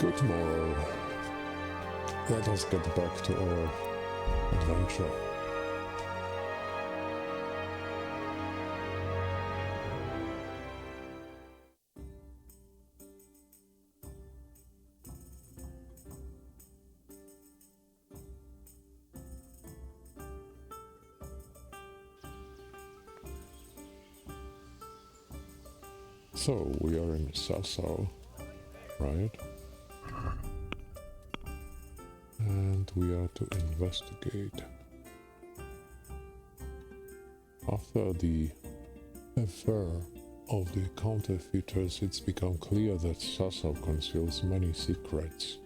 Good morrow. Let us get back to our adventure. So, we are in Sasau, right? And we are to investigate. After the affair of the counterfeiters, it's become clear that Sasau conceals many secrets.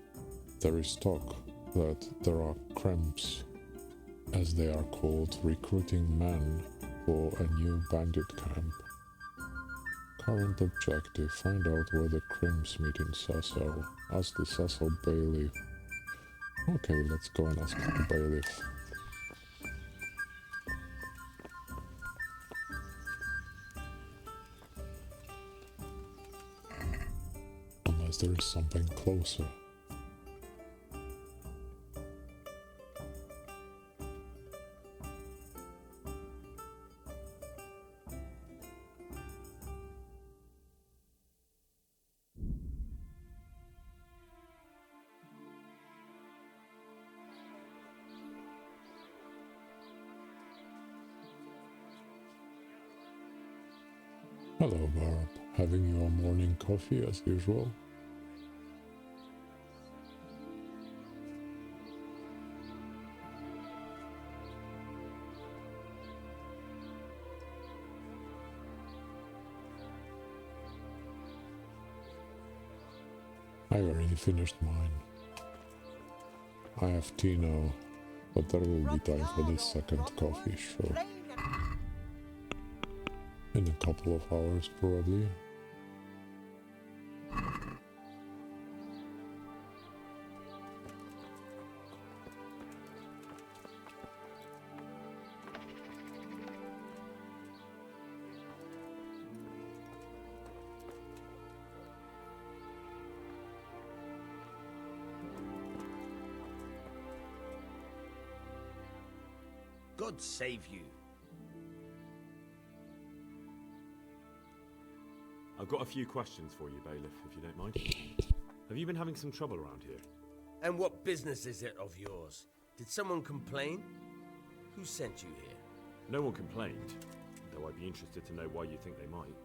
There is talk that there are crimps, as they are called, recruiting men for a new bandit camp. Current objective: find out where the crimps meet in Sasau. Ask the Sasau bailiff. Okay, let's go and ask the bailiff. Unless there is something closer. Hello, Barb. Having your morning coffee as usual? I already finished mine. I have tea now, but there will be time for this second coffee, sure. In a couple of hours, probably. God save you. I've got a few questions for you, Bailiff, if you don't mind. Have you been having some trouble around here? And what business is it of yours? Did someone complain? Who sent you here? No one complained, though I'd be interested to know why you think they might.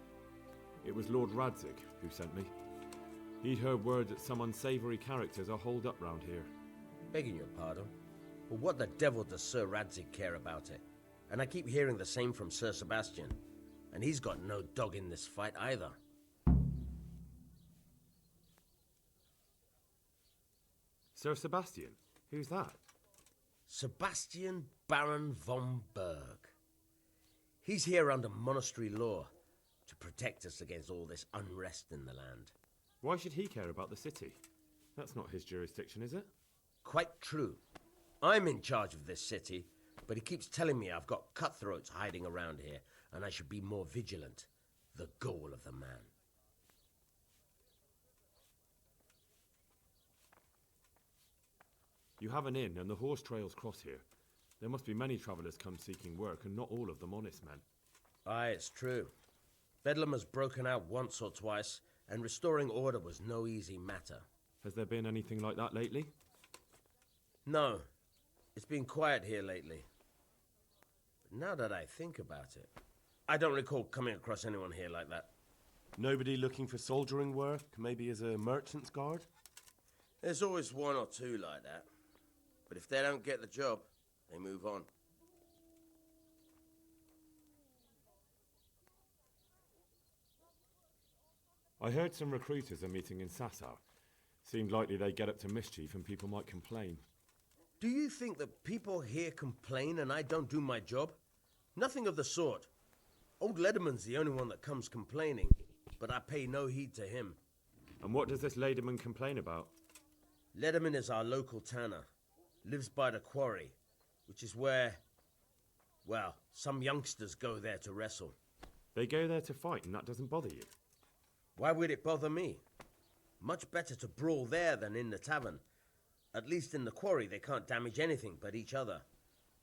It was Lord Radzig who sent me. He'd heard word that some unsavoury characters are holed up round here. Begging your pardon, but what the devil does Sir Radzig care about it? And I keep hearing the same from Sir Sebastian. And he's got no dog in this fight either. Sir Sebastian? Who's that? Sebastian Baron von Berg. He's here under Monastery law to protect us against all this unrest in the land. Why should he care about the city? That's not his jurisdiction, is it? Quite true. I'm in charge of this city, but he keeps telling me I've got cutthroats hiding around here, and I should be more vigilant. The goal of the man. You have an inn, and the horse trails cross here. There must be many travellers come seeking work, and not all of them honest men. Aye, it's true. Bedlam has broken out once or twice, and restoring order was no easy matter. Has there been anything like that lately? No. It's been quiet here lately. But now that I think about it, I don't recall coming across anyone here like that. Nobody looking for soldiering work, maybe as a merchant's guard? There's always one or two like that. But if they don't get the job, they move on. I heard some recruiters are meeting in Sasau. Seemed likely they get up to mischief and people might complain. Do you think that people here complain and I don't do my job? Nothing of the sort. Old Lederman's the only one that comes complaining, but I pay no heed to him. And what does this Lederman complain about? Lederman is our local tanner. Lives by the quarry, which is where, well, some youngsters go there to wrestle. They go there to fight and that doesn't bother you? Why would it bother me? Much better to brawl there than in the tavern. At least in the quarry they can't damage anything but each other.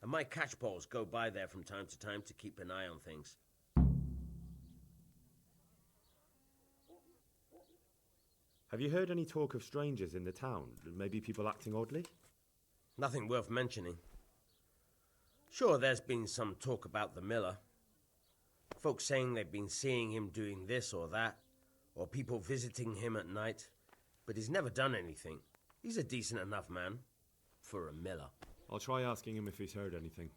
And my catchballs go by there from time to time to keep an eye on things. Have you heard any talk of strangers in the town? Maybe people acting oddly? Nothing worth mentioning. Sure, there's been some talk about the miller. Folks saying they've been seeing him doing this or that, or people visiting him at night, but he's never done anything. He's a decent enough man for a miller. I'll try asking him if he's heard anything.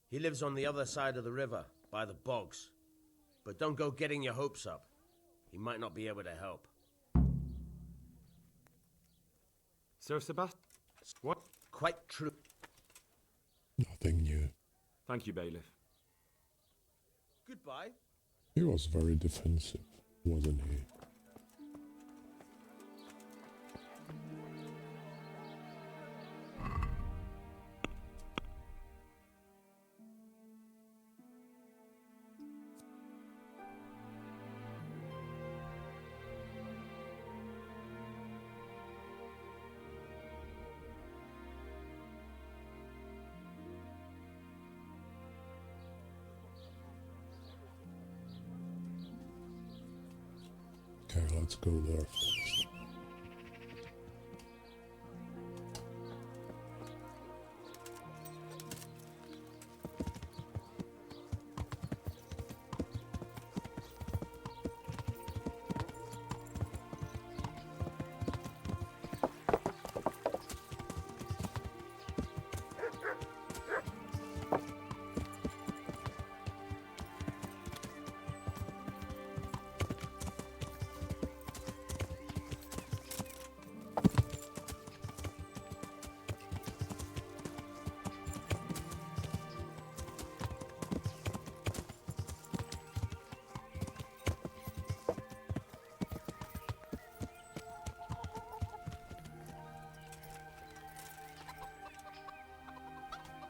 He lives on the other side of the river, by the bogs. But don't go getting your hopes up. He might not be able to help. Sir Sebastian? What? Quite true. Nothing new. Thank you, Bailiff. Goodbye. He was very defensive, wasn't he? Okay, let's go there first.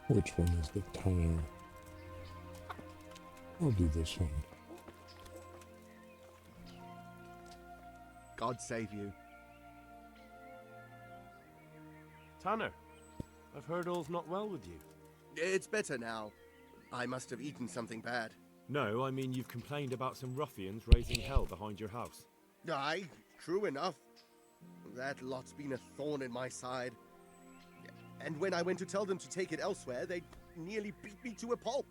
Which one is the tanner? I'll do this one. God save you. Tanner, I've heard all's not well with you. It's better now. I must have eaten something bad. No, I mean you've complained about some ruffians raising hell behind your house. Aye, true enough. That lot's been a thorn in my side. And when I went to tell them to take it elsewhere, they nearly beat me to a pulp.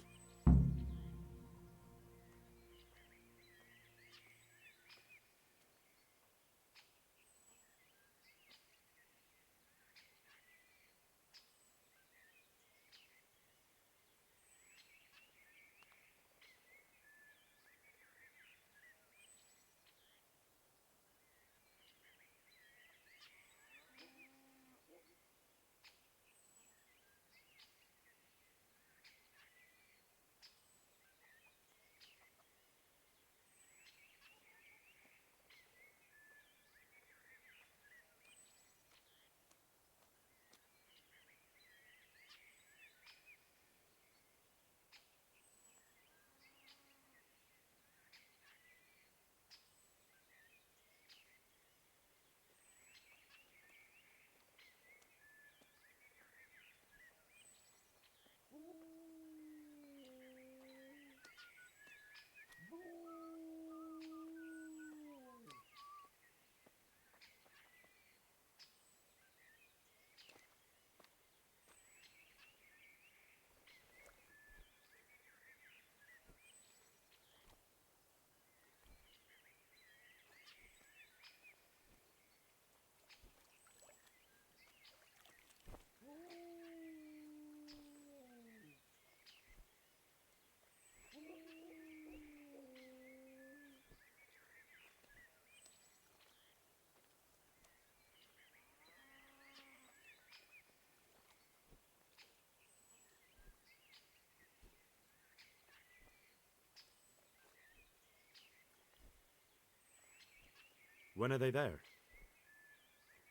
When are they there?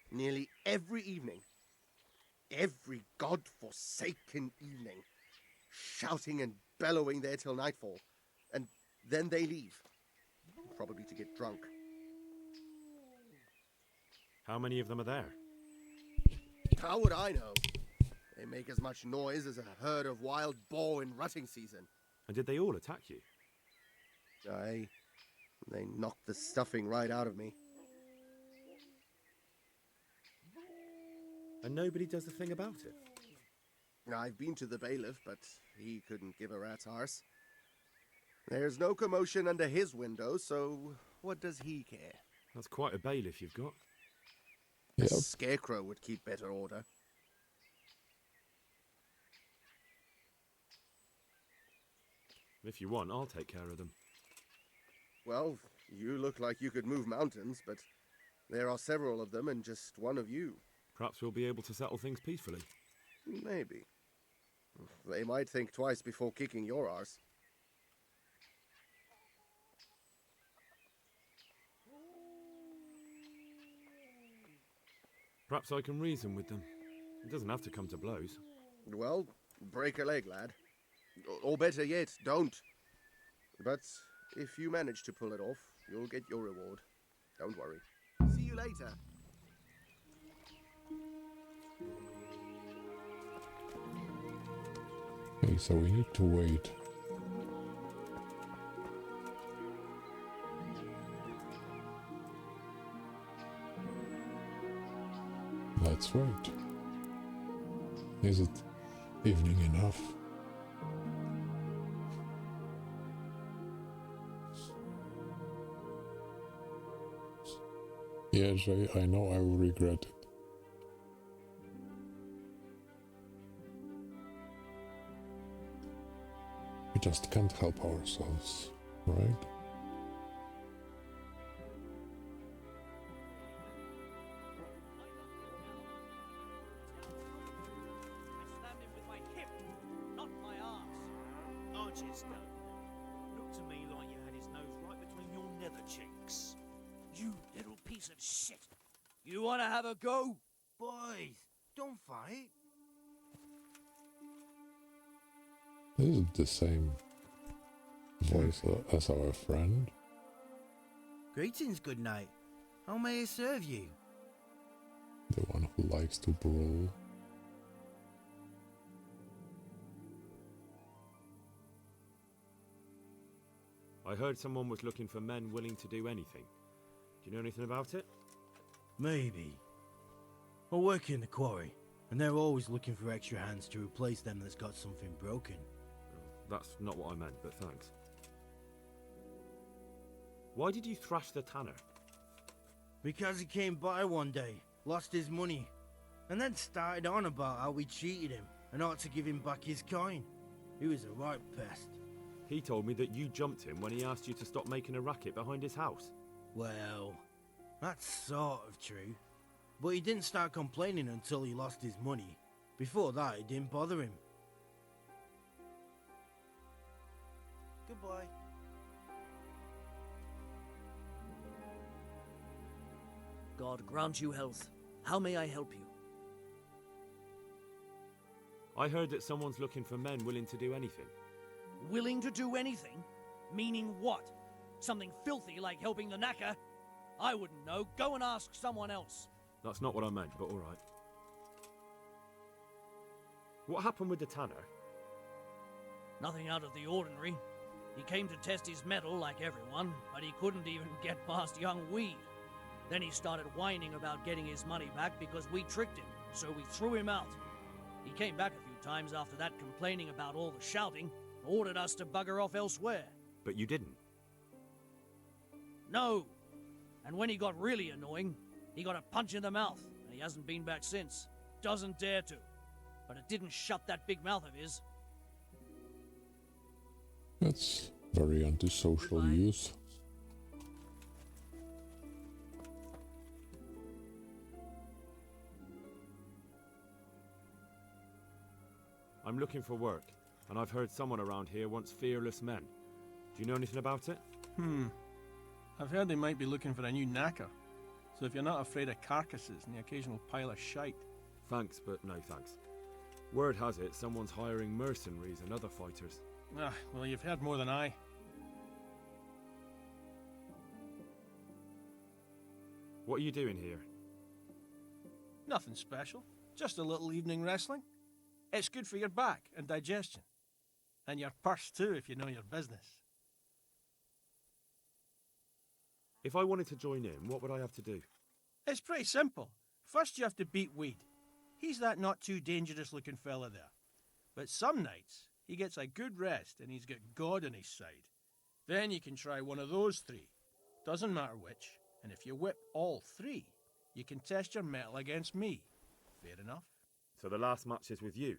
Nearly every evening. Every god-forsaken evening. Shouting and bellowing there till nightfall. And then they leave. Probably to get drunk. How many of them are there? How would I know? They make as much noise as a herd of wild boar in rutting season. And did they all attack you? Aye, they knocked the stuffing right out of me. And nobody does a thing about it? I've been to the bailiff, but he couldn't give a rat's arse. There's no commotion under his window, so what does he care? That's quite a bailiff you've got. A Yep. scarecrow would keep better order. If you want, I'll take care of them. Well, you look like you could move mountains, but there are several of them and just one of you. Perhaps we'll be able to settle things peacefully. Maybe. They might think twice before kicking your arse. Perhaps I can reason with them. It doesn't have to come to blows. Well, break a leg, lad. Or better yet, don't. But if you manage to pull it off, you'll get your reward. Don't worry. See you later. Okay, so we need to wait. Let's wait. Is it evening enough? Yeah, Jay, I know I will regret it. We just can't help ourselves, right? Slammed him with my hip, not my arse. Archester, looked to me like you had his nose right between your nether cheeks. You little piece of shit. You want to have a go? Boys, don't fight. Is it the same voice as our friend? Greetings, good night. How may I serve you? The one who likes to brawl? I heard someone was looking for men willing to do anything. Do you know anything about it? Maybe. I work in the quarry, and they're always looking for extra hands to replace them that's got something broken. That's not what I meant, but thanks. Why did you thrash the tanner? Because he came by one day, lost his money, and then started on about how we cheated him and ought to give him back his coin. He was a right pest. He told me that you jumped him when he asked you to stop making a racket behind his house. Well, that's sort of true. But he didn't start complaining until he lost his money. Before that, it didn't bother him. Goodbye. God grant you health. How may I help you? I heard that someone's looking for men willing to do anything. Willing to do anything? Meaning what? Something filthy like helping the knacker? I wouldn't know. Go and ask someone else. That's not what I meant, but alright. What happened with the tanner? Nothing out of the ordinary. He came to test his mettle like everyone, but he couldn't even get past young Weed. Then he started whining about getting his money back because we tricked him, so we threw him out. He came back a few times after that complaining about all the shouting, ordered us to bugger off elsewhere. But you didn't. No! And when he got really annoying, he got a punch in the mouth, and he hasn't been back since. Doesn't dare to. But it didn't shut that big mouth of his. That's very antisocial Goodbye. use. I'm looking for work, and I've heard someone around here wants fearless men. Do you know anything about it? I've heard they might be looking for a new knacker. So if you're not afraid of carcasses and the occasional pile of shite. Thanks, but no thanks. Word has it someone's hiring mercenaries and other fighters. Ah, well, you've heard more than I. What are you doing here? Nothing special. Just a little evening wrestling. It's good for your back and digestion. And your purse too, if you know your business. If I wanted to join in, what would I have to do? It's pretty simple. First you have to beat Weed. He's that not too dangerous looking fella there. But some nights, he gets a good rest and he's got God on his side. Then you can try one of those three. Doesn't matter which. And if you whip all three, you can test your mettle against me. Fair enough? So the last match is with you?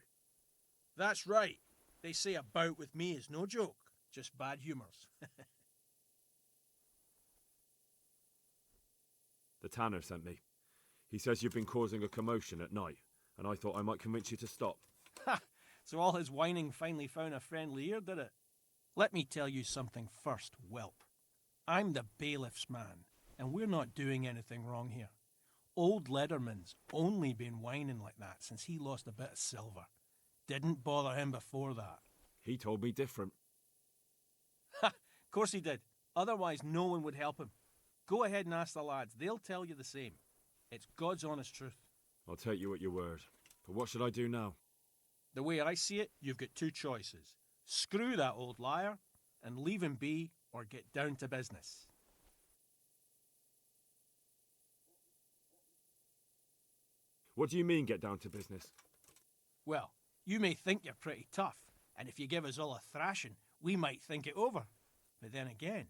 That's right. They say a bout with me is no joke. Just bad humours. The tanner sent me. He says you've been causing a commotion at night, and I thought I might convince you to stop. Ha! So all his whining finally found a friendly ear, did it? Let me tell you something first, whelp. I'm the bailiff's man, and we're not doing anything wrong here. Old Lederman's only been whining like that since he lost a bit of silver. Didn't bother him before that. He told me different. Ha! Of course he did. Otherwise no one would help him. Go ahead and ask the lads. They'll tell you the same. It's God's honest truth. I'll take you at your word. But what should I do now? The way I see it, you've got two choices. Screw that old liar and leave him be, or get down to business. What do you mean, get down to business? Well, you may think you're pretty tough, and if you give us all a thrashing, we might think it over. But then again,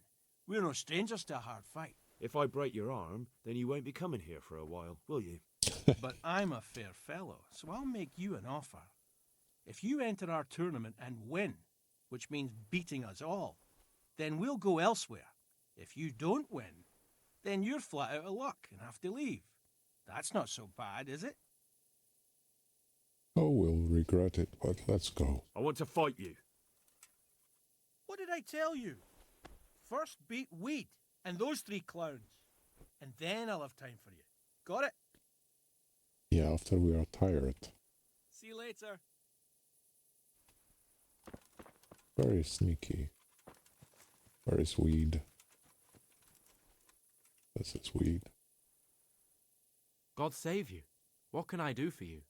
we're no strangers to a hard fight. If I break your arm, then you won't be coming here for a while, will you? But I'm a fair fellow, so I'll make you an offer. If you enter our tournament and win, which means beating us all, then we'll go elsewhere. If you don't win, then you're flat out of luck and have to leave. That's not so bad, is it? Oh, we'll regret it, but let's go. I want to fight you. What did I tell you? First beat Weed and those three clowns, and then I'll have time for you. Got it? Yeah, after we are tired. See you later. Very sneaky. Where is Weed? This is Weed. God save you. What can I do for you?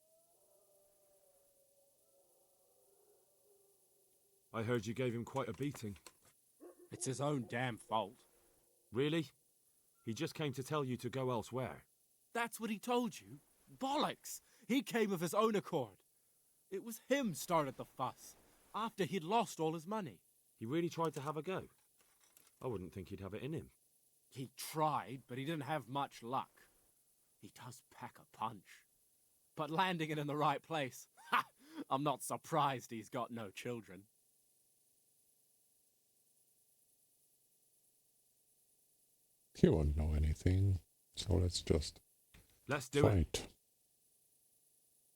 I heard you gave him quite a beating. It's his own damn fault. Really? He just came to tell you to go elsewhere. That's what he told you? Bollocks! He came of his own accord. It was him started the fuss, after he'd lost all his money. He really tried to have a go. I wouldn't think he'd have it in him. He tried, but he didn't have much luck. He does pack a punch. But landing it in the right place, ha! I'm not surprised he's got no children. He won't know anything, so let's just Let's do it. fight.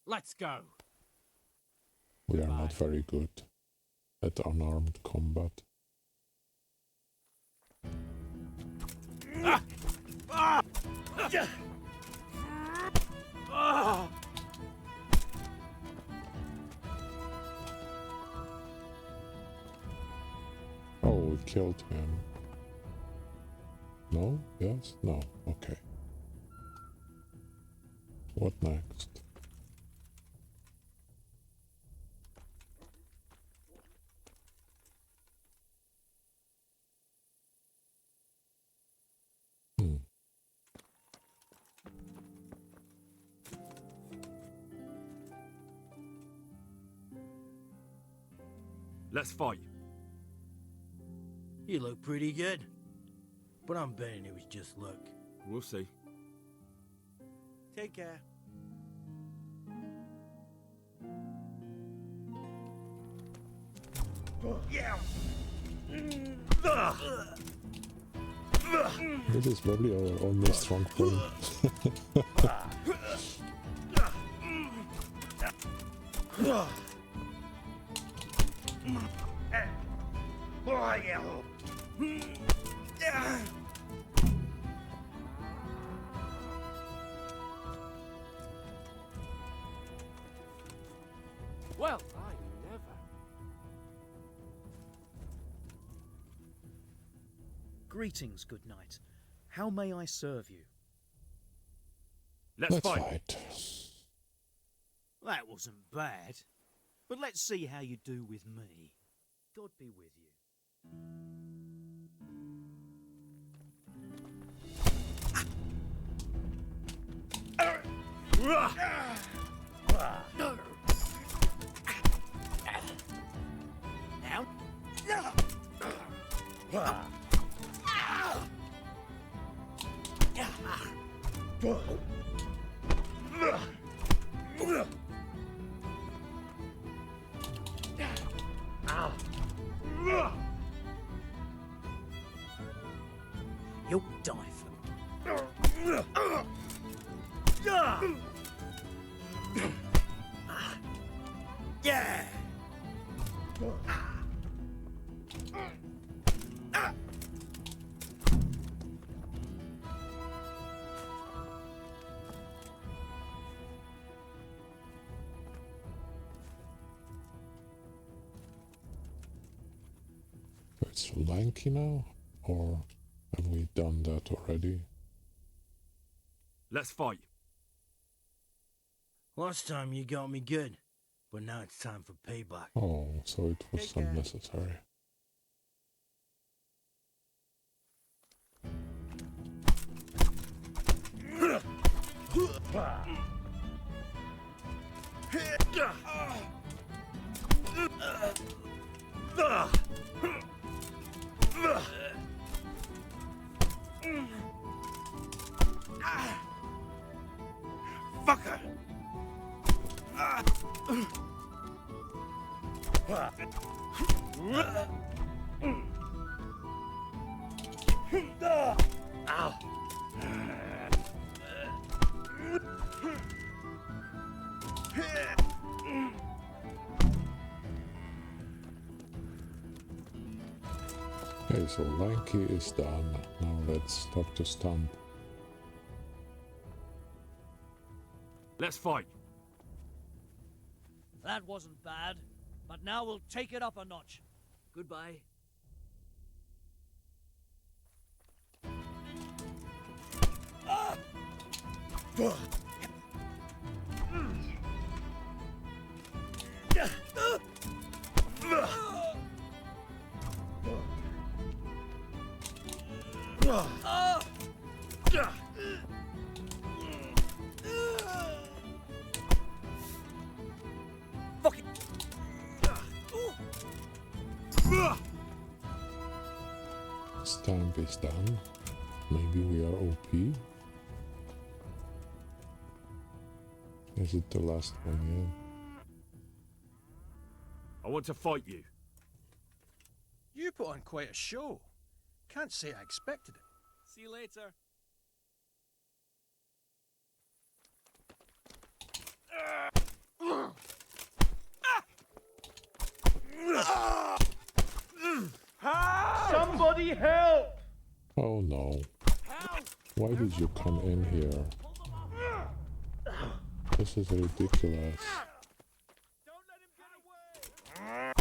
Let's go. We are not very good at unarmed combat. Oh, we killed him. No? Yes? No. Okay. What next? Let's fight. You look pretty good. But I'm betting it was just luck. We'll see. Take care. This is probably our only strong point. Well, I never. Greetings, good knight. How may I serve you? Let's fight. That wasn't bad. But let's see how you do with me. God be with you. You'll die for Yeah! It's lanky now? Or have we done that already? Let's fight. Last time you got me good, but now it's time for payback. Oh, so it was unnecessary. Fucker! Okay, so lanky is done. Now let's talk to Stump. Let's fight. That wasn't bad, but now we'll take it up a notch. Goodbye. Stamp is done. Maybe we are OP. Is it the last one? I want to fight you. You put on quite a show. Can't say I expected it. See you later. Somebody help! Yeah. Oh no. Why did you come in here? This is ridiculous. Don't let him get away!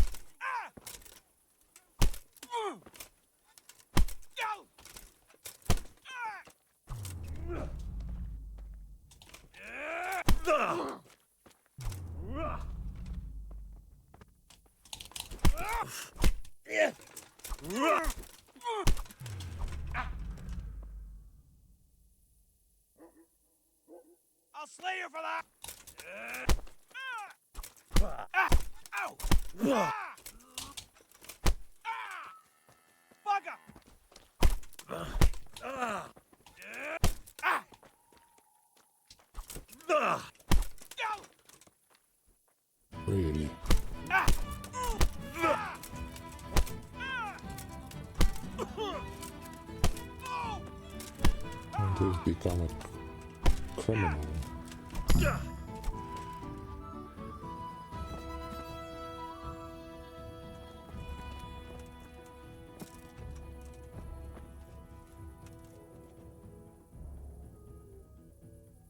I'll slay you for that! Really? And he's become a criminal.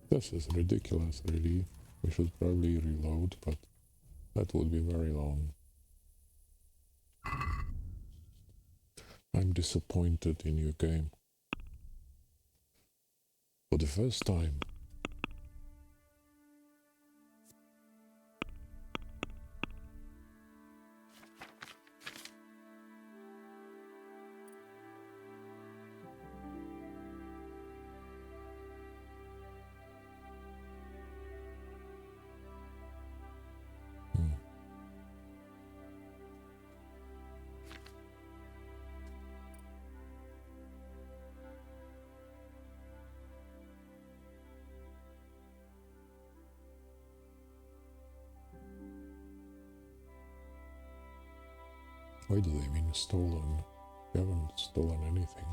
This is ridiculous, really. We should probably reload, but that would be very long. I'm disappointed in your game. For the first time, Why do they mean stolen? We haven't stolen anything.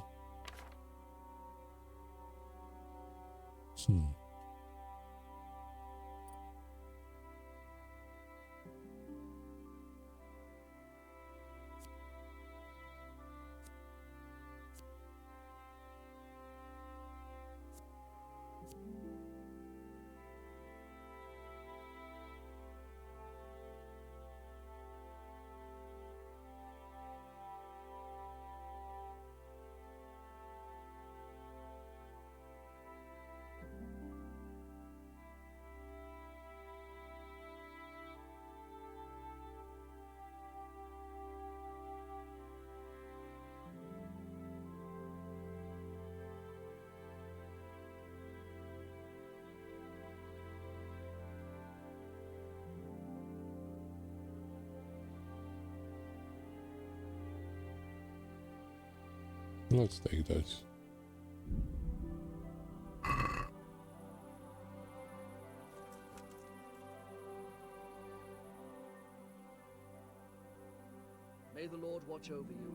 Let's take this. May the Lord watch over you.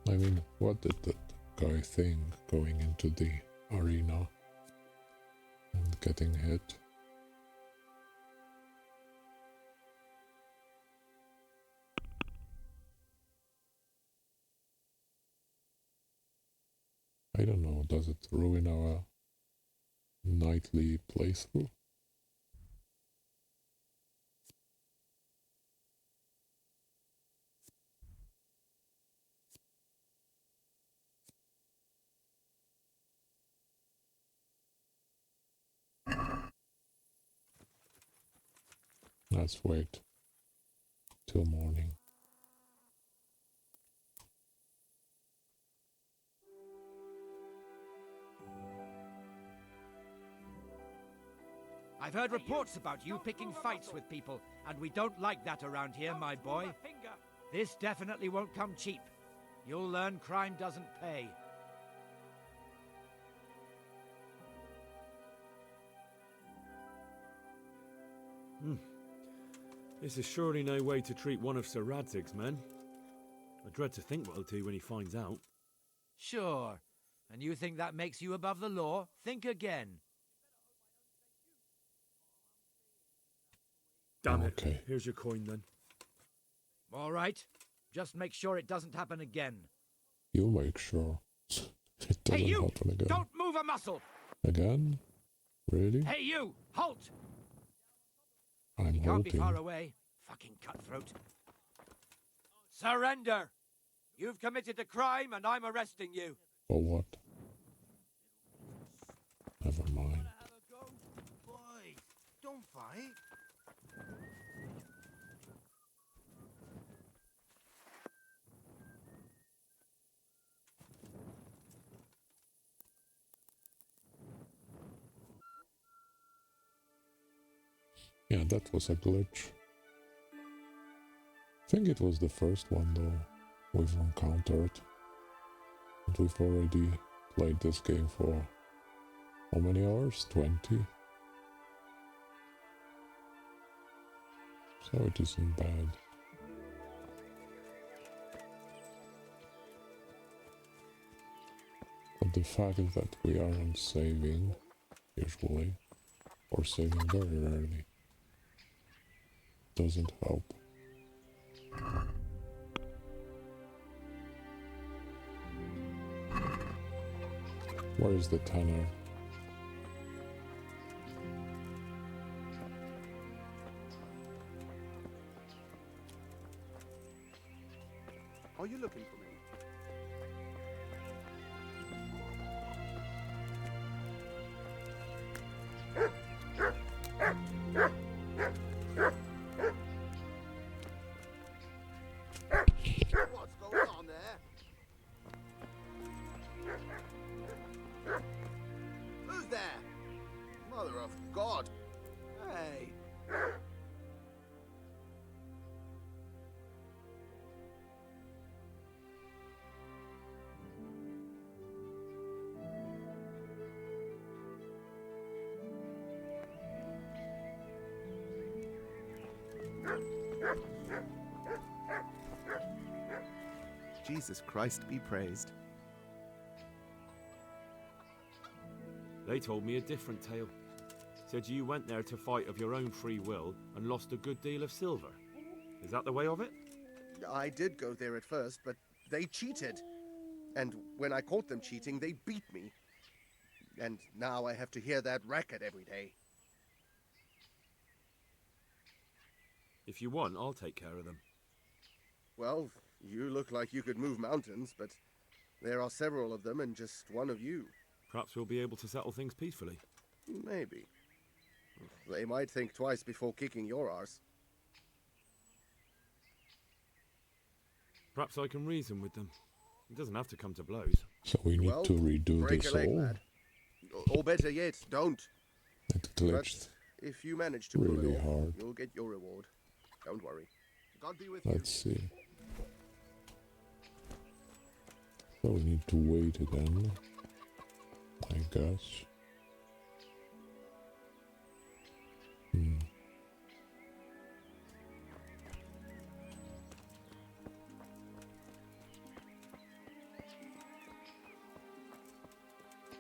I mean, what did that guy think going into the arena and getting hit? I don't know, does it ruin our nightly playthrough? Let's wait till morning. I've heard reports about you picking fights with people, and we don't like that around here, my boy. This definitely won't come cheap. You'll learn crime doesn't pay. This is surely no way to treat one of Sir Radzig's men. I dread to think what he'll do when he finds out. Sure. And you think that makes you above the law? Think again. Damn it. Okay. Here's your coin then. All right. Just make sure it doesn't happen again. You make sure it doesn't happen again. Don't move a muscle! Again? Really? Hey you! Halt! I'm He can't be holding. far away. Fucking cutthroat. Surrender! You've committed a crime and I'm arresting you. For what? Never mind. Boy, don't fight. Yeah, that was a glitch. I think it was the first one though we've encountered. And we've already played this game for how many hours? 20? So it isn't bad. But the fact that we aren't saving, usually, or saving very rarely, doesn't help. Where is the tanner? Are you looking for me? What's going on there? Who's there? Mother of God! Hey! Jesus Christ be praised. They told me a different tale. Said you went there to fight of your own free will and lost a good deal of silver. Is that the way of it? I did go there at first, but they cheated. And when I caught them cheating, they beat me. And now I have to hear that racket every day. If you want, I'll take care of them. Well, you look like you could move mountains, but there are several of them and just one of you. Perhaps we'll be able to settle things peacefully. Maybe. They might think twice before kicking your arse. Perhaps I can reason with them. It doesn't have to come to blows. So we need to redo break this a leg, all. lad. Or better yet, don't. It glitched But if you manage to pull really it off, hard. you'll get your reward. Don't worry. God be with you. Let's see. So we need to wait again, I guess.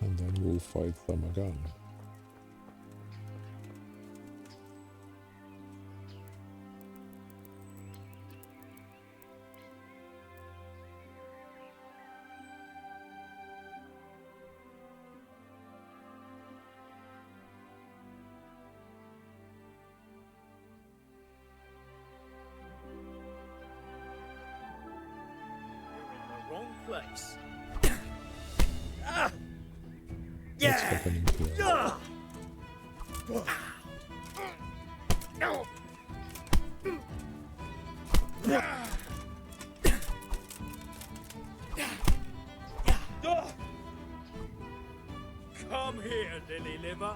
And then we'll fight them again. Wrong place. What's happening here? Come here, lily liver.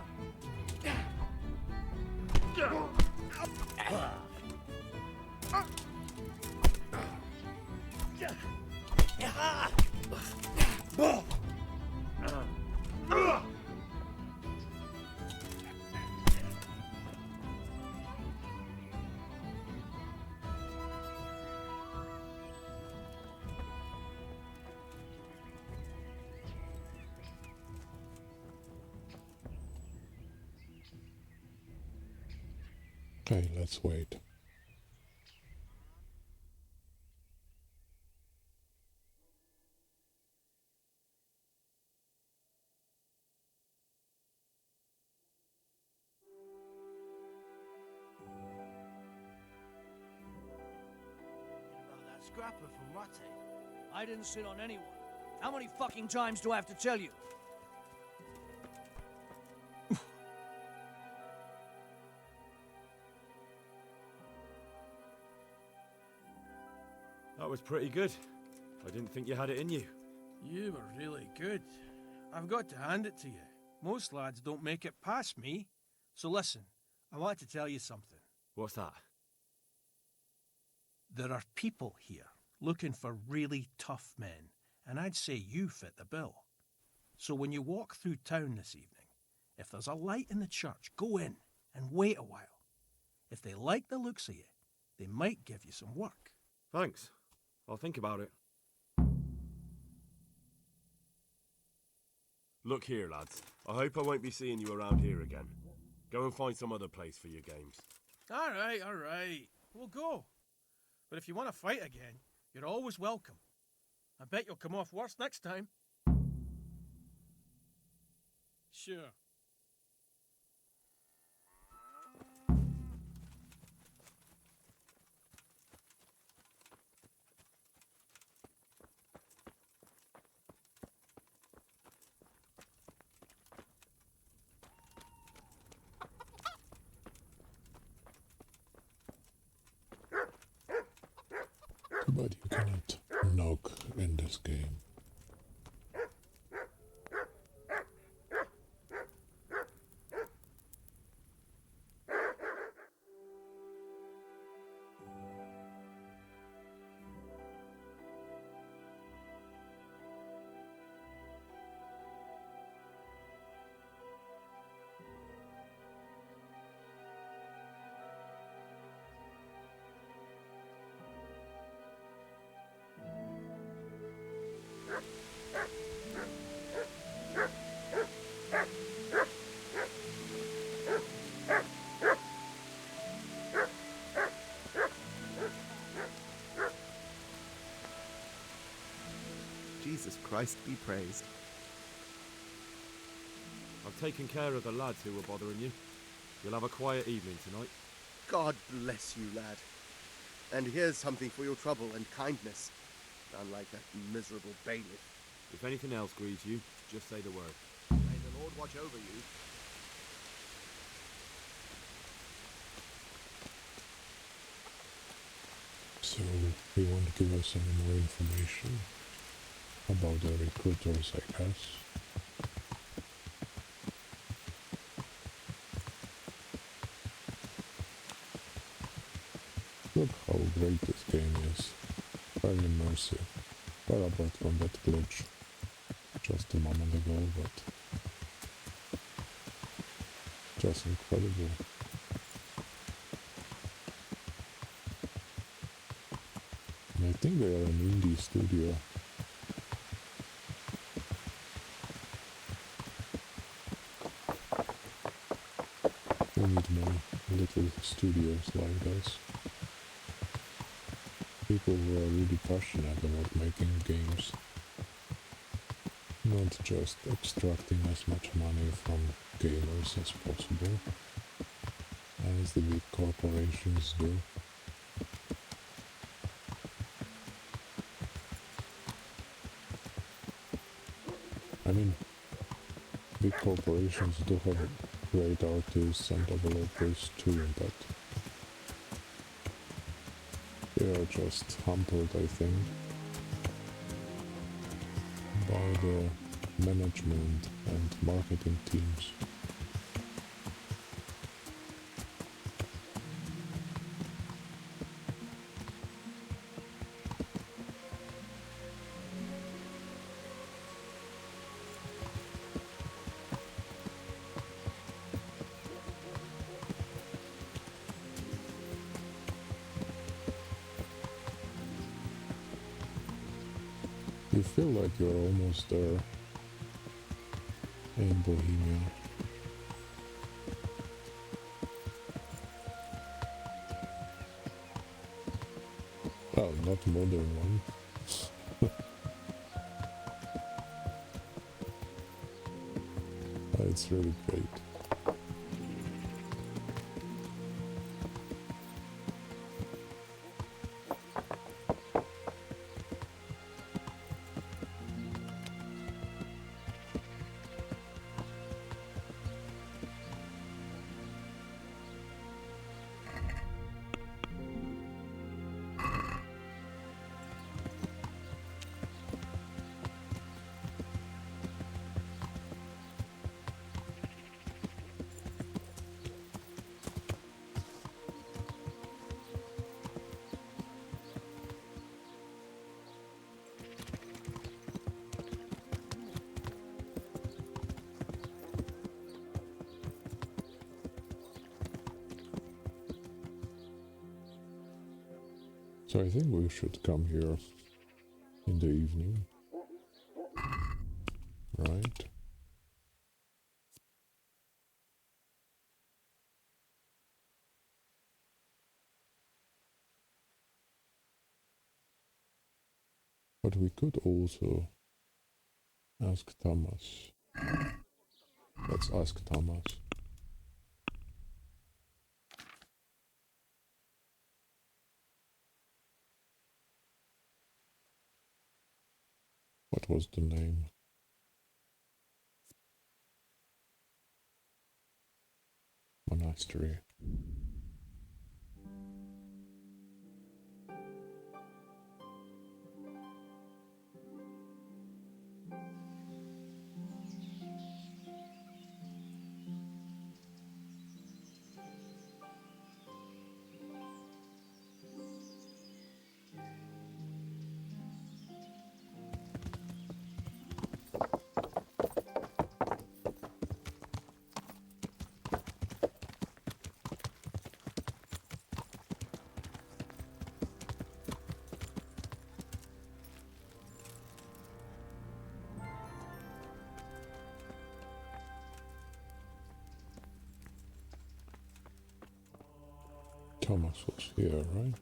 Okay, let's wait. About that scrapper from Rate. I didn't sit on anyone. How many fucking times do I have to tell you? That was pretty good. I didn't think you had it in you. You were really good. I've got to hand it to you. Most lads don't make it past me. So listen, I want to tell you something. What's that? There are people here looking for really tough men, and I'd say you fit the bill. So when you walk through town this evening, if there's a light in the church, go in and wait a while. If they like the looks of you, they might give you some work. Thanks. I'll think about it. Look here, lads. I hope I won't be seeing you around here again. Go and find some other place for your games. All right. We'll go. But if you want to fight again, you're always welcome. I bet you'll come off worse next time. Sure. But you cannot knock in this game. Jesus Christ be praised. I've taken care of the lads who were bothering you. You'll have a quiet evening tonight. God bless you, lad. And here's something for your trouble and kindness. Unlike that miserable bailiff. If anything else grieves you, just say the word. May the Lord watch over you. So, you want to give us any more information about the recruiters, I guess? Look how great this game is. Very immersive. Well, apart from that glitch just a moment ago, but just incredible. And I think they are an indie studio. We need more little studios like this. People who are really passionate about making games. Not just extracting as much money from gamers as possible, as the big corporations do. I mean, big corporations do have great artists and developers too, but they are just hampered, I think, by the management and marketing teams. You feel like you're almost there in Bohemia. Well, not modern one. It's really great. So I think we should come here in the evening, right? But we could also ask Thomas. Let's ask Thomas. What was the name? Monastery. Thomas was here, right?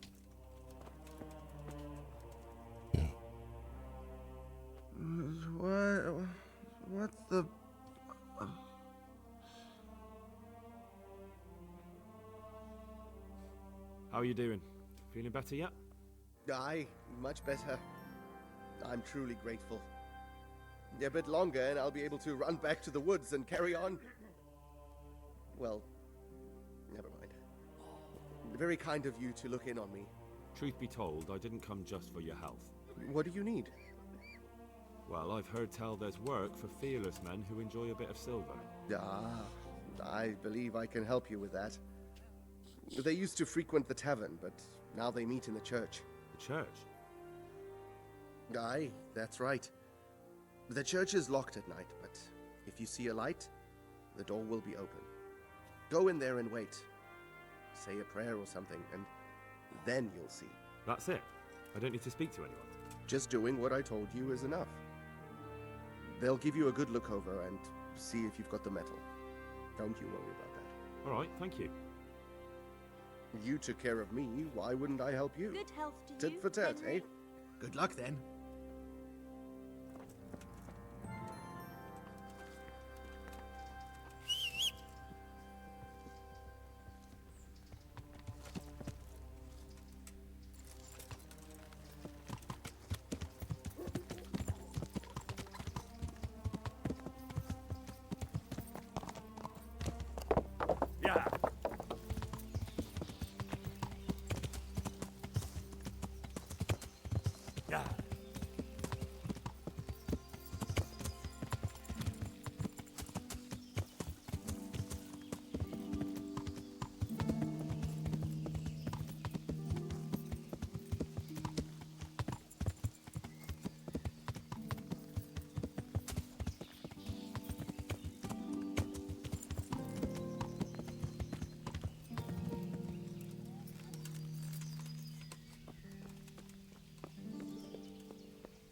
Yeah. What the... How are you doing? Feeling better yet? Aye, much better. I'm truly grateful. A bit longer and I'll be able to run back to the woods and carry on. Well, never mind. Very kind of you to look in on me. Truth be told, I didn't come just for your health. What do you need? Well, I've heard tell there's work for fearless men who enjoy a bit of silver. Ah, I believe I can help you with that. They used to frequent the tavern, but now they meet in the church. The church? Aye, that's right. The church is locked at night, but if you see a light, the door will be open. Go in there and wait. Say a prayer or something, and then you'll see. That's it? I don't need to speak to anyone? Just doing what I told you is enough. They'll give you a good look over and see if you've got the metal. Don't you worry about that. All right, thank you. You took care of me, why wouldn't I help you? Good health to you. Tit for tat, eh? Good luck then.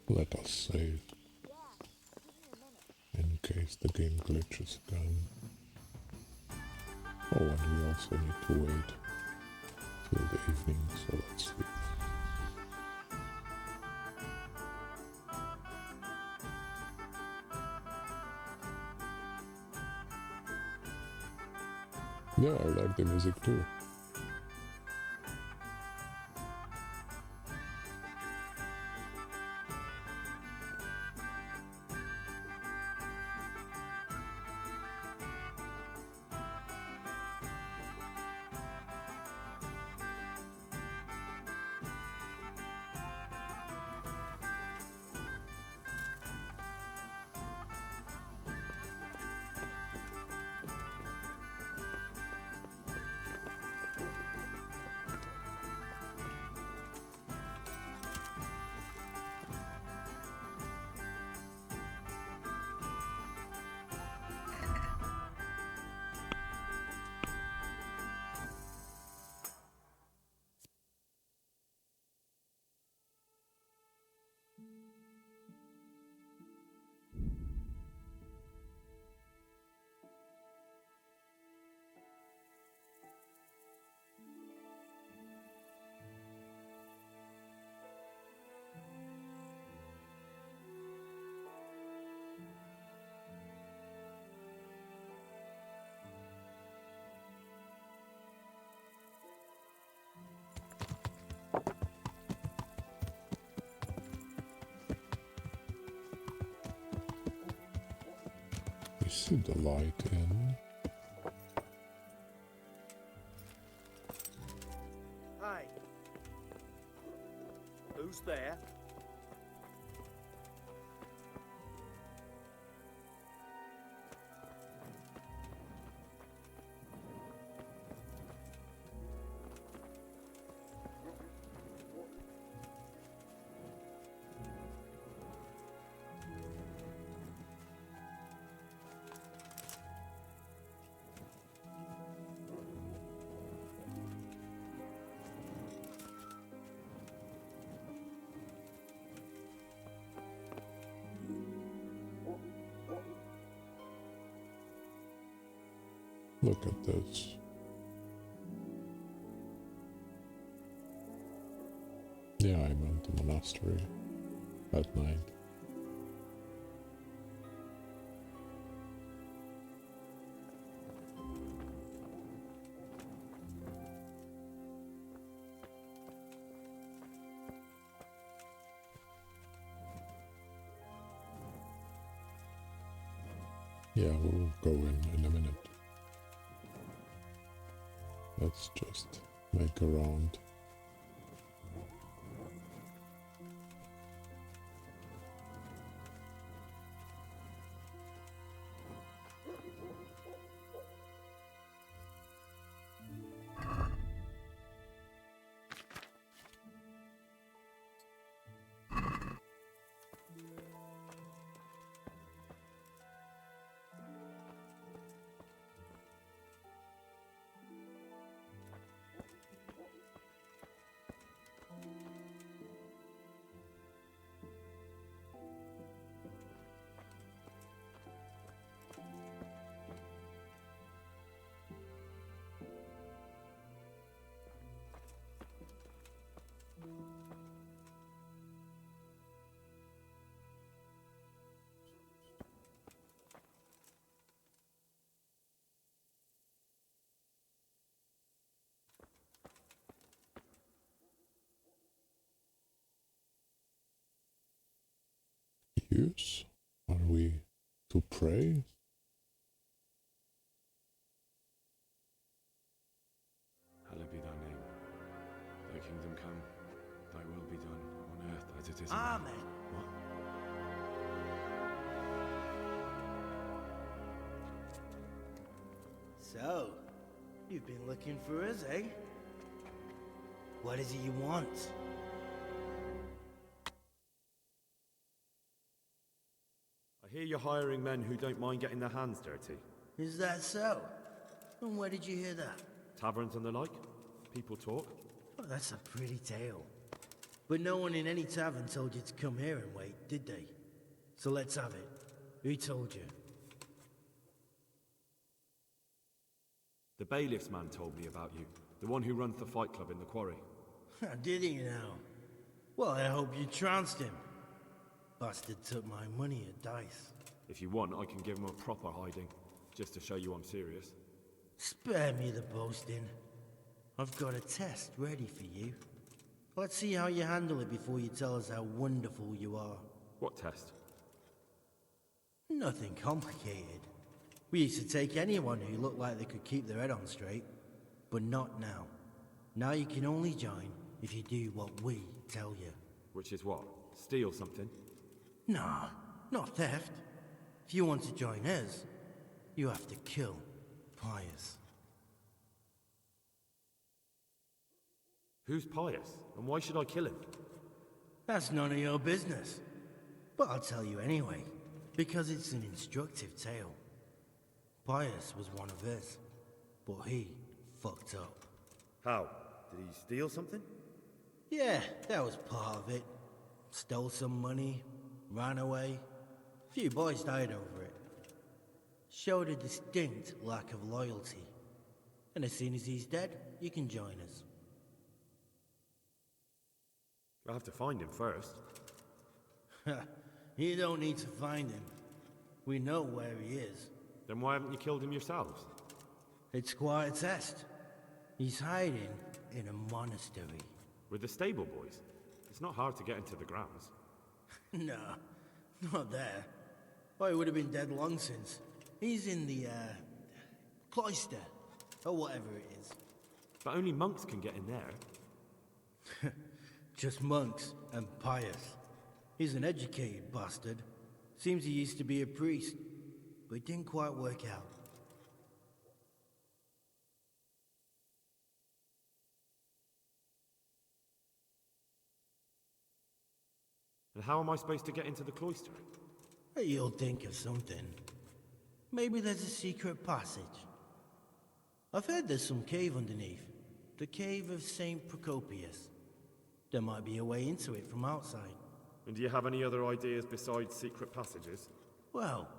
Let us save. In case the game glitches again. Oh, and we also need to wait till the evening, so let's sleep. Yeah, I like the music too. You see the light in. Hi. Who's there? Look at this. monastery at night. Yeah, we'll go in a minute. Let's just make a round. Use? Are we to pray? Hallowed be thy name. Thy kingdom come, thy will be done, on earth as it is in Amen. heaven. What? So, you've been looking for us, eh? What is it you want? I hear you're hiring men who don't mind getting their hands dirty. Is that so? And where did you hear that? Taverns and the like? People talk? Oh, that's a pretty tale. But no one in any tavern told you to come here and wait, did they? So let's have it. Who told you? The bailiff's man told me about you. The one who runs the fight club in the quarry. Did he now? Well, I hope you trounced him. Bastard took my money at dice. If you want, I can give him a proper hiding, just to show you I'm serious. Spare me the boasting. I've got a test ready for you. Let's see how you handle it before you tell us how wonderful you are. What test? Nothing complicated. We used to take anyone who looked like they could keep their head on straight. But not now. Now you can only join if you do what we tell you. Which is what? Steal something? Nah, not theft. If you want to join us, you have to kill Pius. Who's Pius? And why should I kill him? That's none of your business. But I'll tell you anyway, because it's an instructive tale. Pius was one of us, but he fucked up. How? Did he steal something? Yeah, that was part of it. Stole some money, ran away. A few boys died over it. Showed a distinct lack of loyalty. And as soon as he's dead, you can join us. I have to find him first. You don't need to find him. We know where he is. Then why haven't you killed him yourselves? It's quite a test. He's hiding in a monastery. With the stable boys? It's not hard to get into the grounds. No, not there. Oh, he would have been dead long since. He's in the, cloister, or whatever it is. But only monks can get in there. Just monks and Pius. He's an educated bastard. Seems he used to be a priest, but it didn't quite work out. And how am I supposed to get into the cloister? You'll think of something. Maybe there's a secret passage. I've heard there's some cave underneath. The cave of St. Procopius. There might be a way into it from outside. And do you have any other ideas besides secret passages? Well,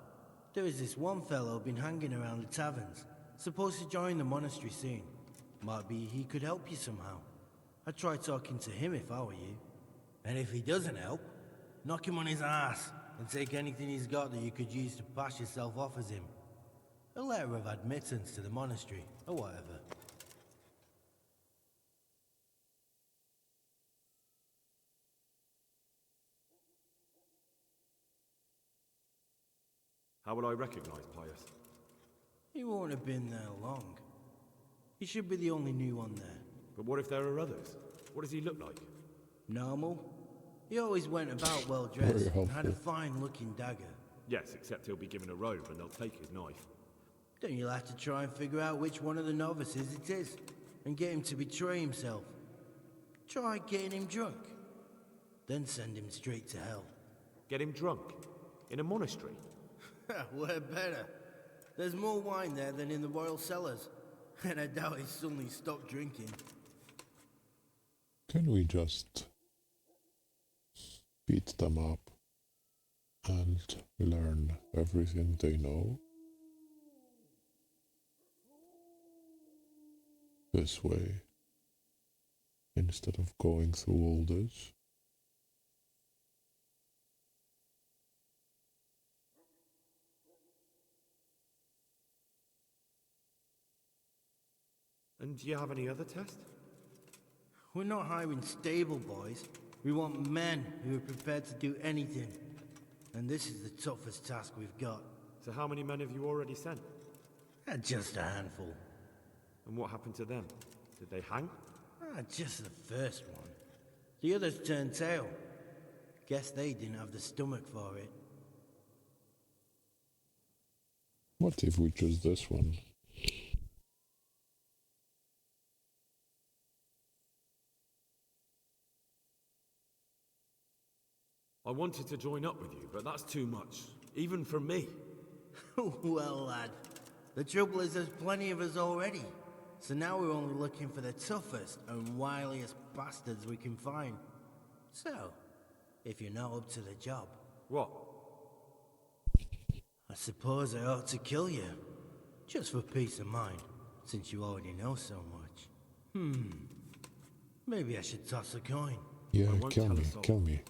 there is this one fellow been hanging around the taverns. Supposed to join the monastery soon. Might be he could help you somehow. I'd try talking to him if I were you. And if he doesn't help, knock him on his ass and take anything he's got that you could use to pass yourself off as him. A letter of admittance to the monastery, or whatever. How will I recognize Pius? He won't have been there long. He should be the only new one there. But what if there are others? What does he look like? Normal. He always went about well dressed and had a fine looking dagger. Yes, except he'll be given a robe and they'll take his knife. Then you'll have to try and figure out which one of the novices it is, and get him to betray himself. Try getting him drunk, then send him straight to hell. Get him drunk? In a monastery? Where better? There's more wine there than in the royal cellars, and I doubt he's suddenly stopped drinking. Can we just beat them up and learn everything they know? This way, instead of going through all this. And do you have any other tests? We're not hiring stable boys. We want men who are prepared to do anything. And this is the toughest task we've got. So how many men have you already sent? Just a handful. And what happened to them? Did they hang? Just the first one. The others turned tail. Guess they didn't have the stomach for it. What if we choose this one? I wanted to join up with you, but that's too much. Even for me. Well, lad, the trouble is there's plenty of us already. So now we're only looking for the toughest and wiliest bastards we can find. So, if you're not up to the job... What? I suppose I ought to kill you. Just for peace of mind, since you already know so much. Maybe I should toss a coin. Yeah, kill me.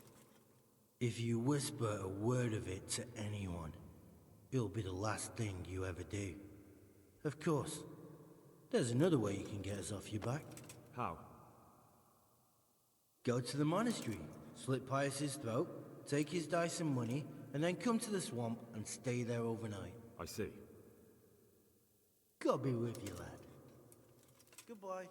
If you whisper a word of it to anyone, it'll be the last thing you ever do. Of course, there's another way you can get us off your back. How? Go to the monastery, slit Pius's throat, take his dice and money, and then come to the swamp and stay there overnight. I see. God be with you, lad. Goodbye.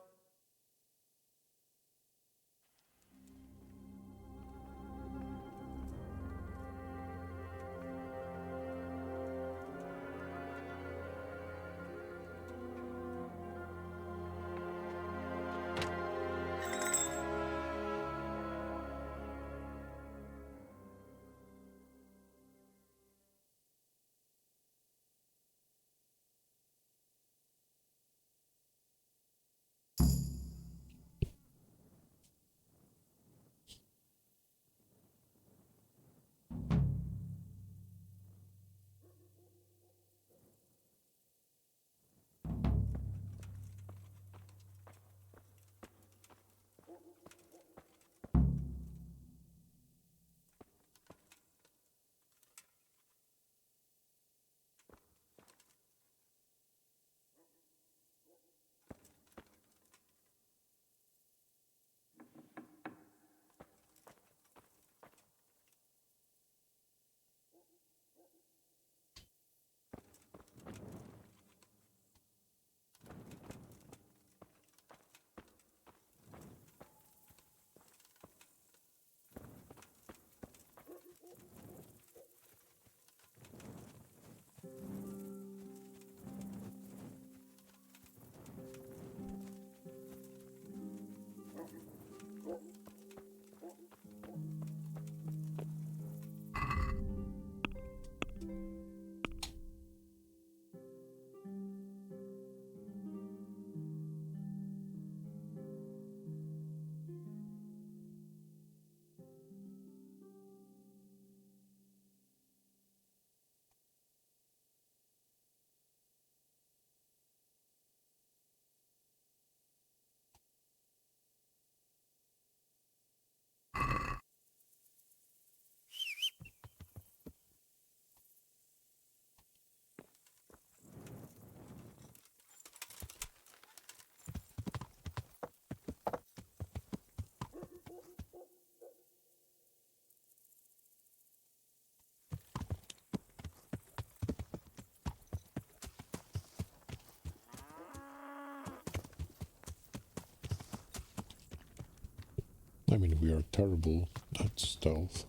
I mean, we are terrible at stealth.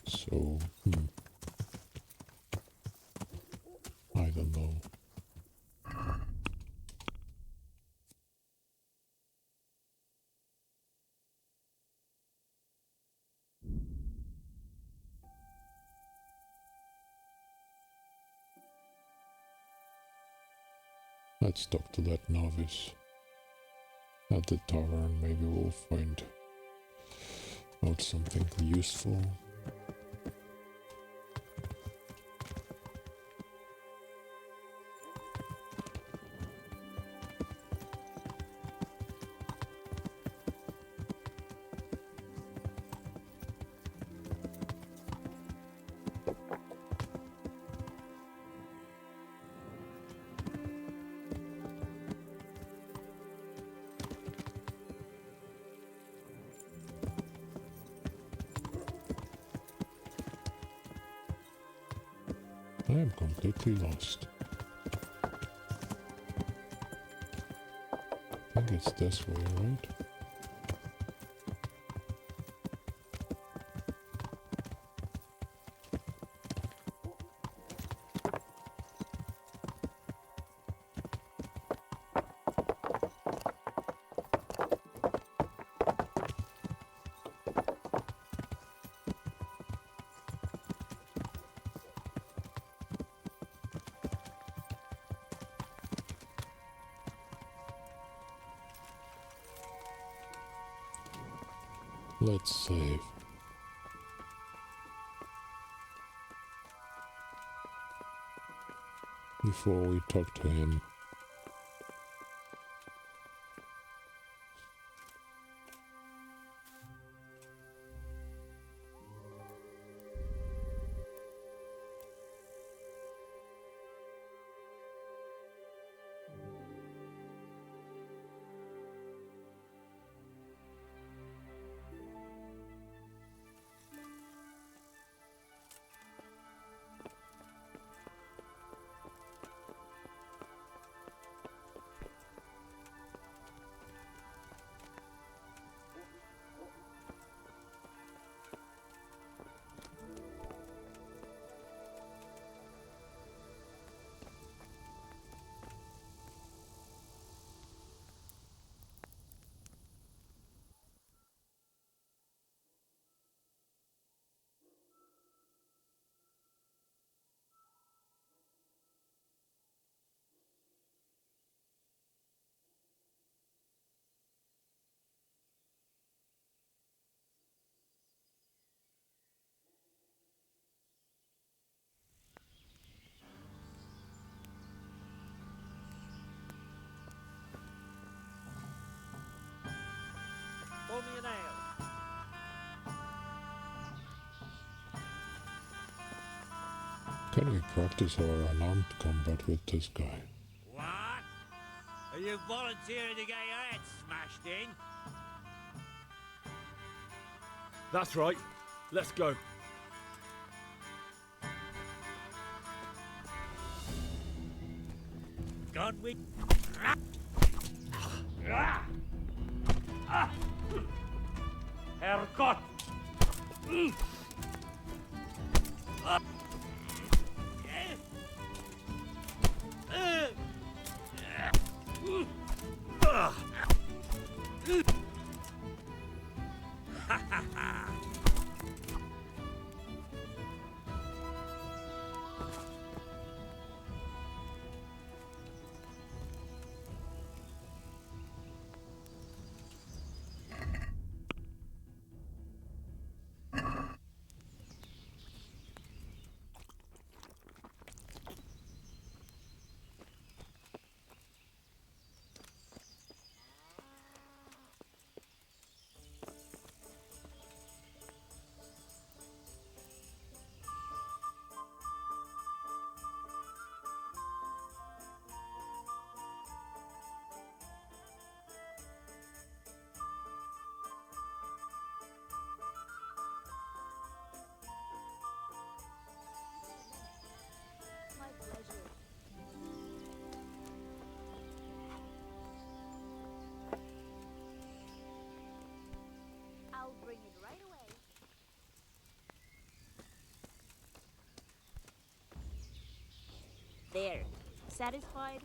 So, I don't know. Let's talk to that novice at the tavern. Maybe we'll find out something useful. I am completely lost. I think it's this way, right? Let's save. Before we talk to him. Pour me an ale. Can we practice our unarmed combat with this guy? What? Are you volunteering to get your head smashed in? That's right. Let's go. Gone with... Haircut! There. Satisfied?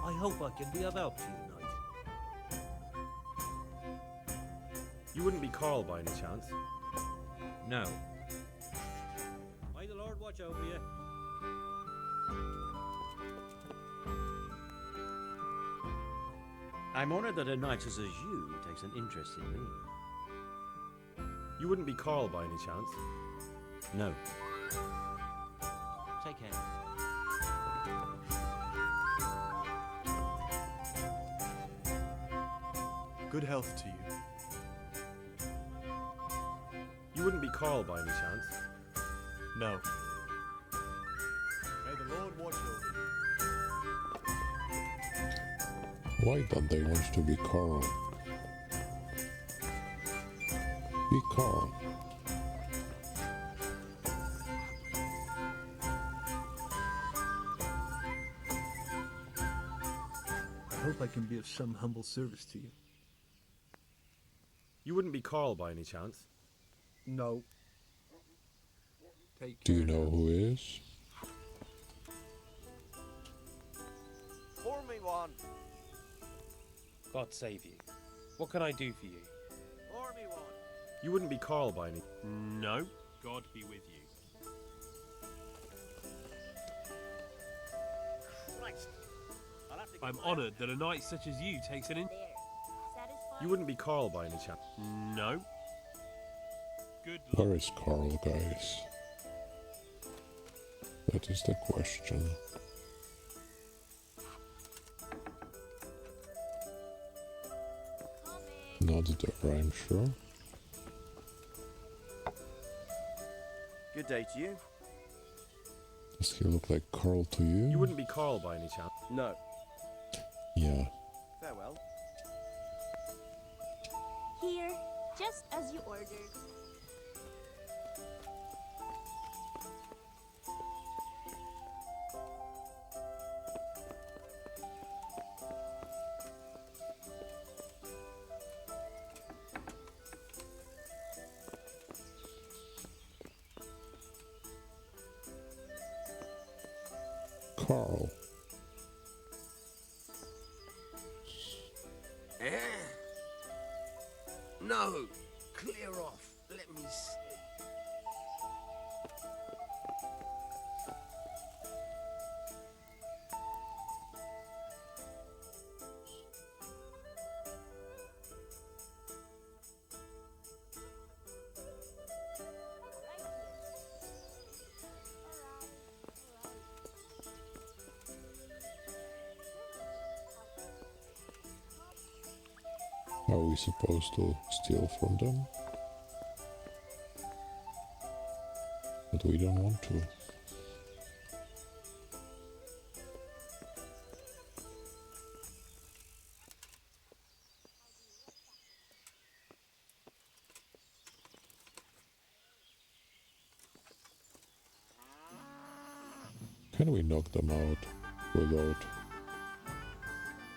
I hope I can be of help to you tonight. You wouldn't be Carl by any chance? No. May the Lord watch over you. I'm honored that a knight such as you takes an interest in me. You wouldn't be Carl by any chance? No. Take care. Good health to you. You wouldn't be Carl by any chance? No. May the Lord watch over you. Why don't they want to be Carl? Be Carl. I hope I can be of some humble service to you. You wouldn't be Carl by any chance? No. Do you know who is? Pour me one. God save you. What can I do for you? Pour me one. You wouldn't be Carl by any... No. God be with you. Christ. I'm honoured that a knight such as you takes an There. Satisfied? You wouldn't be Carl by any chance? No. Good Where is Carl, guys? That is the question. Not there, I'm sure. Good day to you. Does he look like Carl to you? You wouldn't be Carl by any chance? No. Yeah. Farewell. Here, just as you ordered. Carl. No! Clear off. Let me see. Are we supposed to steal from them? But we don't want to. Can we knock them out without...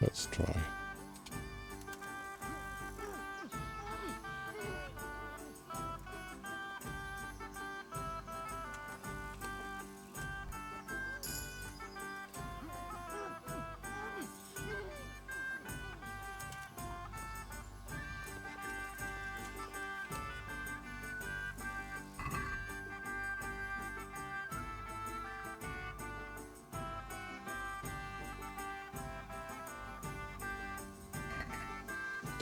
Let's try.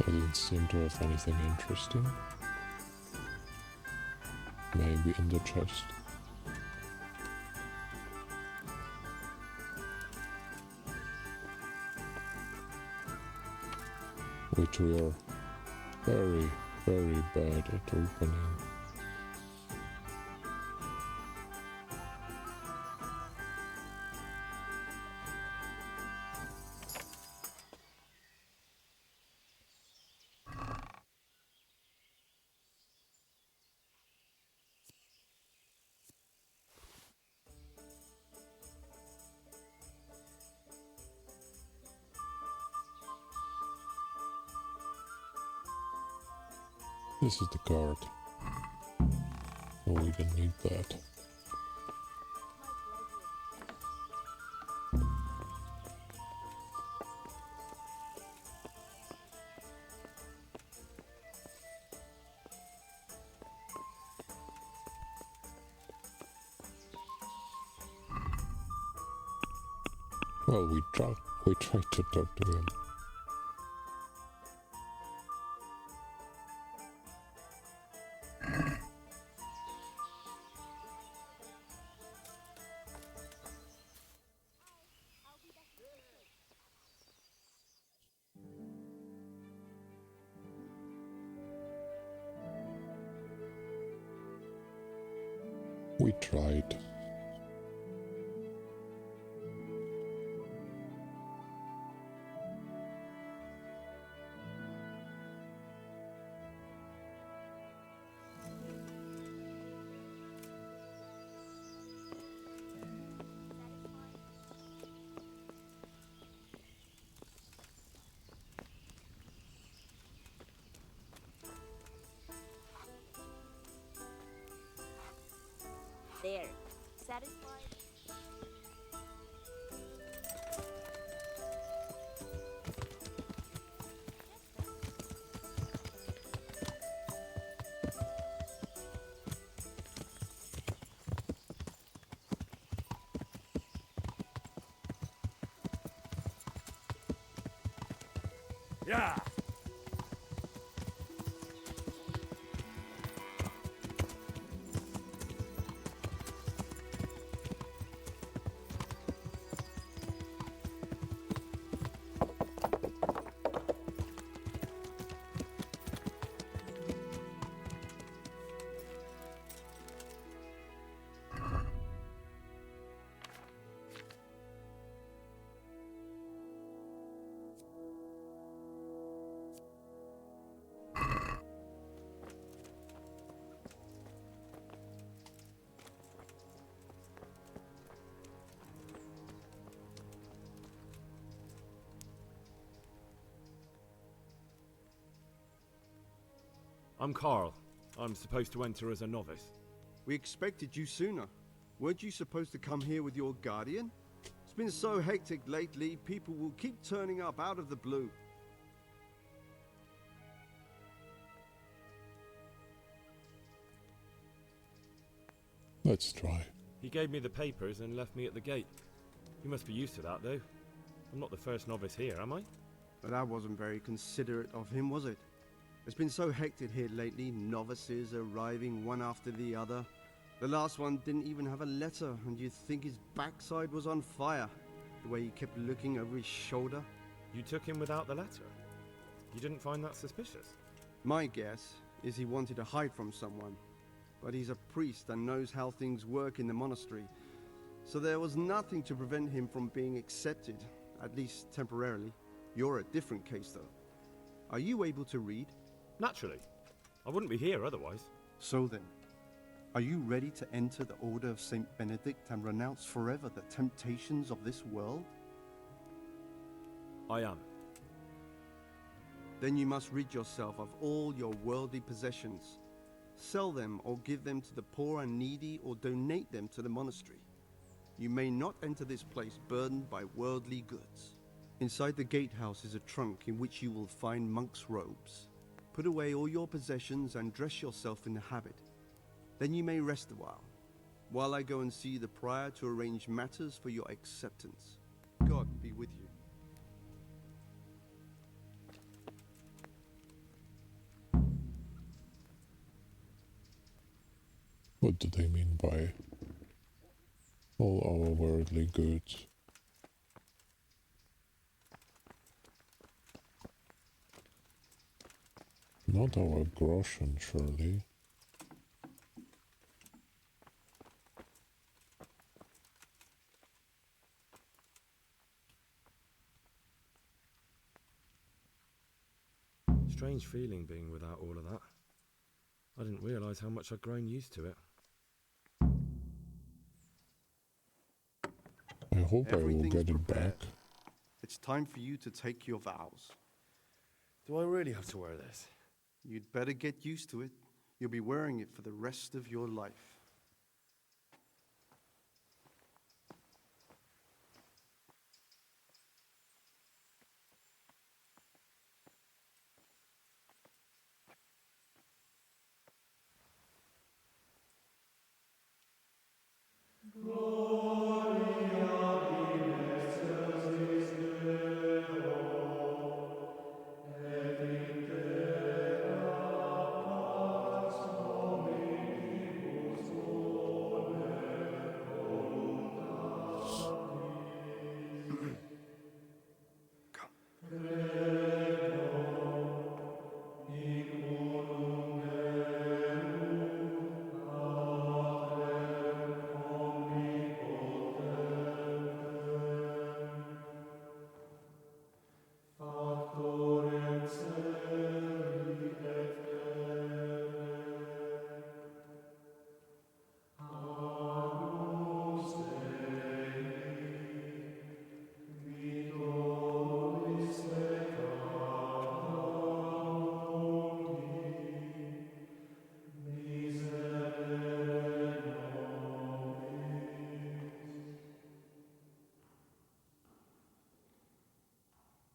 Doesn't seem to have anything interesting. Maybe in the chest. Which we are very, very bad at opening. This is the card. Oh, we didn't need that. Well, we tried to talk to him. We tried. There. Satisfied? Yeah. I'm Carl. I'm supposed to enter as a novice. We expected you sooner. Weren't you supposed to come here with your guardian? It's been so hectic lately, people will keep turning up out of the blue. Let's try. He gave me the papers and left me at the gate. You must be used to that, though. I'm not the first novice here, am I? But that wasn't very considerate of him, was it? It's been so hectic here lately, novices arriving one after the other. The last one didn't even have a letter, and you'd think his backside was on fire, the way he kept looking over his shoulder. You took him without the letter? You didn't find that suspicious? My guess is he wanted to hide from someone, but he's a priest and knows how things work in the monastery, so there was nothing to prevent him from being accepted, at least temporarily. You're a different case, though. Are you able to read? Naturally. I wouldn't be here otherwise. So then, are you ready to enter the Order of Saint Benedict and renounce forever the temptations of this world? I am. Then you must rid yourself of all your worldly possessions. Sell them or give them to the poor and needy or donate them to the monastery. You may not enter this place burdened by worldly goods. Inside the gatehouse is a trunk in which you will find monk's robes. Put away all your possessions and dress yourself in the habit. Then you may rest a while I go and see the prior to arrange matters for your acceptance. God be with you. What do they mean by all our worldly goods? Not our groschen, surely. Strange feeling being without all of that. I didn't realise how much I'd grown used to it. I hope I will get it back. It's time for you to take your vows. Do I really have to wear this? You'd better get used to it. You'll be wearing it for the rest of your life.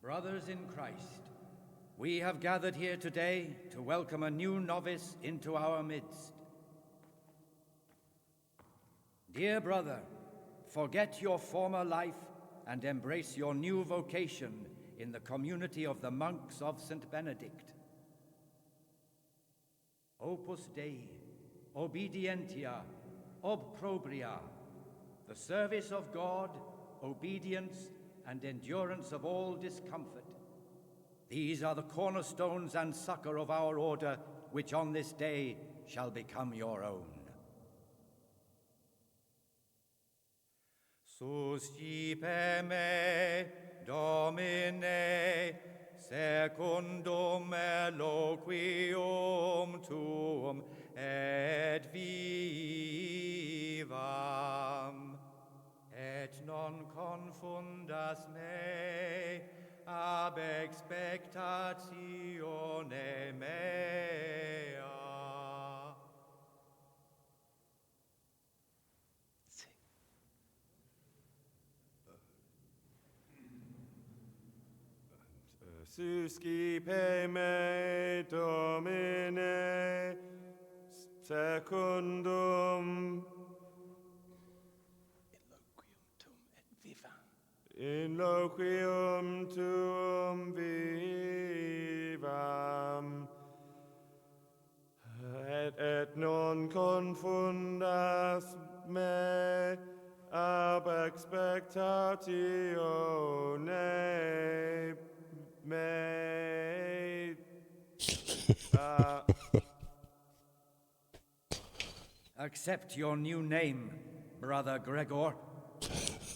Brothers in Christ, we have gathered here today to welcome a new novice into our midst. Dear brother, forget your former life and embrace your new vocation in the community of the monks of St. Benedict. Opus Dei, obedientia, obprobria, the service of God, obedience, and endurance of all discomfort. These are the cornerstones and succor of our order, which on this day shall become your own. Suscipe me, Domine, secundum eloquium tuum, et vivam. Et non confundas me ab expectatione mea. Suscipe me, Domine, secundum in loquium tuum vivam, et non confundas me ab expectatione me. Accept your new name, Brother Gregor,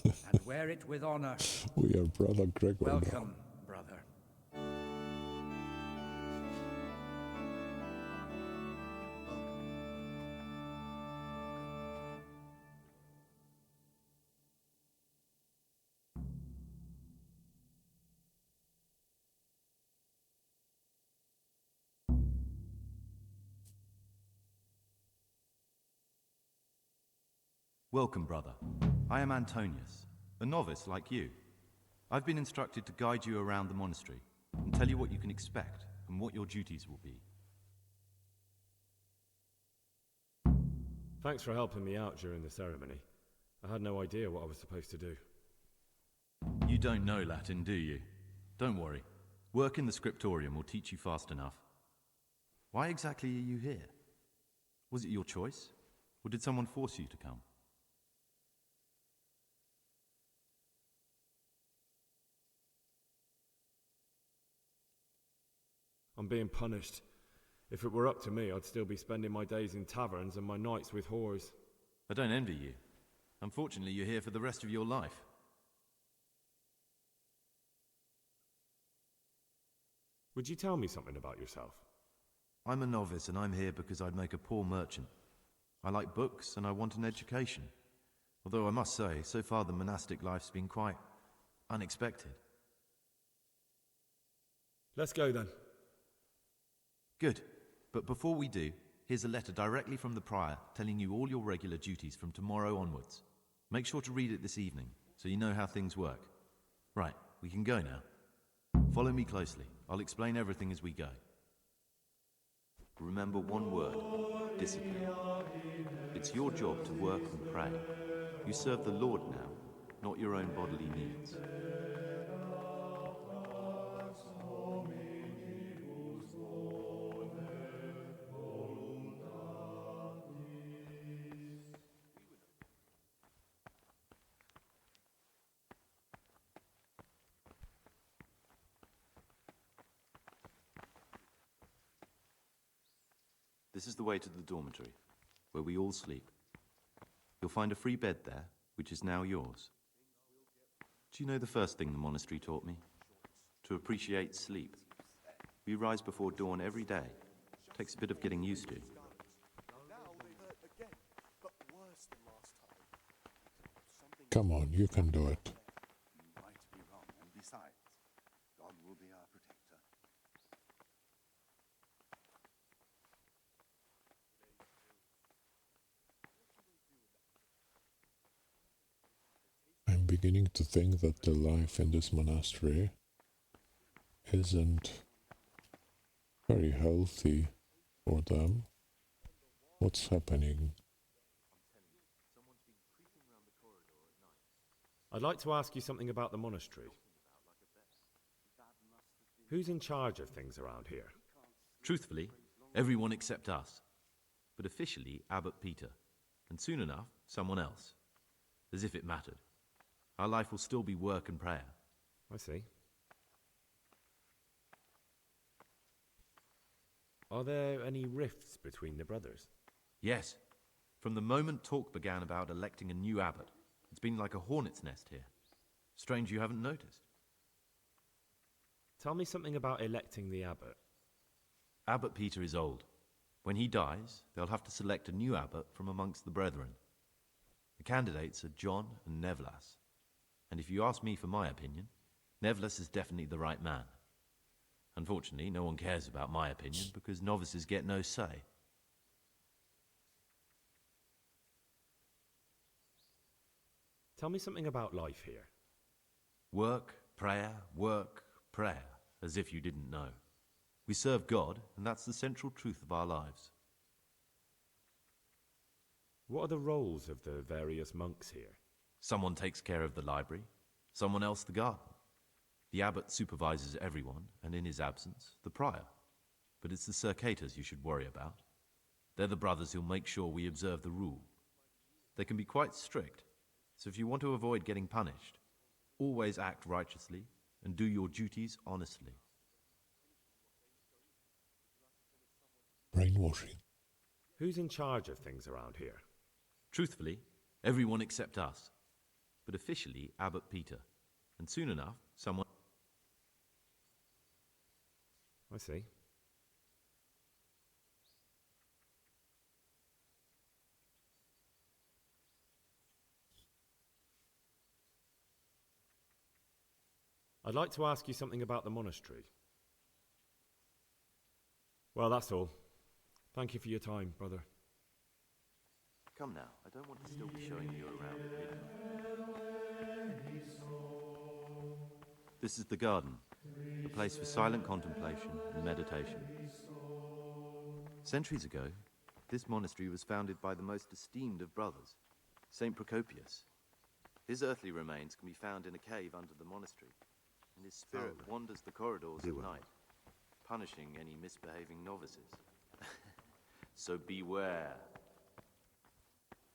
and wear it with honor. We are Brother Gregor now. Welcome, brother. Welcome, brother. I am Antonius, a novice like you. I've been instructed to guide you around the monastery and tell you what you can expect and what your duties will be. Thanks for helping me out during the ceremony. I had no idea what I was supposed to do. You don't know Latin, do you? Don't worry. Work in the scriptorium will teach you fast enough. Why exactly are you here? Was it your choice? Or did someone force you to come? I'm being punished. If it were up to me, I'd still be spending my days in taverns and my nights with whores. I don't envy you. Unfortunately, you're here for the rest of your life. Would you tell me something about yourself? I'm a novice and I'm here because I'd make a poor merchant. I like books and I want an education. Although I must say, so far the monastic life's been quite unexpected. Let's go then. Good. But before we do, here's a letter directly from the prior telling you all your regular duties from tomorrow onwards. Make sure to read it this evening, so you know how things work. Right, we can go now. Follow me closely. I'll explain everything as we go. Remember one word: discipline. It's your job to work and pray. You serve the Lord now, not your own bodily needs. This is the way to the dormitory, where we all sleep. You'll find a free bed there, which is now yours. Do you know the first thing the monastery taught me? To appreciate sleep. We rise before dawn every day. Takes a bit of getting used to. Come on, you can do it. You might be wrong, and besides, God will be our protector. I'm beginning to think that the life in this monastery isn't very healthy for them. What's happening? I'd like to ask you something about the monastery. Who's in charge of things around here? Truthfully, everyone except us. But officially, Abbot Peter. And soon enough, someone else. As if it mattered. Our life will still be work and prayer. I see. Are there any rifts between the brothers? Yes. From the moment talk began about electing a new abbot, it's been like a hornet's nest here. Strange you haven't noticed. Tell me something about electing the abbot. Abbot Peter is old. When he dies, they'll have to select a new abbot from amongst the brethren. The candidates are John and Nevlas. And if you ask me for my opinion, Nevlas is definitely the right man. Unfortunately, no one cares about my opinion because novices get no say. Tell me something about life here. Work, prayer, as if you didn't know. We serve God, and that's the central truth of our lives. What are the roles of the various monks here? Someone takes care of the library, someone else the garden. The abbot supervises everyone, and in his absence, the prior. But it's the circators you should worry about. They're the brothers who'll make sure we observe the rule. They can be quite strict, so if you want to avoid getting punished, always act righteously and do your duties honestly. Brainwashing. Who's in charge of things around here? Truthfully, everyone except us. But officially, Abbot Peter. And soon enough, someone... I see. I'd like to ask you something about the monastery. Well, that's all. Thank you for your time, brother. Come now, I don't want to still be showing you around at midnight. This is the garden, a place for silent contemplation and meditation. Centuries ago, this monastery was founded by the most esteemed of brothers, Saint Procopius. His earthly remains can be found in a cave under the monastery, and his spirit wanders the corridors at night, punishing any misbehaving novices. So beware.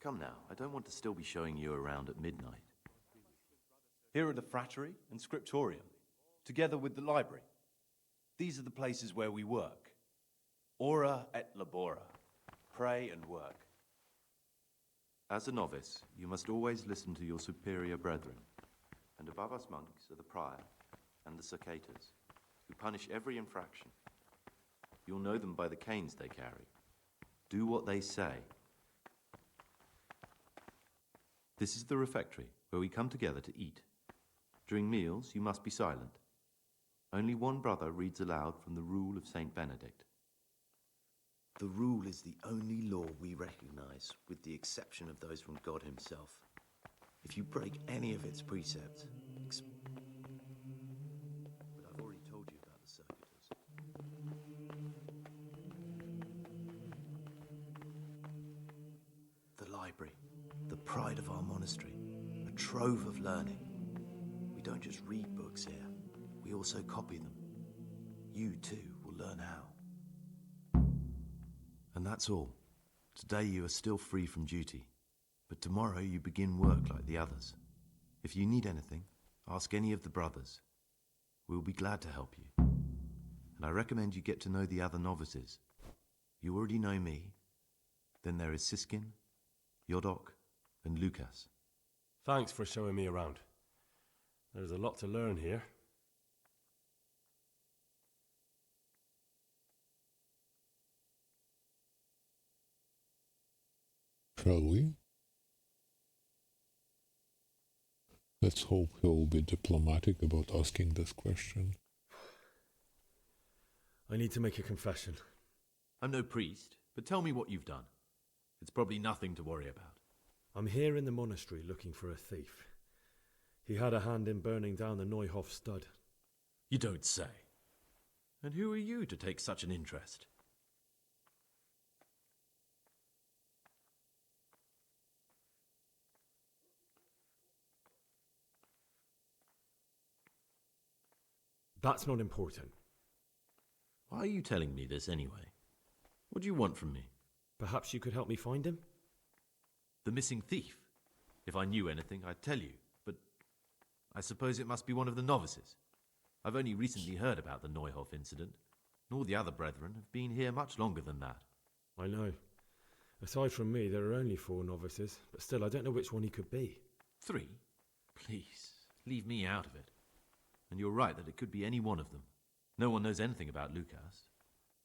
Come now, I don't want to still be showing you around at midnight. Here are the frattery and scriptorium, together with the library. These are the places where we work. Ora et labora, pray and work. As a novice, you must always listen to your superior brethren, and above us monks are the prior and the circators, who punish every infraction. You'll know them by the canes they carry. Do what they say. This is the refectory, where we come together to eat. During meals, you must be silent. Only one brother reads aloud from the rule of Saint Benedict. The rule is the only law we recognize, with the exception of those from God himself. If you break any of its precepts, but I've already told you about the circuitous. The library, the pride of our monastery, a trove of learning. We don't just read books here, we also copy them. You too will learn how. And that's all. Today you are still free from duty, but tomorrow you begin work like the others. If you need anything, ask any of the brothers. We will be glad to help you. And I recommend you get to know the other novices. You already know me. Then there is Siskin, Yodok, and Lucas. Thanks for showing me around. There's a lot to learn here. Shall we? Let's hope he'll be diplomatic about asking this question. I need to make a confession. I'm no priest, but tell me what you've done. It's probably nothing to worry about. I'm here in the monastery looking for a thief. He had a hand in burning down the Neuhof stud. You don't say. And who are you to take such an interest? That's not important. Why are you telling me this anyway? What do you want from me? Perhaps you could help me find him? The missing thief? If I knew anything, I'd tell you, but I suppose it must be one of the novices. I've only recently heard about the Neuhof incident, and all the other brethren have been here much longer than that. I know. Aside from me, there are only 4 novices, but still, I don't know which one he could be. 3? Please, leave me out of it. And you're right that it could be any one of them. No one knows anything about Lucas.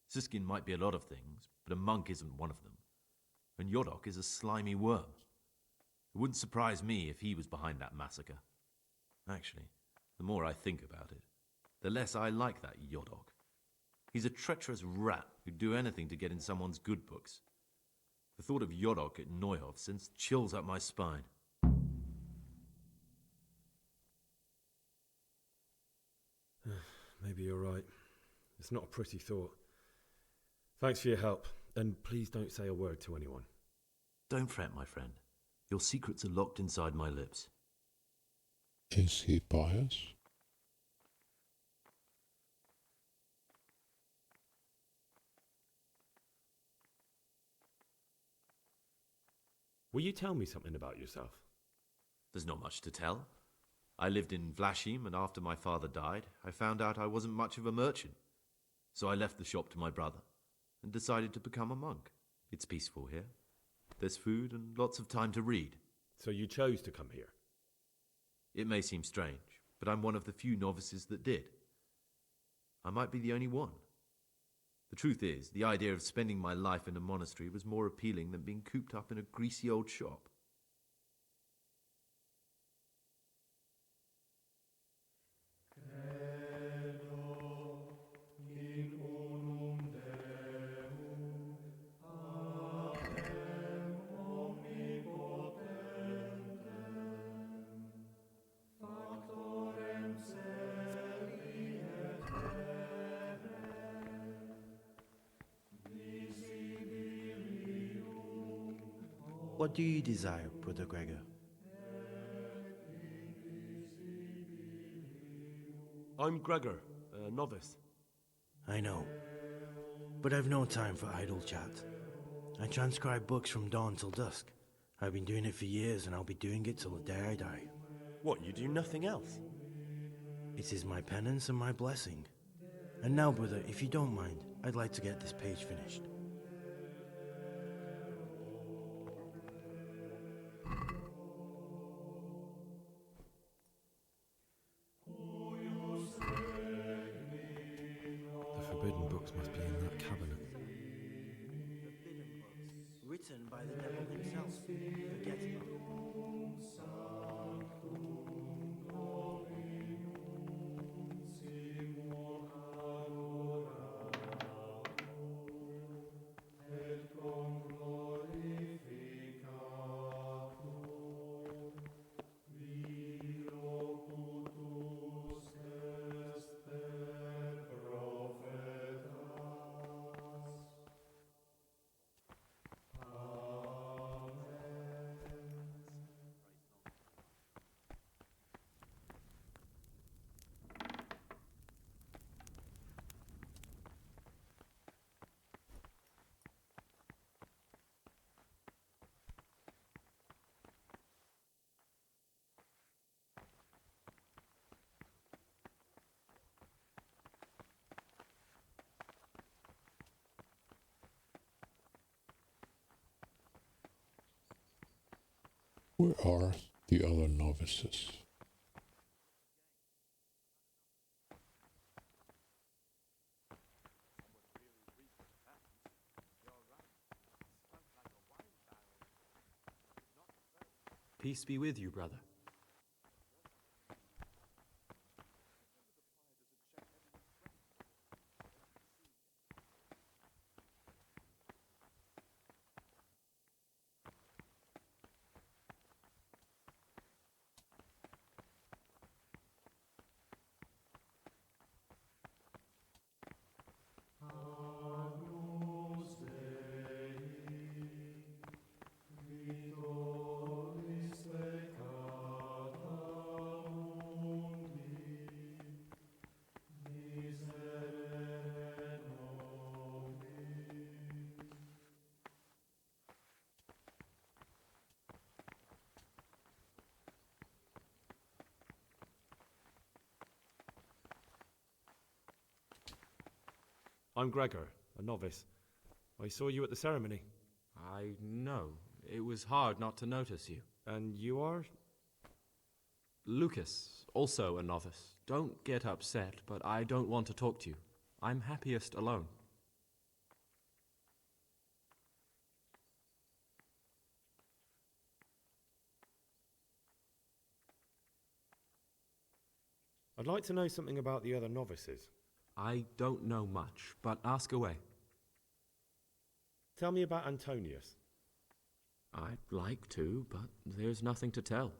Siskin might be a lot of things, but a monk isn't one of them. And Yodok is a slimy worm. It wouldn't surprise me if he was behind that massacre. Actually, the more I think about it, the less I like that Yodok. He's a treacherous rat who'd do anything to get in someone's good books. The thought of Yodok at Neuhof sends chills up my spine. Maybe you're right. It's not a pretty thought. Thanks for your help, and please don't say a word to anyone. Don't fret, my friend. Your secrets are locked inside my lips. Is he pious? Will you tell me something about yourself? There's not much to tell. I lived in Vlashim, and after my father died, I found out I wasn't much of a merchant. So I left the shop to my brother and decided to become a monk. It's peaceful here. There's food and lots of time to read. So you chose to come here? It may seem strange, but I'm one of the few novices that did. I might be the only one. The truth is, the idea of spending my life in a monastery was more appealing than being cooped up in a greasy old shop. What do you desire, Brother Gregor? I'm Gregor, a novice. I know, but I've no time for idle chat. I transcribe books from dawn till dusk. I've been doing it for years, and I'll be doing it till the day I die. What, you do nothing else? It is my penance and my blessing. And now, brother, if you don't mind, I'd like to get this page finished. The forbidden books must be in that cabinet. Forbidden books, written by the devil himself. Forget about it. Where are the other novices? Peace be with you, brother. I'm Gregor, a novice. I saw you at the ceremony. I know. It was hard not to notice you. And you are? Lucas, also a novice. Don't get upset, but I don't want to talk to you. I'm happiest alone. I'd like to know something about the other novices. I don't know much, but ask away. Tell me about Antonius. I'd like to, but there's nothing to tell.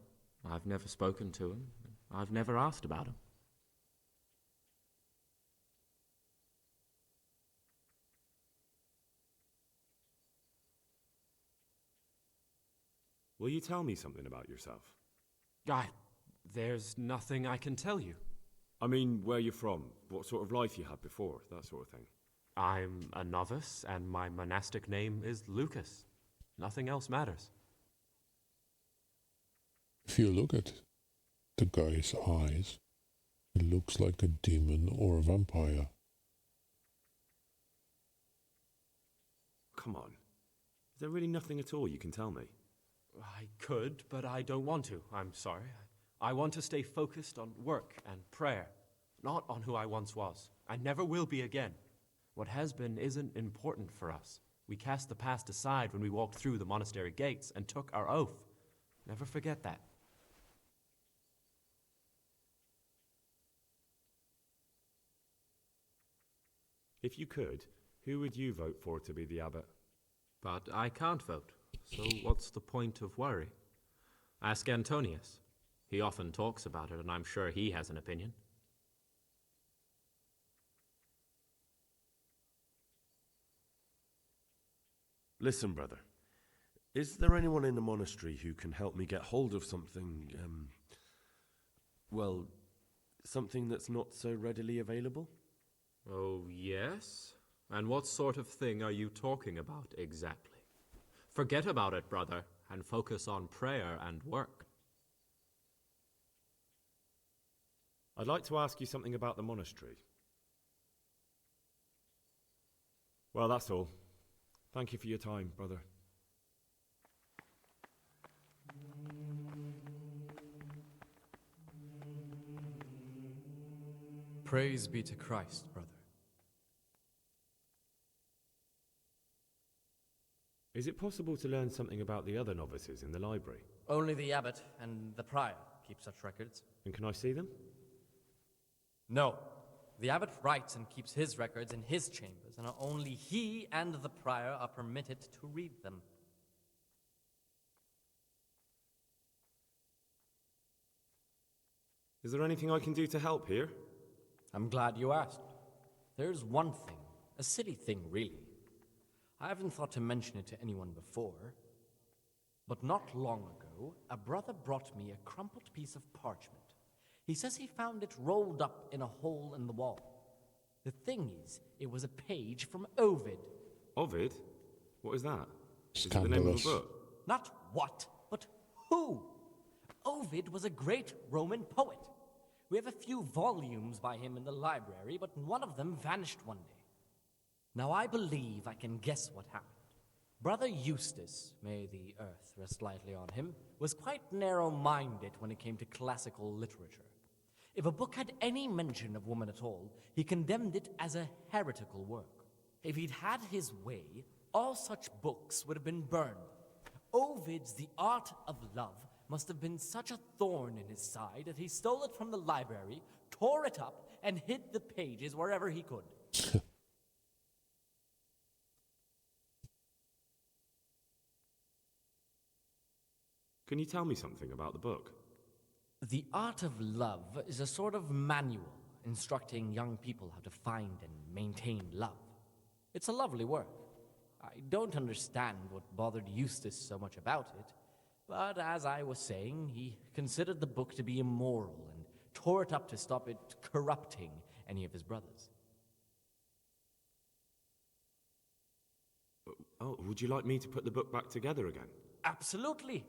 I've never spoken to him. I've never asked about him. Will you tell me something about yourself? There's nothing I can tell you. I mean, where you're from, what sort of life you had before, that sort of thing. I'm a novice, and my monastic name is Lucas. Nothing else matters. If you look at the guy's eyes, it looks like a demon or a vampire. Come on. Is there really nothing at all you can tell me? I could, but I don't want to. I'm sorry. I want to stay focused on work and prayer, not on who I once was. I never will be again. What has been isn't important for us. We cast the past aside when we walked through the monastery gates and took our oath. Never forget that. If you could, who would you vote for to be the abbot? But I can't vote, so what's the point of worry? Ask Antonius. He often talks about it, and I'm sure he has an opinion. Listen, brother. Is there anyone in the monastery who can help me get hold of something, well, something that's not so readily available? Oh, yes? And what sort of thing are you talking about exactly? Forget about it, brother, and focus on prayer and work. I'd like to ask you something about the monastery. Well, that's all. Thank you for your time, brother. Praise be to Christ, brother. Is it possible to learn something about the other novices in the library? Only the abbot and the prior keep such records. And can I see them? No. The abbot writes and keeps his records in his chambers, and only he and the prior are permitted to read them. Is there anything I can do to help here? I'm glad you asked. There's one thing, a silly thing really. I haven't thought to mention it to anyone before, but not long ago, a brother brought me a crumpled piece of parchment. He says he found it rolled up in a hole in the wall. The thing is, it was a page from Ovid. Ovid? What is that? Is it the name of a book? Not what, but who. Ovid was a great Roman poet. We have a few volumes by him in the library, but one of them vanished one day. Now I believe I can guess what happened. Brother Eustace, may the earth rest lightly on him, was quite narrow-minded when it came to classical literature. If a book had any mention of woman at all, he condemned it as a heretical work. If he'd had his way, all such books would have been burned. Ovid's The Art of Love must have been such a thorn in his side that he stole it from the library, tore it up, and hid the pages wherever he could. Can you tell me something about the book? The Art of Love is a sort of manual instructing young people how to find and maintain love. It's a lovely work. I don't understand what bothered Eustace so much about it, but as I was saying, he considered the book to be immoral and tore it up to stop it corrupting any of his brothers. Oh, would you like me to put the book back together again? Absolutely!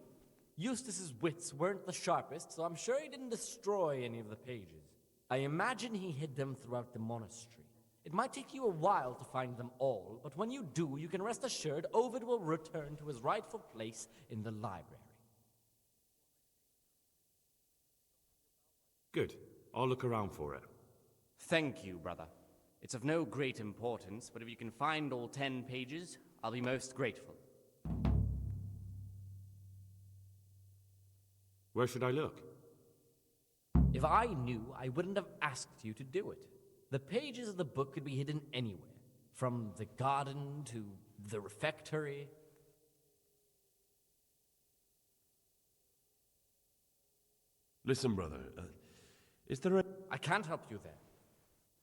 Eustace's wits weren't the sharpest, so I'm sure he didn't destroy any of the pages. I imagine he hid them throughout the monastery. It might take you a while to find them all, but when you do, you can rest assured Ovid will return to his rightful place in the library. Good. I'll look around for it. Thank you, brother. It's of no great importance, but if you can find all 10 pages, I'll be most grateful. Where should I look? If I knew, I wouldn't have asked you to do it. The pages of the book could be hidden anywhere, from the garden to the refectory. Listen, brother, is there a... I can't help you there.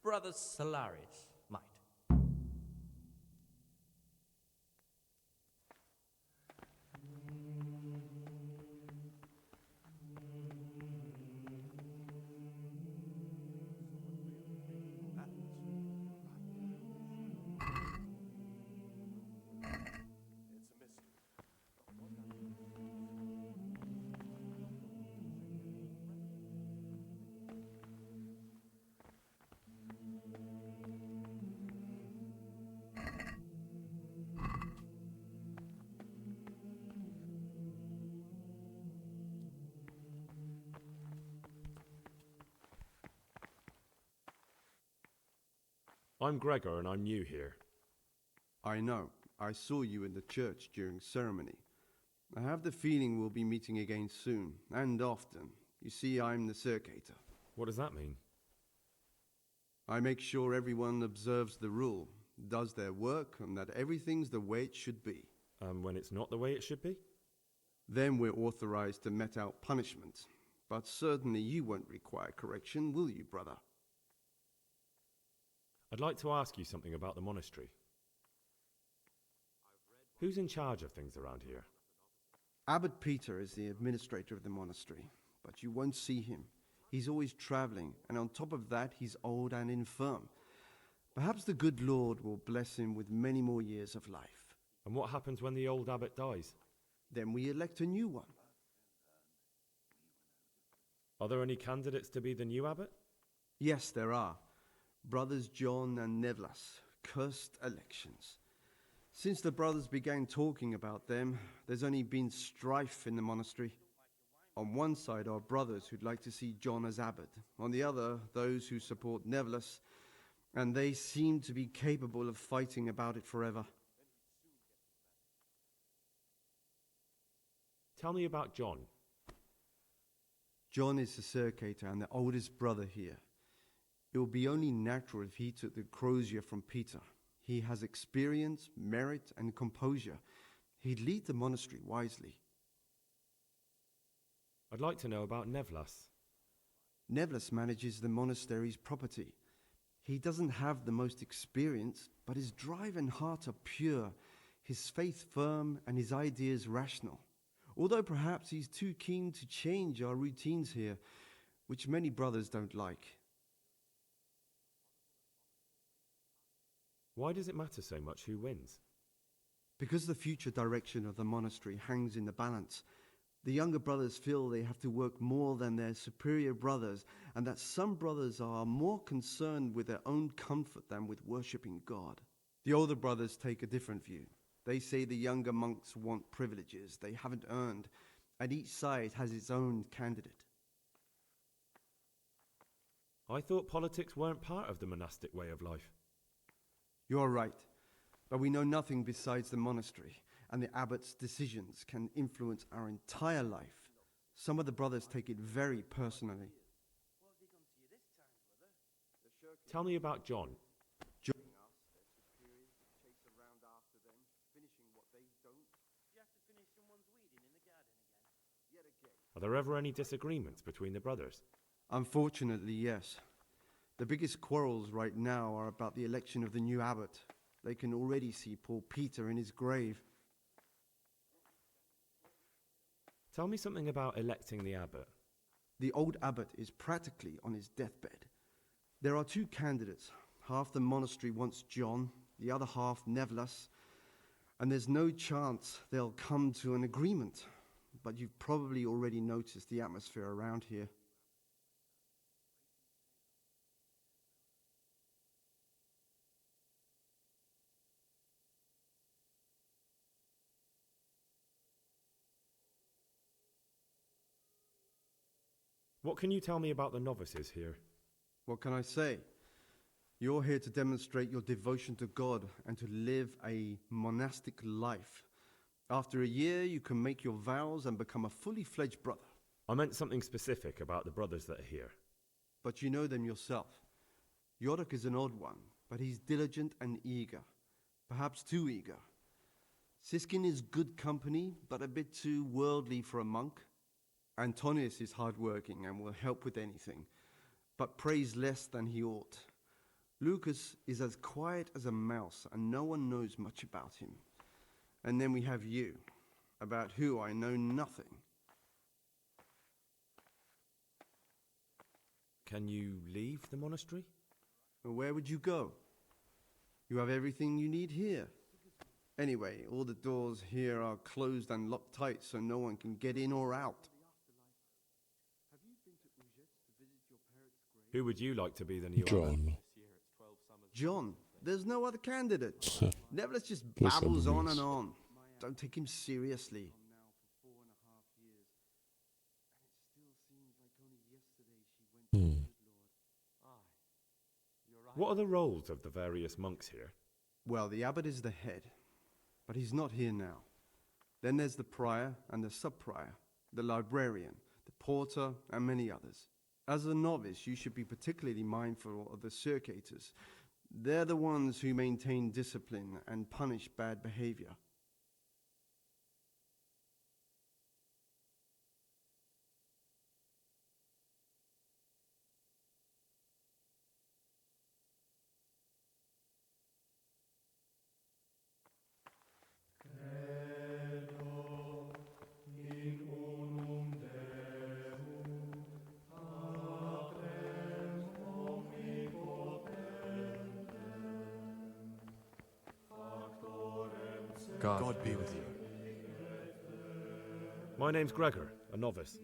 Brother Solarius might. I'm Gregor and I'm new here. I know. I saw you in the church during ceremony. I have the feeling we'll be meeting again soon, and often. You see, I'm the circator. What does that mean? I make sure everyone observes the rule, does their work, and that everything's the way it should be. When it's not the way it should be? Then we're authorized to mete out punishment. But certainly you won't require correction, will you, brother? I'd like to ask you something about the monastery. Who's in charge of things around here? Abbot Peter is the administrator of the monastery, but you won't see him. He's always traveling, and on top of that, he's old and infirm. Perhaps the good Lord will bless him with many more years of life. And what happens when the old abbot dies? Then we elect a new one. Are there any candidates to be the new abbot? Yes, there are. Brothers John and Nevlas, cursed elections. Since the brothers began talking about them, there's only been strife in the monastery. On one side are brothers who'd like to see John as abbot. On the other, those who support Nevlas, and they seem to be capable of fighting about it forever. Tell me about John. John is the circator and the oldest brother here. It would be only natural if he took the crozier from Peter. He has experience, merit, and composure. He'd lead the monastery wisely. I'd like to know about Nevlas. Nevlas manages the monastery's property. He doesn't have the most experience, but his drive and heart are pure, his faith firm, and his ideas rational. Although perhaps he's too keen to change our routines here, which many brothers don't like. Why does it matter so much who wins? Because the future direction of the monastery hangs in the balance. The younger brothers feel they have to work more than their superior brothers, and that some brothers are more concerned with their own comfort than with worshipping God. The older brothers take a different view. They say the younger monks want privileges they haven't earned, and each side has its own candidate. I thought politics weren't part of the monastic way of life. You're right, but we know nothing besides the monastery, and the abbot's decisions can influence our entire life. Some of the brothers take it very personally. Tell me about John. Are there ever any disagreements between the brothers? Unfortunately, yes. The biggest quarrels right now are about the election of the new abbot. They can already see poor Peter in his grave. Tell me something about electing the abbot. The old abbot is practically on his deathbed. There are two candidates. Half the monastery wants John, the other half Nevlas, and there's no chance they'll come to an agreement. But you've probably already noticed the atmosphere around here. What can you tell me about the novices here? What can I say? You're here to demonstrate your devotion to God and to live a monastic life. After a year, you can make your vows and become a fully fledged brother. I meant something specific about the brothers that are here. But you know them yourself. Yorick is an odd one, but he's diligent and eager. Perhaps too eager. Siskin is good company, but a bit too worldly for a monk. Antonius is hardworking and will help with anything, but prays less than he ought. Lucas is as quiet as a mouse, and no one knows much about him. And then we have you, about who I know nothing. Can you leave the monastery? Well, where would you go? You have everything you need here. Anyway, all the doors here are closed and locked tight, so no one can get in or out. Who would you like to be the new abbot? John. John, there's no other candidate. Neville just Yes, I babbles on believe. and on. Don't take him seriously. What are the roles of the various monks here? Well, the abbot is the head, but he's not here now. Then there's the prior and the sub-prior, the librarian, the porter, and many others. As a novice, you should be particularly mindful of the circators. They're the ones who maintain discipline and punish bad behavior. God be with you. My name's Gregor, a novice.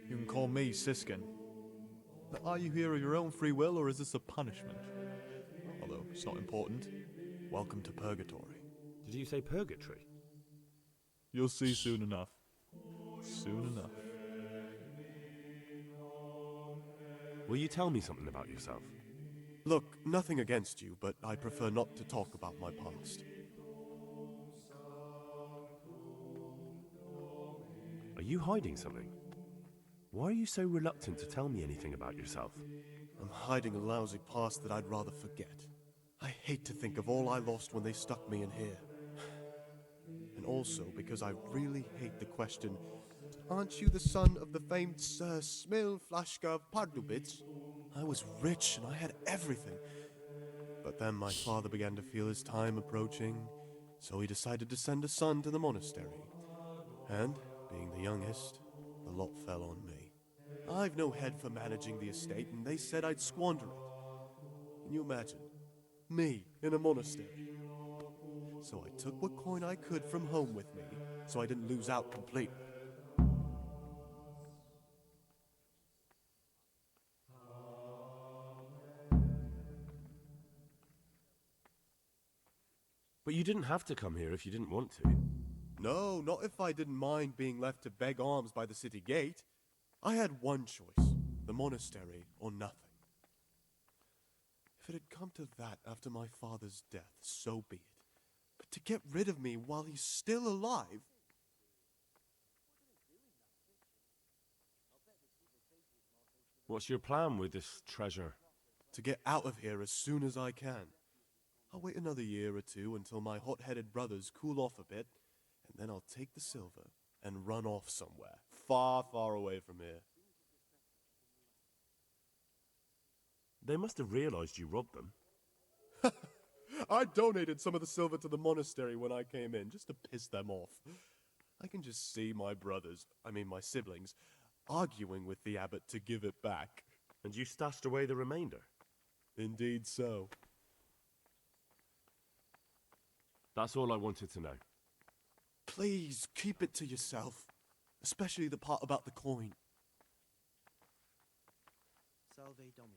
You can call me Siskin. But are you here of your own free will, or is this a punishment? Although it's not important. Welcome to Purgatory. Did you say purgatory? You'll see soon enough. Soon enough. Will you tell me something about yourself? Look, nothing against you, but I prefer not to talk about my past. Are you hiding something? Why are you so reluctant to tell me anything about yourself? I'm hiding a lousy past that I'd rather forget. I hate to think of all I lost when they stuck me in here. And also because I really hate the question, aren't you the son of the famed Sir Smil Flashka of Pardubitz? I was rich and I had everything. But then my father began to feel his time approaching, so he decided to send a son to the monastery. And, being the youngest, the lot fell on me. I've no head for managing the estate, and they said I'd squander it. Can you imagine? Me, in a monastery. So I took what coin I could from home with me, so I didn't lose out completely. But But you didn't have to come here if you didn't want to. No, not if I didn't mind being left to beg alms by the city gate. I had one choice, the monastery or nothing. If it had come to that after my father's death, so be it. But to get rid of me while he's still alive? What's your plan with this treasure? To get out of here as soon as I can. I'll wait another year or two until my hot-headed brothers cool off a bit, and then I'll take the silver and run off somewhere, far, far away from here. They must have realized you robbed them. I donated some of the silver to the monastery when I came in, just to piss them off. I can just see my brothers, my siblings, arguing with the abbot to give it back. And you stashed away the remainder? Indeed so. That's all I wanted to know. Please, keep it to yourself. Especially the part about the coin. Salve Domine.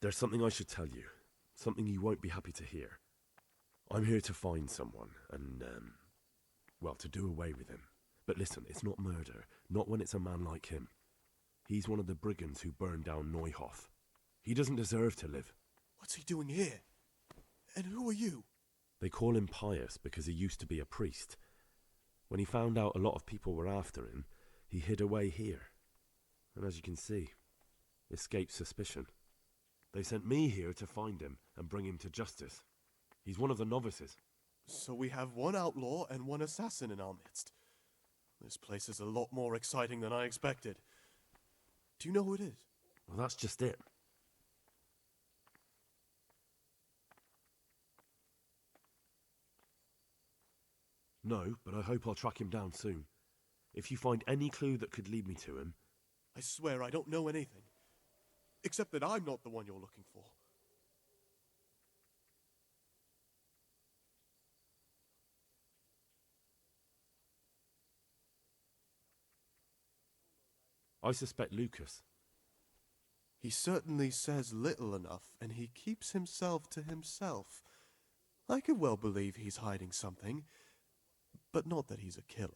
There's something I should tell you. Something you won't be happy to hear. I'm here to find someone and, to do away with him. But listen, it's not murder. Not when it's a man like him. He's one of the brigands who burned down Neuhof. He doesn't deserve to live. What's he doing here? And who are you? They call him Pius because he used to be a priest. When he found out a lot of people were after him, he hid away here. And as you can see, escaped suspicion. They sent me here to find him and bring him to justice. He's one of the novices. So we have one outlaw and one assassin in our midst. This place is a lot more exciting than I expected. Do you know who it is? Well, that's just it. No, but I hope I'll track him down soon. If you find any clue that could lead me to him... I swear I don't know anything. Except that I'm not the one you're looking for. I suspect Lucas. He certainly says little enough, and he keeps himself to himself. I could well believe he's hiding something, but not that he's a killer.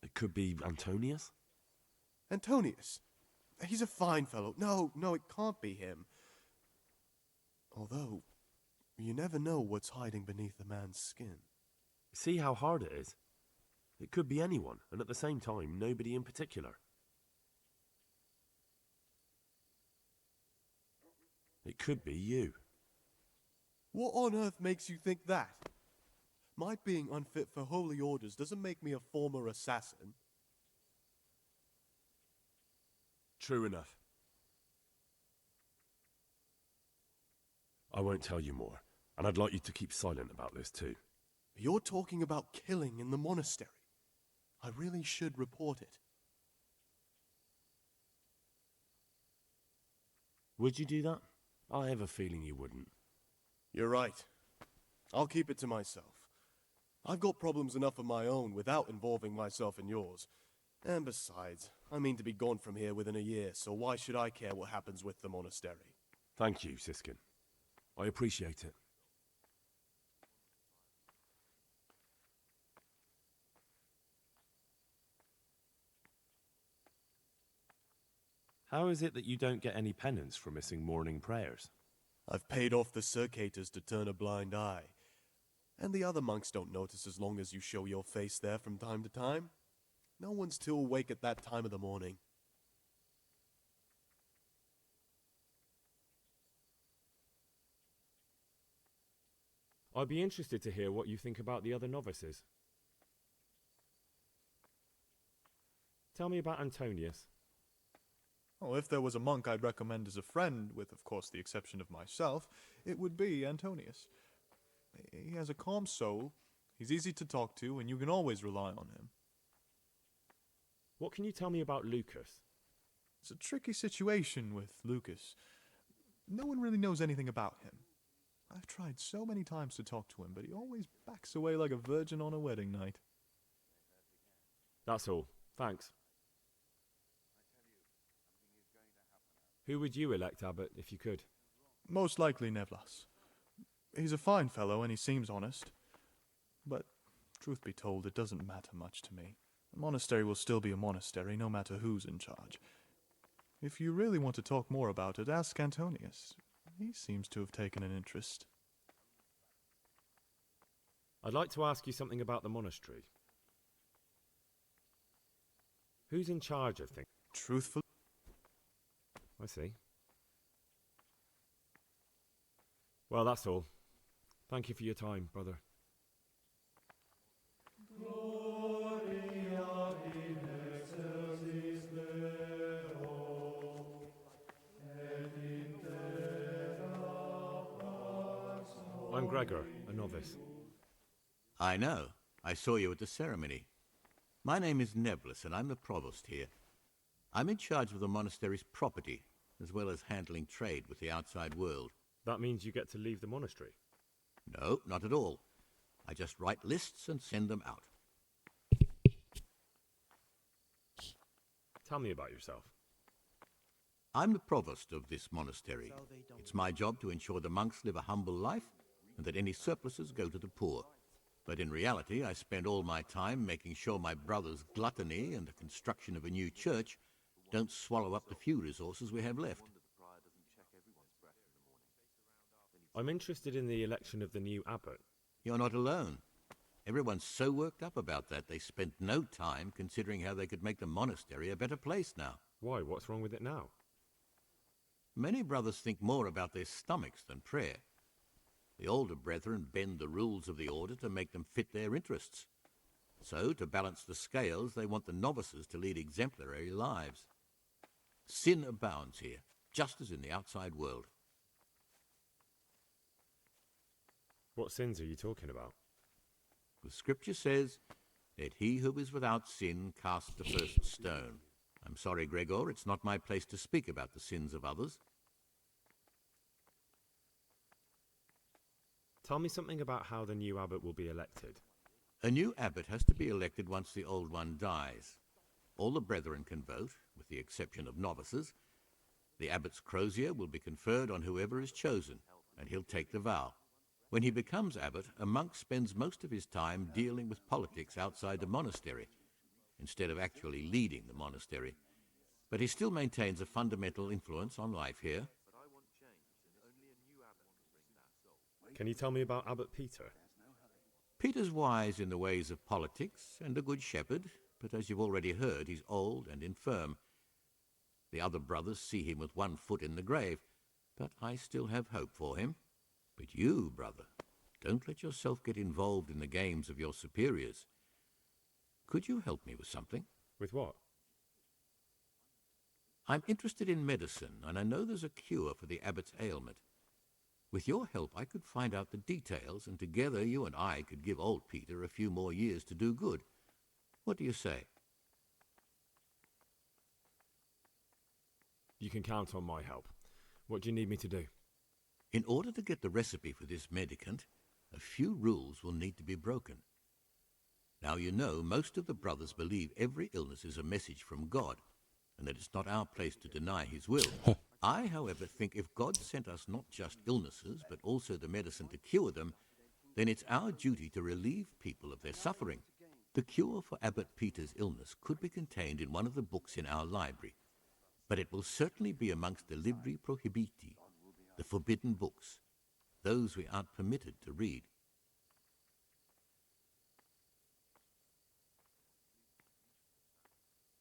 It could be Antonius? Antonius? He's a fine fellow. No, it can't be him. Although, you never know what's hiding beneath a man's skin. See how hard it is? It could be anyone, and at the same time, nobody in particular. It could be you. What on earth makes you think that? My being unfit for holy orders doesn't make me a former assassin. True enough. I won't tell you more, and I'd like you to keep silent about this too. You're talking about killing in the monastery. I really should report it. Would you do that? I have a feeling you wouldn't. You're right. I'll keep it to myself. I've got problems enough of my own without involving myself in yours. And besides, I mean to be gone from here within a year, so why should I care what happens with the monastery? Thank you, Siskin. I appreciate it. How is it that you don't get any penance for missing morning prayers? I've paid off the circators to turn a blind eye. And the other monks don't notice as long as you show your face there from time to time. No one's too awake at that time of the morning. I'd be interested to hear what you think about the other novices. Tell me about Antonius. Oh, if there was a monk I'd recommend as a friend, with of course the exception of myself, it would be Antonius. He has a calm soul, he's easy to talk to, and you can always rely on him. What can you tell me about Lucas? It's a tricky situation with Lucas. No one really knows anything about him. I've tried so many times to talk to him, but he always backs away like a virgin on a wedding night. That's all. Thanks. Who would you elect, Abbot, if you could? Most likely Nevlas. He's a fine fellow and he seems honest. But, truth be told, it doesn't matter much to me. A monastery will still be a monastery, no matter who's in charge. If you really want to talk more about it, ask Antonius. He seems to have taken an interest. I'd like to ask you something about the monastery. Who's in charge of things? Truthfully? I see. Well, that's all. Thank you for your time, brother. I'm Gregor, a novice. I know. I saw you at the ceremony. My name is Nebulus, and I'm the provost here. I'm in charge of the monastery's property, as well as handling trade with the outside world. That means you get to leave the monastery? No, not at all. I just write lists and send them out. Tell me about yourself. I'm the provost of this monastery. It's my job to ensure the monks live a humble life and that any surpluses go to the poor. But in reality, I spend all my time making sure my brother's gluttony and the construction of a new church don't swallow up the few resources we have left. I'm interested in the election of the new abbot. You're not alone. Everyone's so worked up about that they spent no time considering how they could make the monastery a better place now. Why? What's wrong with it now? Many brothers think more about their stomachs than prayer. The older brethren bend the rules of the order to make them fit their interests. So, to balance the scales, they want the novices to lead exemplary lives. Sin abounds here, just as in the outside world. What sins are you talking about? The scripture says, "Let he who is without sin cast the first stone." I'm sorry, Gregor, it's not my place to speak about the sins of others. Tell me something about how the new abbot will be elected. A new abbot has to be elected once the old one dies. All the brethren can vote, with the exception of novices. The abbot's crozier will be conferred on whoever is chosen, and he'll take the vow. When he becomes abbot, a monk spends most of his time dealing with politics outside the monastery, instead of actually leading the monastery. But he still maintains a fundamental influence on life here. Can you tell me about Abbot Peter? Peter's wise in the ways of politics and a good shepherd, but as you've already heard, he's old and infirm. The other brothers see him with one foot in the grave, but I still have hope for him. But you, brother, don't let yourself get involved in the games of your superiors. Could you help me with something? With what? I'm interested in medicine, and I know there's a cure for the abbot's ailment. With your help, I could find out the details, and together you and I could give old Peter a few more years to do good. What do you say? You can count on my help. What do you need me to do? In order to get the recipe for this medicament, a few rules will need to be broken. Now you know most of the brothers believe every illness is a message from God, and that it's not our place to deny his will. I, however, think if God sent us not just illnesses, but also the medicine to cure them, then it's our duty to relieve people of their suffering. The cure for Abbot Peter's illness could be contained in one of the books in our library, but it will certainly be amongst the Libri Prohibiti, the forbidden books, those we aren't permitted to read.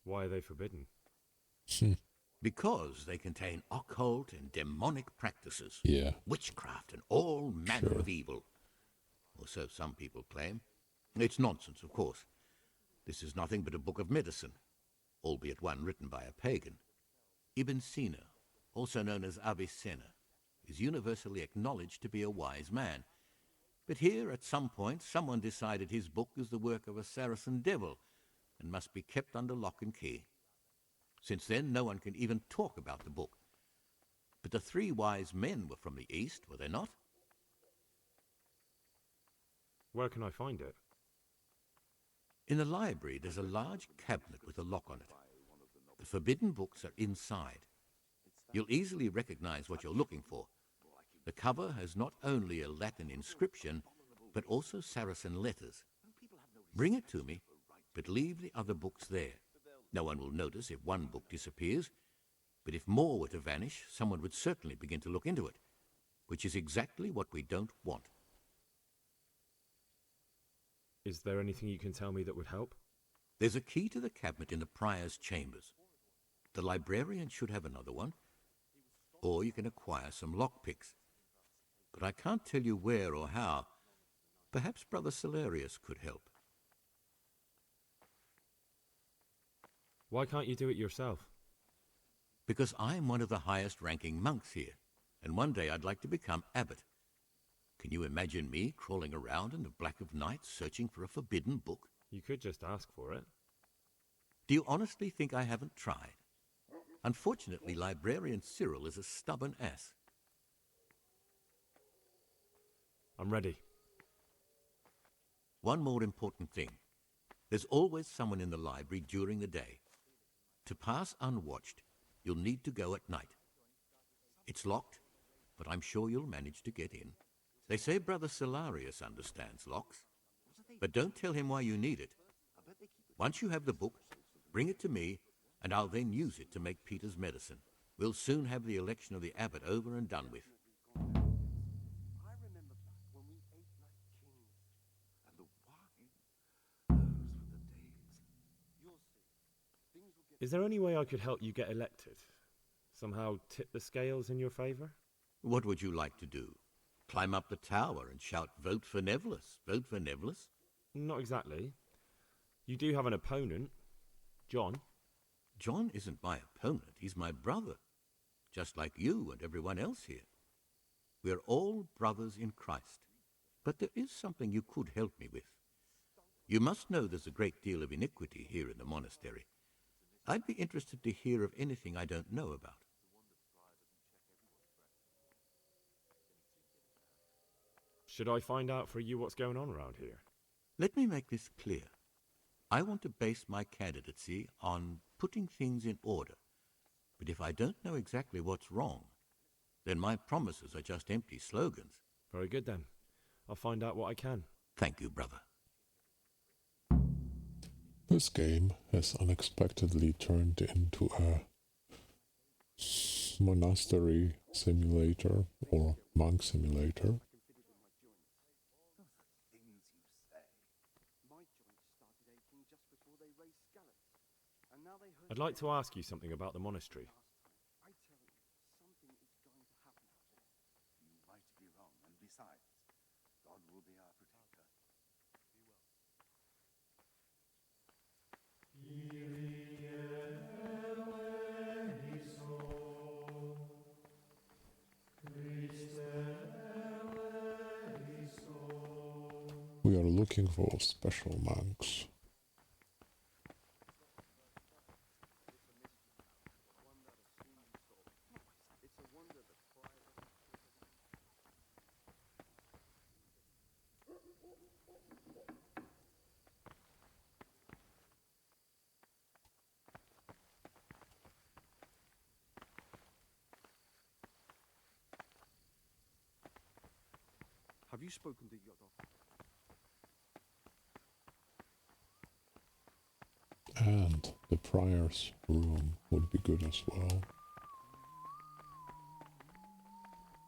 Why are they forbidden? Because they contain occult and demonic practices, witchcraft and all manner of evil. Or so some people claim. It's nonsense, of course. This is nothing but a book of medicine, albeit one written by a pagan. Ibn Sina, also known as Avicenna, is universally acknowledged to be a wise man. But here, at some point, someone decided his book is the work of a Saracen devil and must be kept under lock and key. Since then, no one can even talk about the book. But the three wise men were from the East, were they not? Where can I find it? In the library, there's a large cabinet with a lock on it. The forbidden books are inside. You'll easily recognize what you're looking for. The cover has not only a Latin inscription, but also Saracen letters. Bring it to me, but leave the other books there. No one will notice if one book disappears, but if more were to vanish, someone would certainly begin to look into it, which is exactly what we don't want. Is there anything you can tell me that would help? There's a key to the cabinet in the prior's chambers. The librarian should have another one, or you can acquire some lockpicks. But I can't tell you where or how. Perhaps Brother Salarius could help. Why can't you do it yourself? Because I'm one of the highest-ranking monks here, and one day I'd like to become abbot. Can you imagine me crawling around in the black of night searching for a forbidden book? You could just ask for it. Do you honestly think I haven't tried? Unfortunately, Librarian Cyril is a stubborn ass. I'm ready. One more important thing. There's always someone in the library during the day. To pass unwatched, you'll need to go at night. It's locked, but I'm sure you'll manage to get in. They say Brother Salarius understands locks, but don't tell him why you need it. Once you have the book, bring it to me, and I'll then use it to make Peter's medicine. We'll soon have the election of the abbot over and done with. Is there any way I could help you get elected? Somehow tip the scales in your favour? What would you like to do? Climb up the tower and shout, "Vote for Nevelus, vote for Nevelus"? Not exactly. You do have an opponent, John. John isn't my opponent, he's my brother. Just like you and everyone else here. We're all brothers in Christ. But there is something you could help me with. You must know there's a great deal of iniquity here in the monastery. I'd be interested to hear of anything I don't know about. Should I find out for you what's going on around here? Let me make this clear. I want to base my candidacy on putting things in order. But if I don't know exactly what's wrong, then my promises are just empty slogans. Very good then. I'll find out what I can. Thank you, brother. This game has unexpectedly turned into a monastery simulator or monk simulator. I'd like to ask you something about the monastery. You might be wrong, and besides, God will be our protector. We are looking for special monks. Have you spoken to Yodok? And the prior's room would be good as well.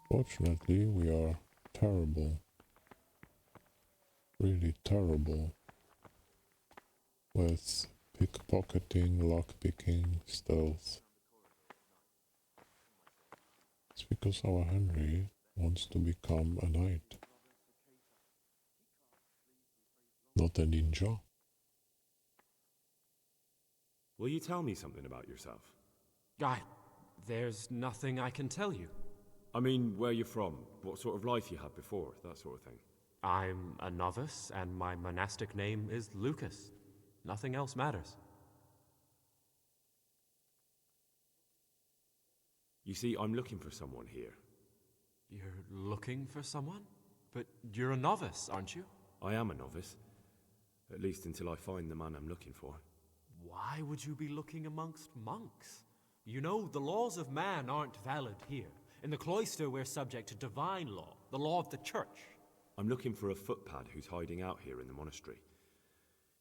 Fortunately, we are terrible. Really terrible. With pickpocketing, lockpicking, stealth. It's because our Henry wants to become a knight. Not a ninja. Will you tell me something about yourself? There's nothing I can tell you. I mean, where you're from, what sort of life you had before, that sort of thing. I'm a novice, and my monastic name is Lucas. Nothing else matters. You see, I'm looking for someone here. You're looking for someone? But you're a novice, aren't you? I am a novice. At least until I find the man I'm looking for. Why would you be looking amongst monks? You know, the laws of man aren't valid here, In the cloister, we're subject to divine law, the law of the church. I'm looking for a footpad who's hiding out here in the monastery.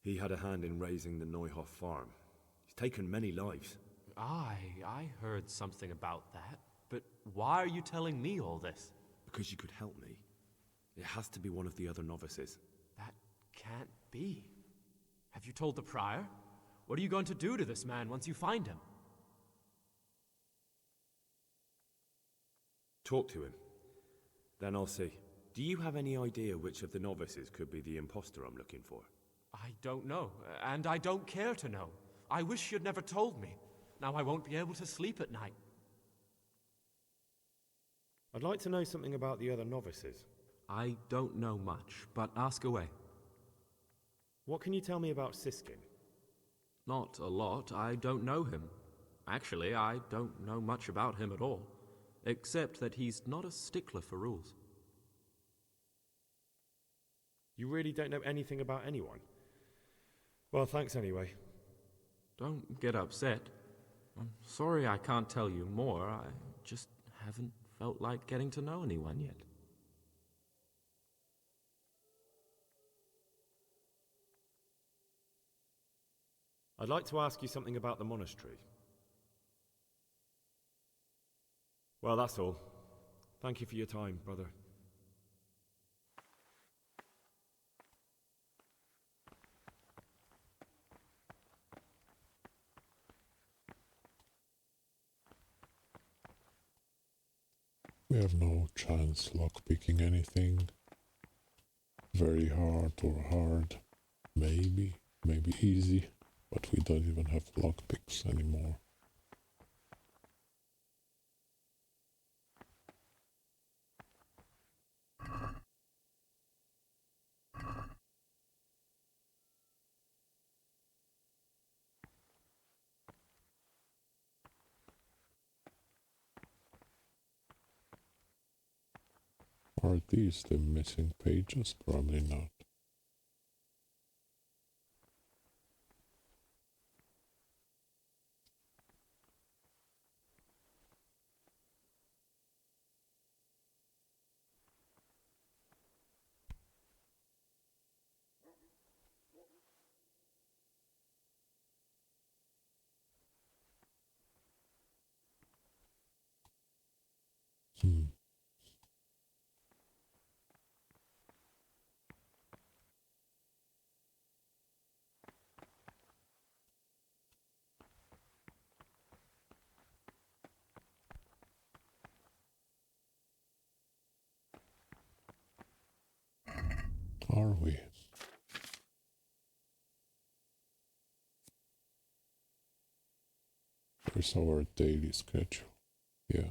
He had a hand in raising the Neuhoff farm. He's taken many lives. I heard something about that. But why are you telling me all this? Because you could help me. It has to be one of the other novices. That can't be. Have you told the prior? What are you going to do to this man once you find him? Talk to him. Then I'll see. Do you have any idea which of the novices could be the imposter I'm looking for? I don't know, and I don't care to know. I wish you'd never told me. Now I won't be able to sleep at night. I'd like to know something about the other novices. I don't know much, but ask away. What can you tell me about Siskin? Not a lot. I don't know him. Actually, I don't know much about him at all, except that he's not a stickler for rules. You really don't know anything about anyone? Well, thanks anyway. Don't get upset. I'm sorry I can't tell you more. I just haven't felt like getting to know anyone yet. I'd like to ask you something about the monastery. Well, that's all. Thank you for your time, brother. We have no chance lockpicking anything. Very hard or hard. Maybe easy, but we don't even have lockpicks anymore. Are these the missing pages? Probably not. Are we? Here's our daily schedule. Yeah.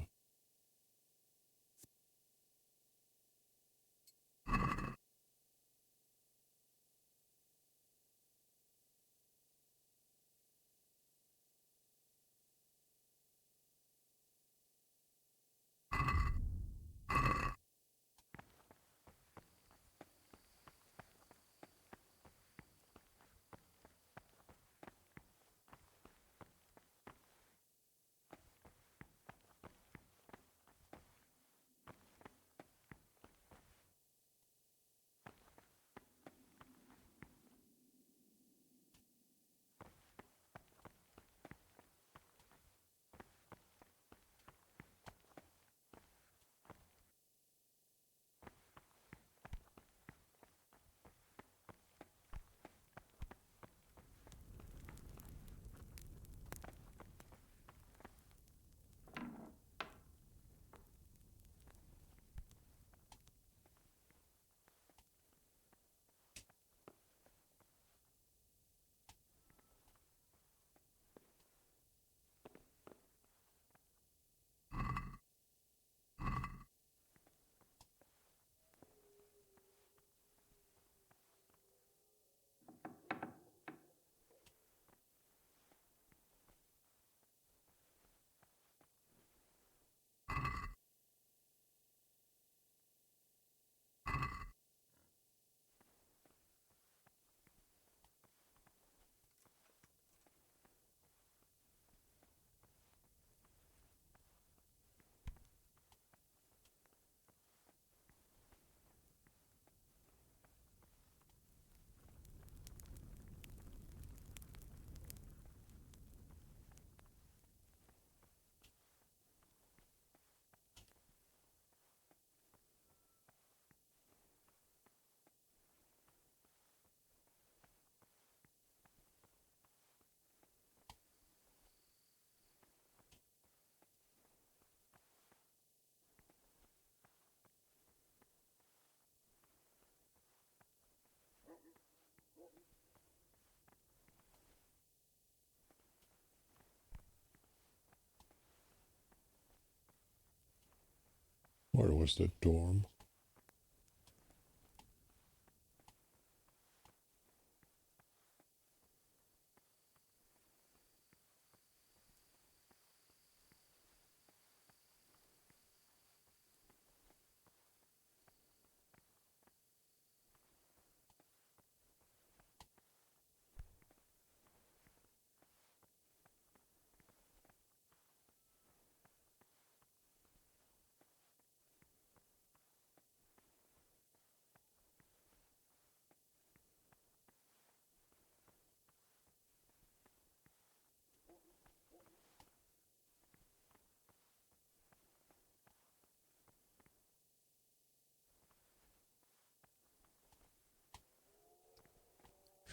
Where was the dorm?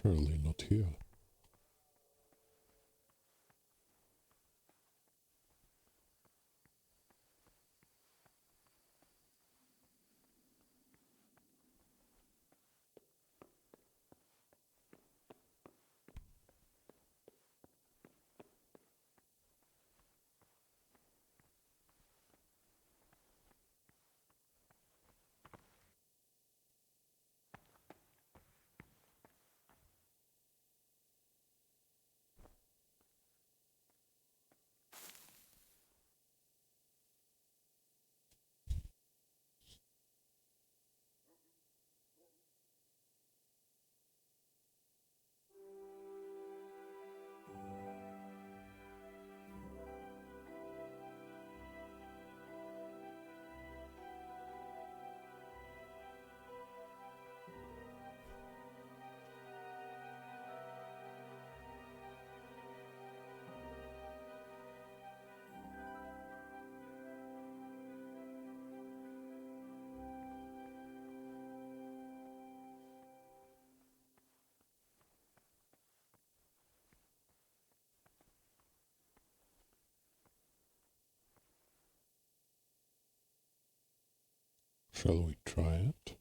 Surely not here. Shall we try it?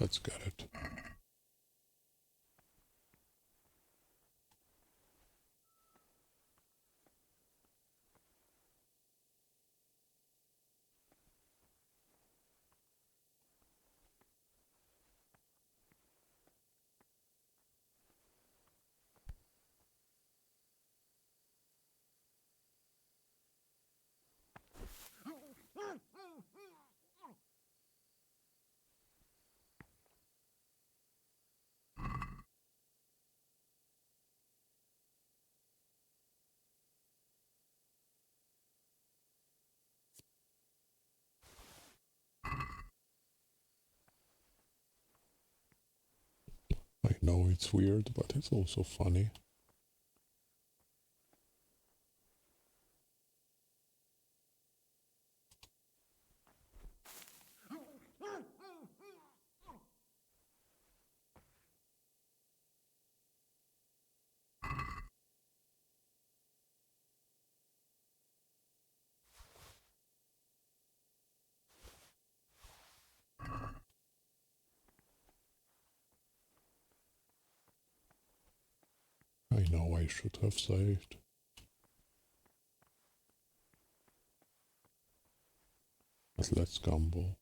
Let's get it. I know it's weird, but it's also funny. I know I should have saved. But let's gamble.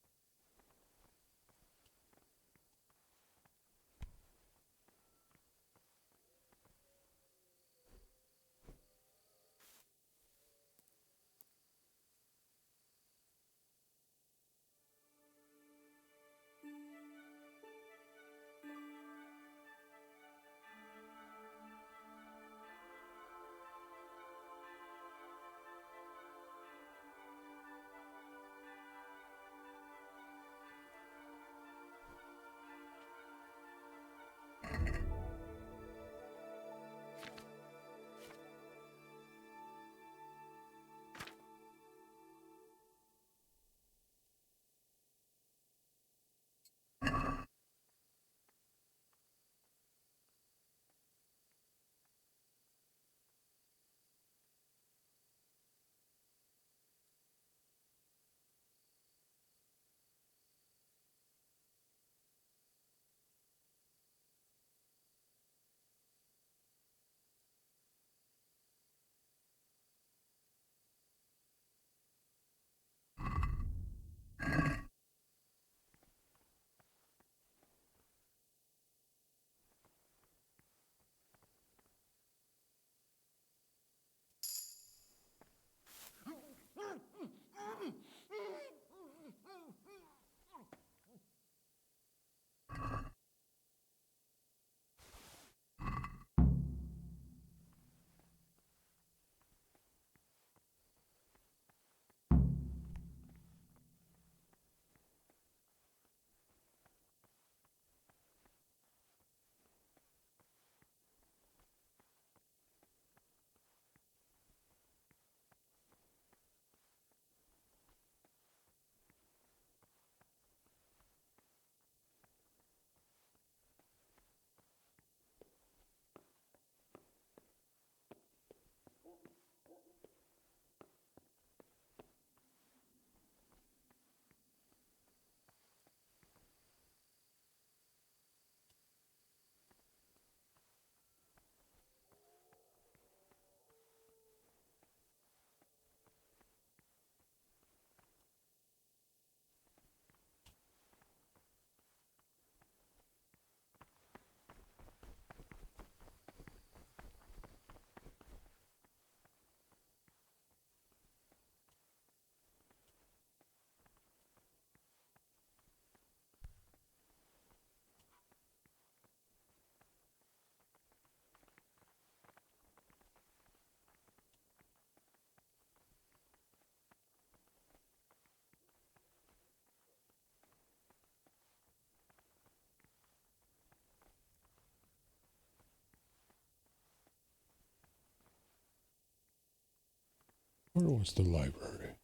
Where was the library?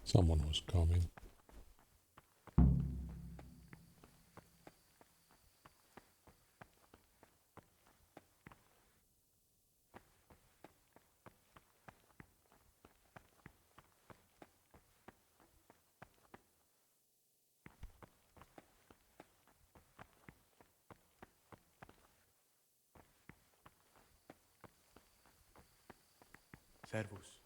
Someone was coming. Servus.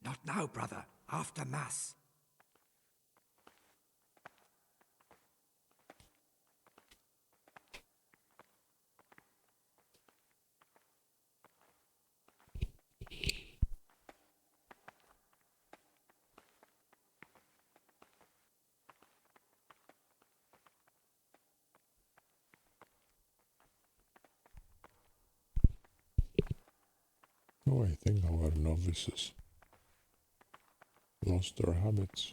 Not now, brother. After Mass. Oh, I think our novices lost their habits.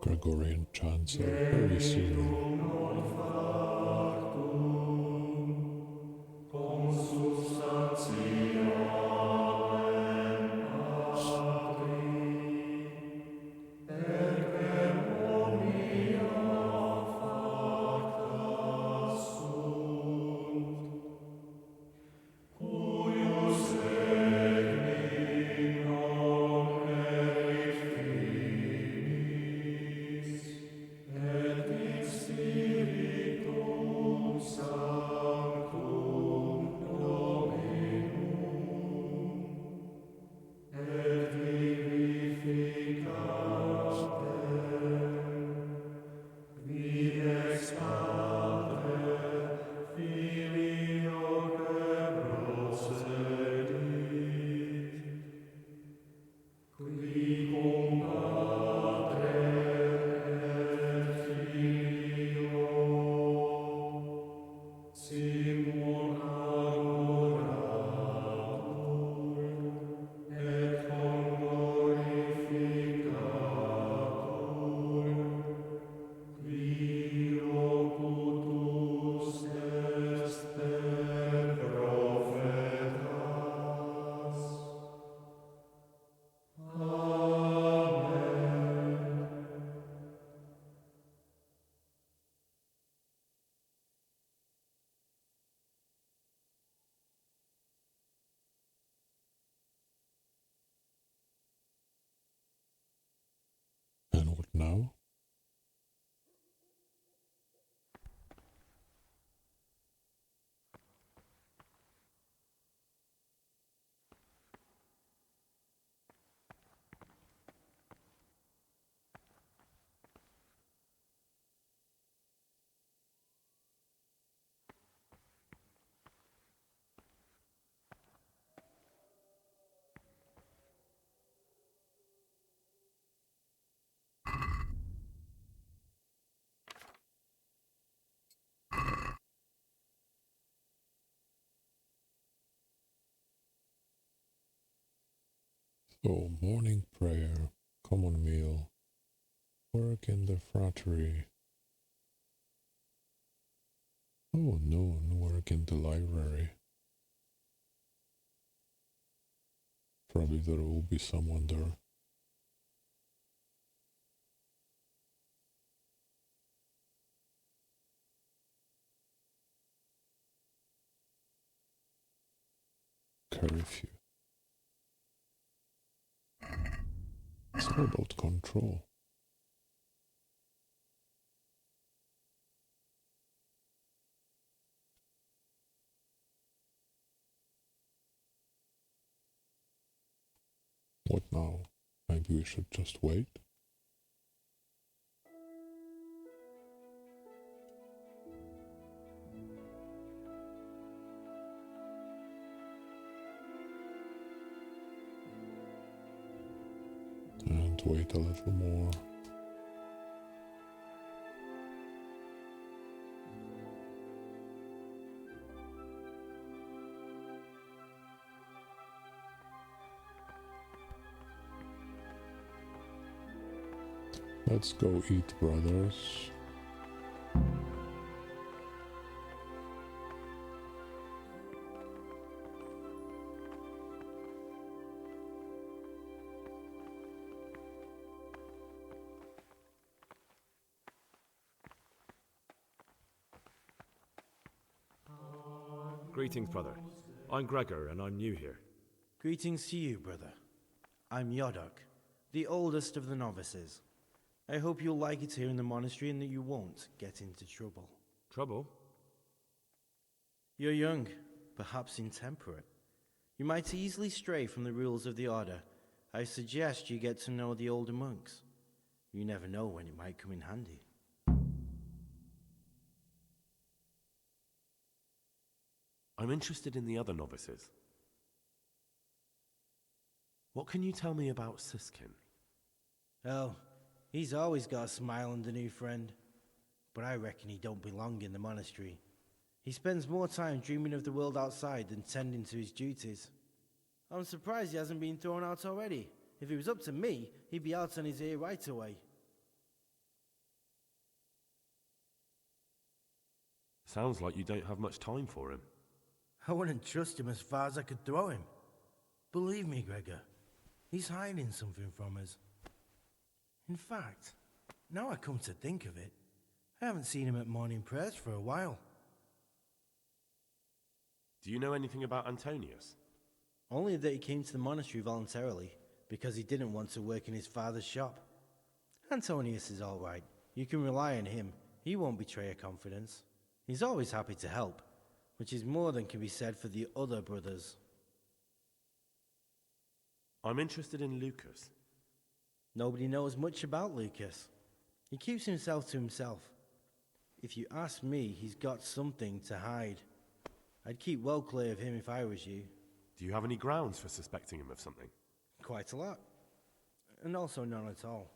Gregorian chants are very soothing. So, morning prayer, common meal, work in the frattery. Oh, noon, work in the library. Probably there will be someone there. Curfew. It's all about control. What now? Maybe we should just wait? And wait a little more. Let's go eat, brothers. Greetings, brother. I'm Gregor, and I'm new here. Greetings to you, brother. I'm Yodok, the oldest of the novices. I hope you'll like it here in the monastery and that you won't get into trouble. Trouble? You're young, perhaps intemperate. You might easily stray from the rules of the order. I suggest you get to know the older monks. You never know when it might come in handy. I'm interested in the other novices. What can you tell me about Siskin? Oh, he's always got a smile and a new friend. But I reckon he don't belong in the monastery. He spends more time dreaming of the world outside than tending to his duties. I'm surprised he hasn't been thrown out already. If it was up to me, he'd be out on his ear right away. Sounds like you don't have much time for him. I wouldn't trust him as far as I could throw him. Believe me, Gregor, he's hiding something from us. In fact, now I come to think of it, I haven't seen him at morning prayers for a while. Do you know anything about Antonius? Only that he came to the monastery voluntarily, because he didn't want to work in his father's shop. Antonius is all right. You can rely on him. He won't betray a confidence. He's always happy to help, which is more than can be said for the other brothers. I'm interested in Lucas. Nobody knows much about Lucas. He keeps himself to himself. If you ask me, he's got something to hide. I'd keep well clear of him if I was you. Do you have any grounds for suspecting him of something? Quite a lot. And also none at all.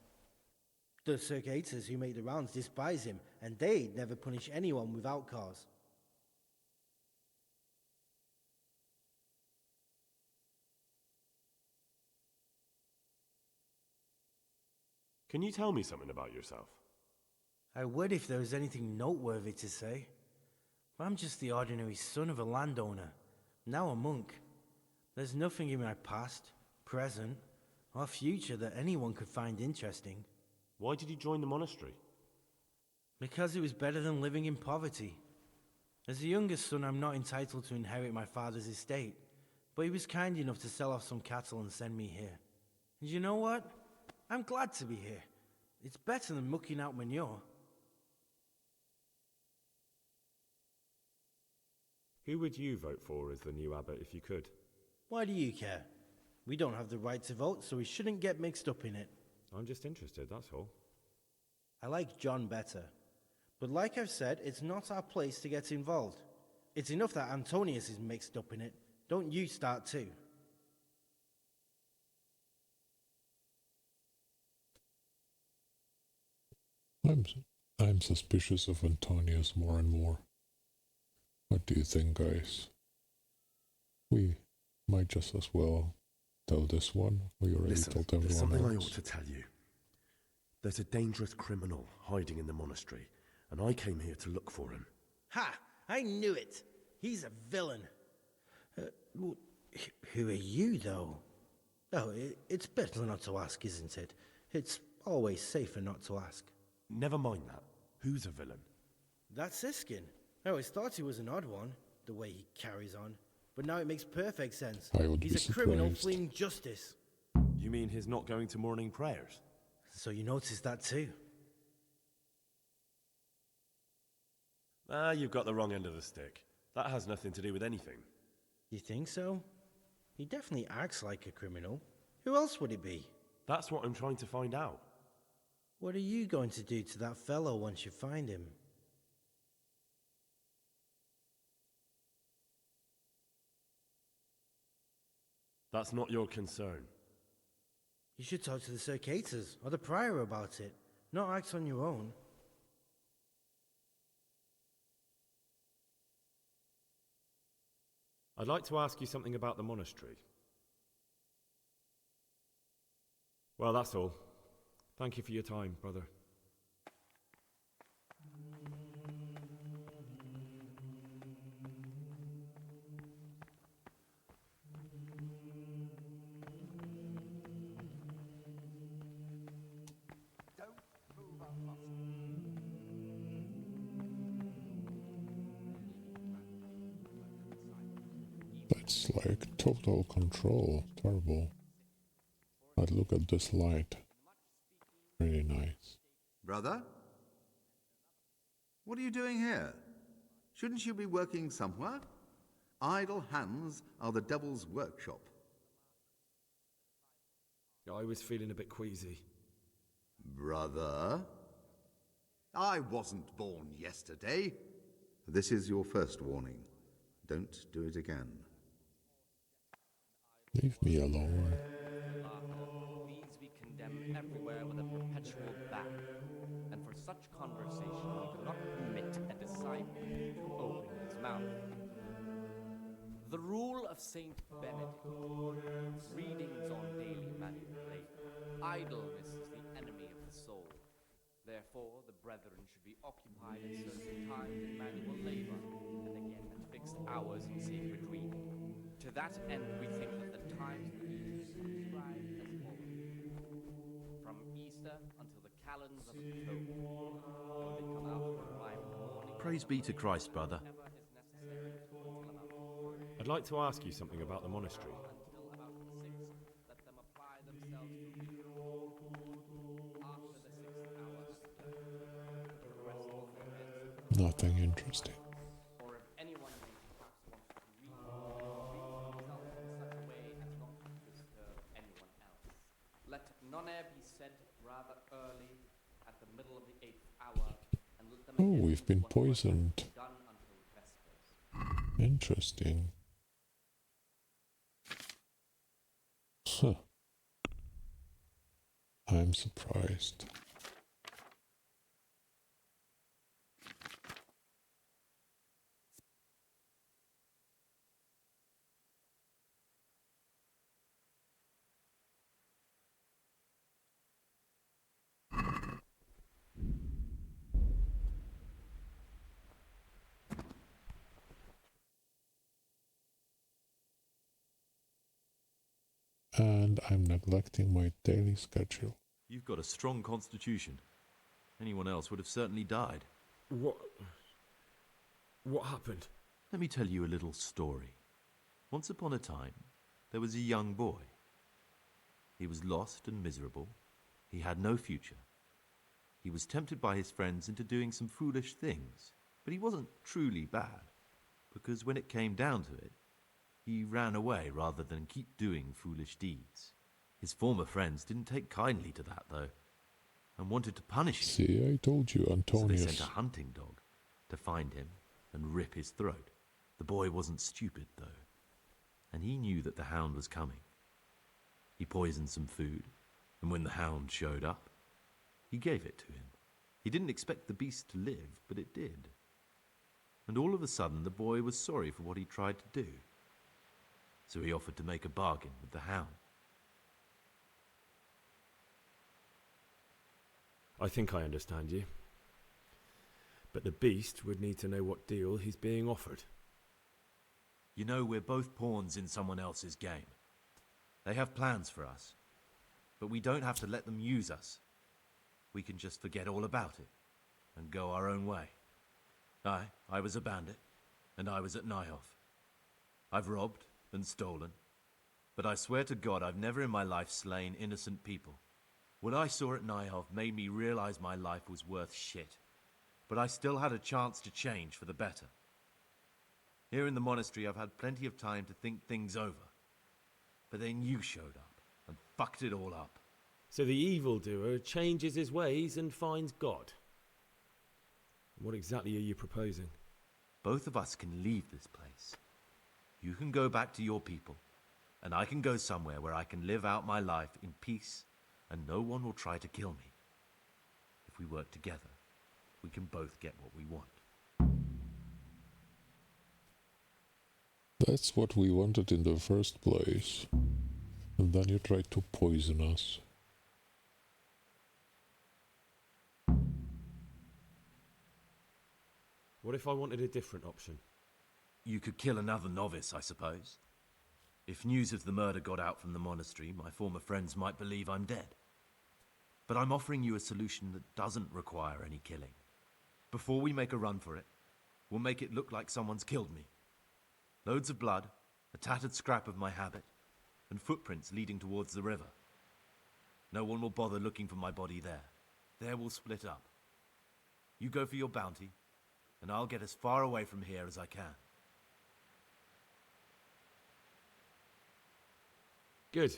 The circuitous who make the rounds despise him, and they'd never punish anyone without cause. Can you tell me something about yourself? I would if there was anything noteworthy to say. But I'm just the ordinary son of a landowner, now a monk. There's nothing in my past, present, or future that anyone could find interesting. Why did you join the monastery? Because it was better than living in poverty. As the youngest son, I'm not entitled to inherit my father's estate, but he was kind enough to sell off some cattle and send me here. And you know what? I'm glad to be here. It's better than mucking out manure. Who would you vote for as the new abbot if you could? Why do you care? We don't have the right to vote, so we shouldn't get mixed up in it. I'm just interested, that's all. I like John better. But like I've said, it's not our place to get involved. It's enough that Antonius is mixed up in it. Don't you start too. I'm suspicious of Antonius more and more. What do you think, guys? We might just as well tell this one? We already Listen, told there's everyone something I else. ought to tell you. There's a dangerous criminal hiding in the monastery, and I came here to look for him. Ha! I knew it! He's a villain. Who are you, though? Oh, it's better not to ask, isn't it? It's always safer not to ask. Never mind that. Who's a villain? That's Siskin. I always thought he was an odd one, the way he carries on. But now it makes perfect sense. He's a criminal fleeing justice. You mean he's not going to morning prayers? So you noticed that too? You've got the wrong end of the stick. That has nothing to do with anything. You think so? He definitely acts like a criminal. Who else would it be? That's what I'm trying to find out. What are you going to do to that fellow once you find him? That's not your concern. You should talk to the Circators or the Prior about it, not act on your own. I'd like to ask you something about the monastery. Well, that's all. Thank you for your time, brother. That's like total control. Terrible. But look at this light. Really nice. Brother? What are you doing here? Shouldn't you be working somewhere? Idle hands are the devil's workshop. I was feeling a bit queasy. Brother? I wasn't born yesterday. This is your first warning. Don't do it again. Leave me alone. These we condemn everywhere with a perpetual ban, and for such conversation we do not permit a disciple to open his mouth. The rule of Saint Benedict, readings on daily manual labor, idleness is the enemy of the soul. Therefore, the brethren should be occupied at certain times in manual labor, and again at fixed hours in sacred reading. To that end, we think that the times should be prescribed as follows. From Easter until the calends of October, when they come out to arrive in the morning. Praise be to Christ, brother. I'd like to ask you something about the monastery. Until about 6, let them apply themselves to reading. After the 6th hour has done, the restful commence. Nothing interesting. Or if anyone may perhaps want to read himself in such a way as not to disturb anyone else. Let none be said rather early, at the middle of the 8th hour, and let them Oh, we've been poisoned. done until vespers. Interesting. Huh. I'm surprised. And I'm neglecting my daily schedule. You've got a strong constitution. Anyone else would have certainly died. What happened? Let me tell you a little story. Once upon a time, there was a young boy. He was lost and miserable. He had no future. He was tempted by his friends into doing some foolish things, but he wasn't truly bad, because when it came down to it, he ran away rather than keep doing foolish deeds. His former friends didn't take kindly to that, though, and wanted to punish him. See, I told you, Antonius. So they sent a hunting dog to find him and rip his throat. The boy wasn't stupid, though, and he knew that the hound was coming. He poisoned some food, and when the hound showed up, he gave it to him. He didn't expect the beast to live, but it did. And all of a sudden, the boy was sorry for what he tried to do. So he offered to make a bargain with the hound. I think I understand you. But the beast would need to know what deal he's being offered. You know, we're both pawns in someone else's game. They have plans for us, but we don't have to let them use us. We can just forget all about it and go our own way. I was a bandit, and I was at Nyhoff. I've robbed and stolen, but I swear to God I've never in my life slain innocent people. What I saw at Nyhoff made me realize my life was worth shit, but I still had a chance to change for the better. Here in the monastery I've had plenty of time to think things over, but then you showed up and fucked it all up. So the evildoer changes his ways and finds God. What exactly are you proposing? Both of us can leave this place. You can go back to your people, and I can go somewhere where I can live out my life in peace, and no one will try to kill me. If we work together, we can both get what we want. That's what we wanted in the first place. And then you tried to poison us. What if I wanted a different option? You could kill another novice, I suppose. If news of the murder got out from the monastery, my former friends might believe I'm dead. But I'm offering you a solution that doesn't require any killing. Before we make a run for it, we'll make it look like someone's killed me. Loads of blood, a tattered scrap of my habit, and footprints leading towards the river. No one will bother looking for my body there. There we'll split up. You go for your bounty, and I'll get as far away from here as I can. Good.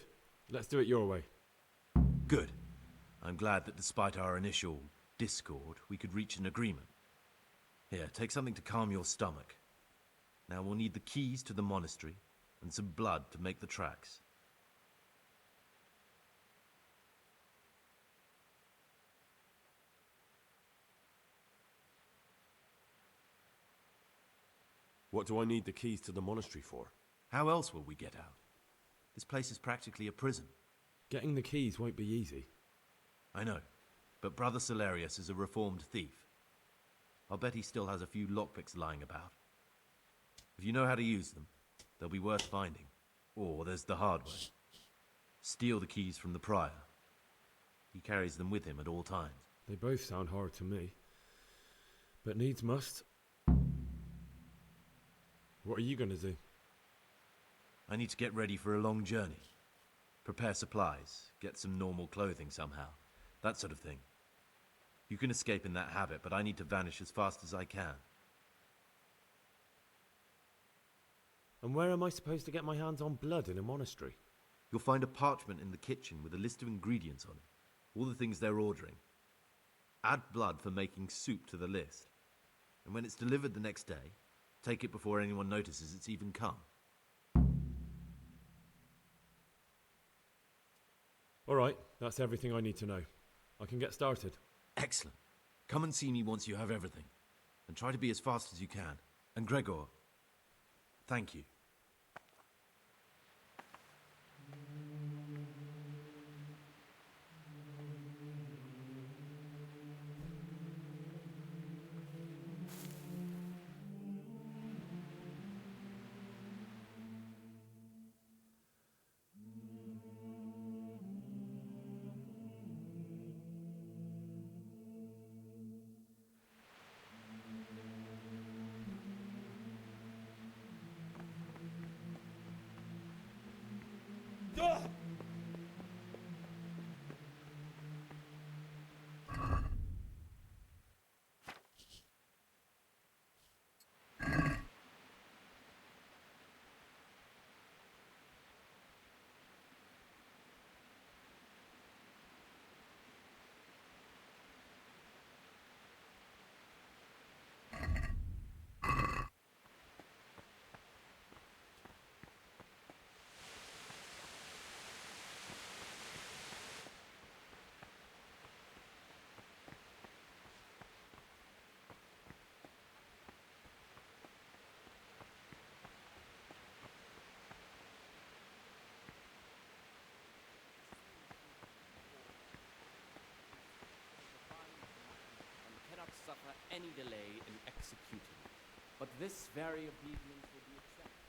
Let's do it your way. Good. I'm glad that despite our initial discord, we could reach an agreement. Here, take something to calm your stomach. Now we'll need the keys to the monastery and some blood to make the tracks. What do I need the keys to the monastery for? How else will we get out? This place is practically a prison. Getting the keys won't be easy. I know, but Brother Salarius is a reformed thief. I'll bet he still has a few lockpicks lying about. If you know how to use them, they'll be worth finding. Or there's the hard way. Steal the keys from the prior. He carries them with him at all times. They both sound hard to me. But needs must. What are you going to do? I need to get ready for a long journey. Prepare supplies, get some normal clothing somehow. That sort of thing. You can escape in that habit, but I need to vanish as fast as I can. And where am I supposed to get my hands on blood in a monastery? You'll find a parchment in the kitchen with a list of ingredients on it. All the things they're ordering. Add blood for making soup to the list. And when it's delivered the next day, take it before anyone notices it's even come. All right, that's everything I need to know. I can get started. Excellent. Come and see me once you have everything. And try to be as fast as you can. And Gregor, thank you. any delay in executing. But this very obedience will be accepted.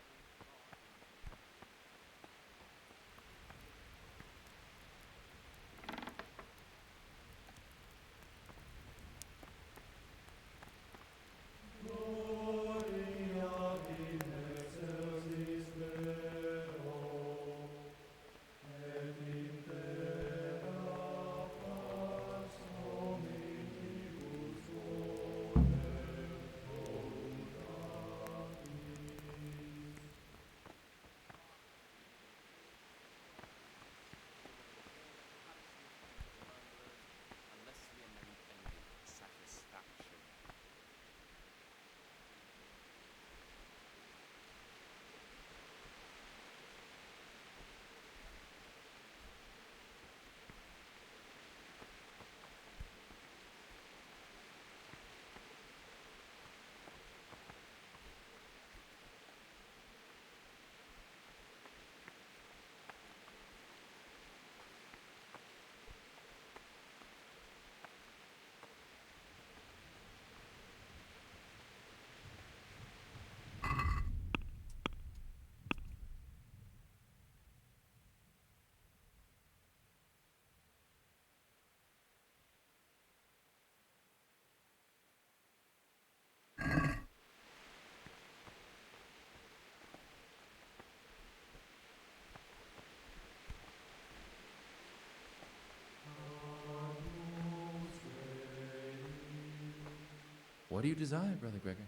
What do you desire, Brother Gregor?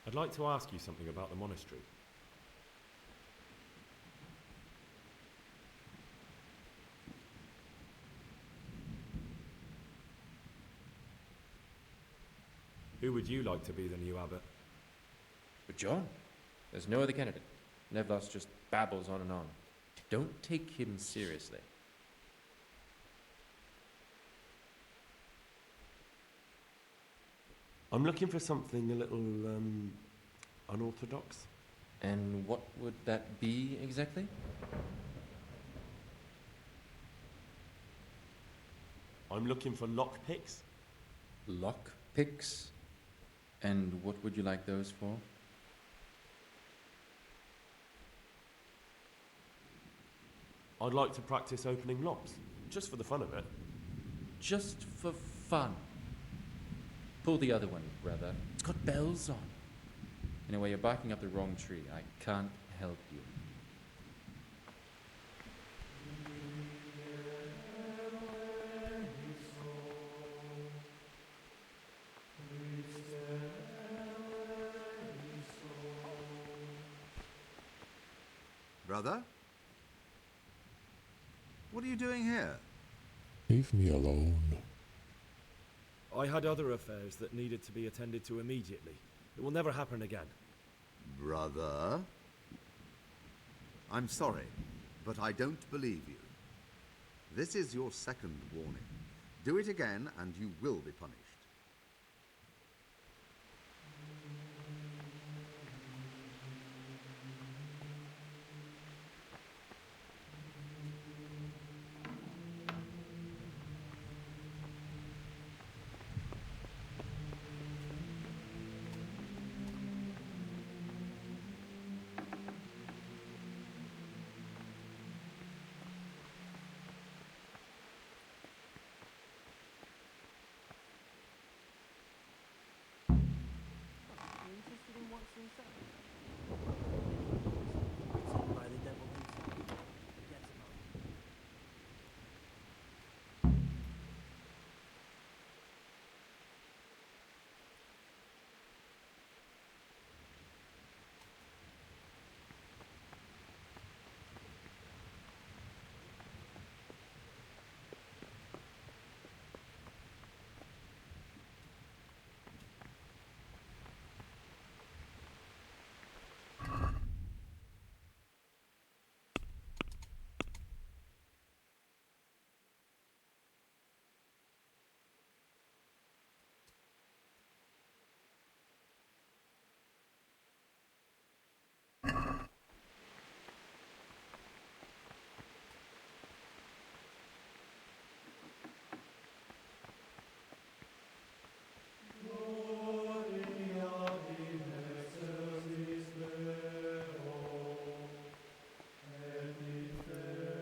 I'd like to ask you something about the monastery. Who would you like to be the new abbot? But John, there's no other candidate. Nevlas just babbles on and on. Don't take him seriously. I'm looking for something a little unorthodox. And what would that be exactly? I'm looking for lockpicks. Lockpicks? And what would you like those for? I'd like to practice opening locks, just for the fun of it. Just for fun? Pull the other one, brother. It's got bells on. Anyway, you're barking up the wrong tree. I can't help you. Brother? What are you doing here? Leave me alone. I had other affairs that needed to be attended to immediately. It will never happen again. Brother? I'm sorry, but I don't believe you. This is your second warning. Do it again and you will be punished.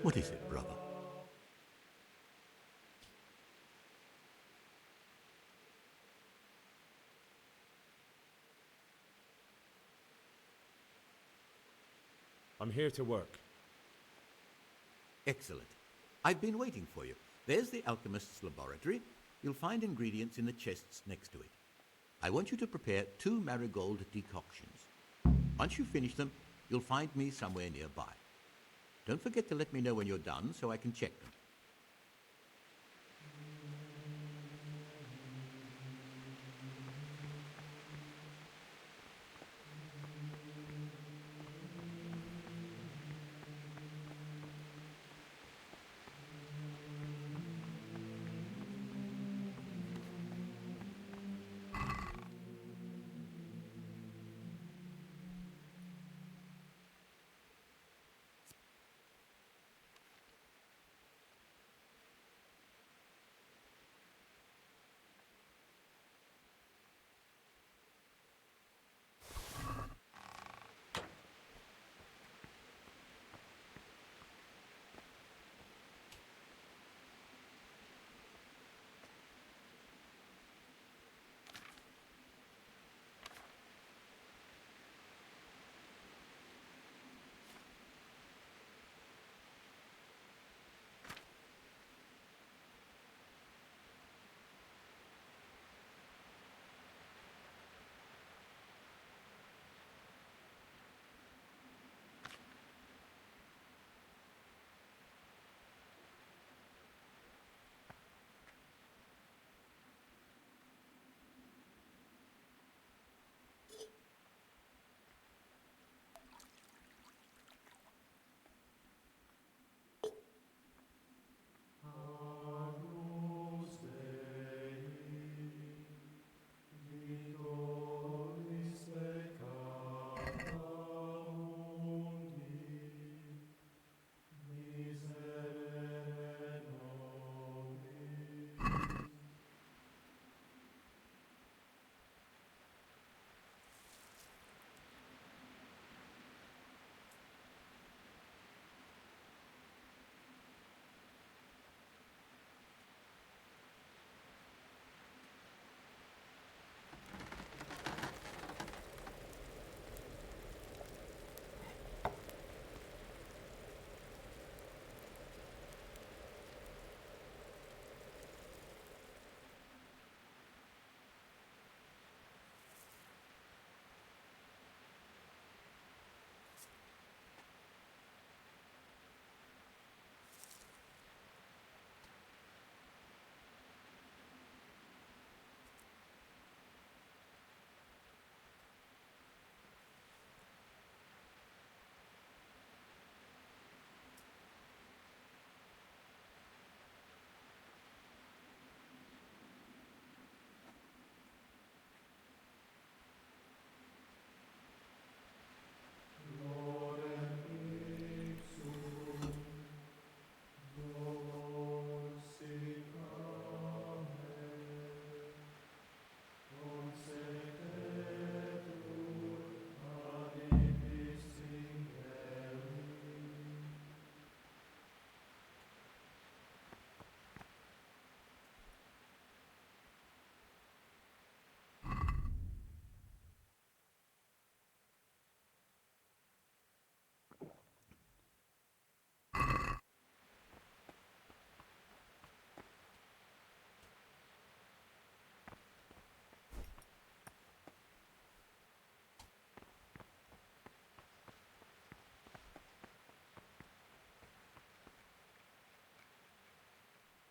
What is it, brother? I'm here to work. Excellent. I've been waiting for you. There's the alchemist's laboratory. You'll find ingredients in the chests next to it. I want you to prepare 2 marigold decoctions. Once you finish them, you'll find me somewhere nearby. Don't forget to let me know when you're done so I can check them.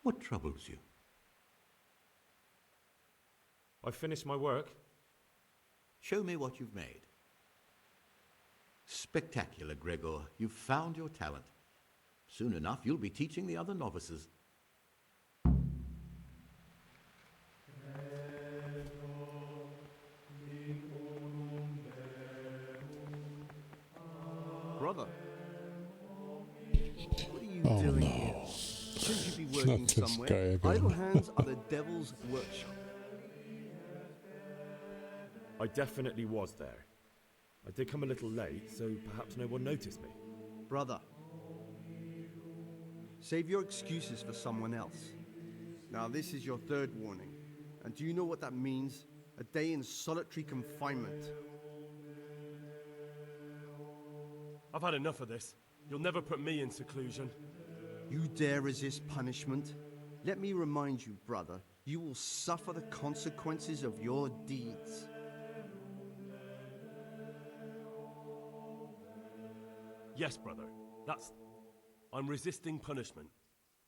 What troubles you? I've finished my work. Show me what you've made. Spectacular, Gregor. You've found your talent. Soon enough, you'll be teaching the other novices. Brother, what are you doing here? Shouldn't you be working somewhere? Idle hands are the devil's workshop. I definitely was there. I did come a little late, so perhaps no one noticed me. Brother, Save your excuses for someone else. Now this is your third warning. And do you know what that means? A day in solitary confinement. I've had enough of this. You'll never put me in seclusion. You dare resist punishment? Let me remind you, brother, you will suffer the consequences of your deeds. Yes, brother. I'm resisting punishment.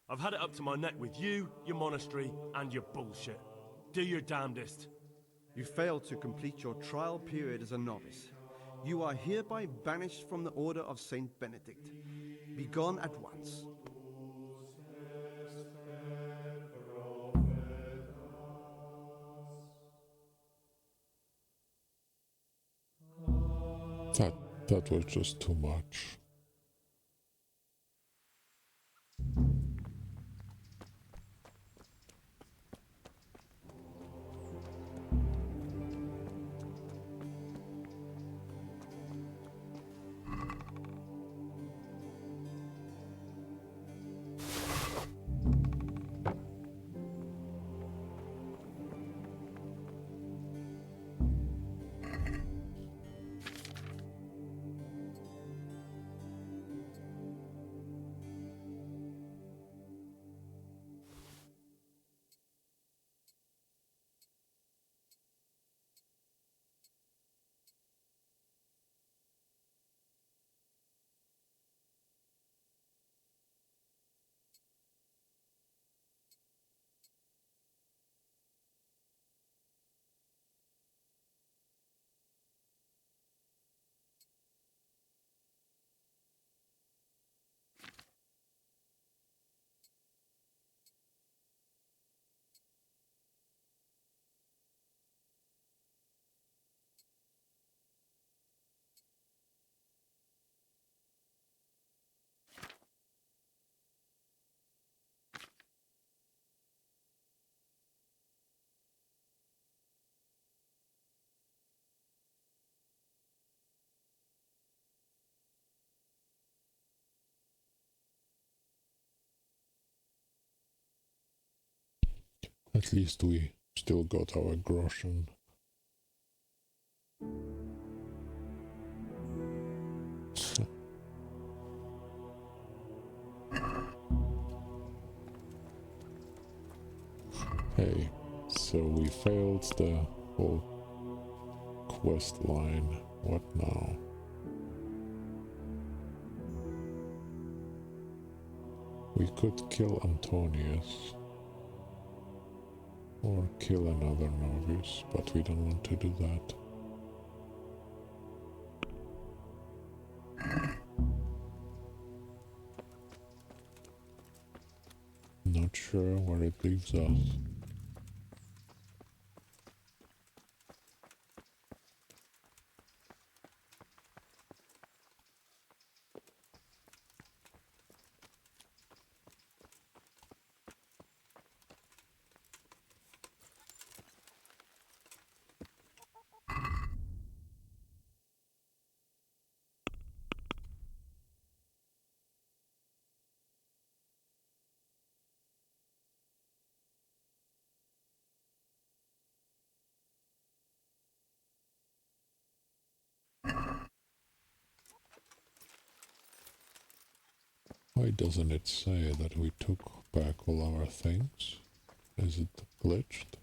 I've had it up to my neck with you, your monastery, and your bullshit. Do your damnedest. You failed to complete your trial period as a novice. You are hereby banished from the Order of Saint Benedict. Be gone at once. That was just too much. At least we still got our groschen. Hey, so we failed the whole quest line. What now? We could kill Antonius. Or kill another novice, but we don't want to do that. Not sure where it leaves us. Why doesn't it say that we took back all our things? Is it glitched?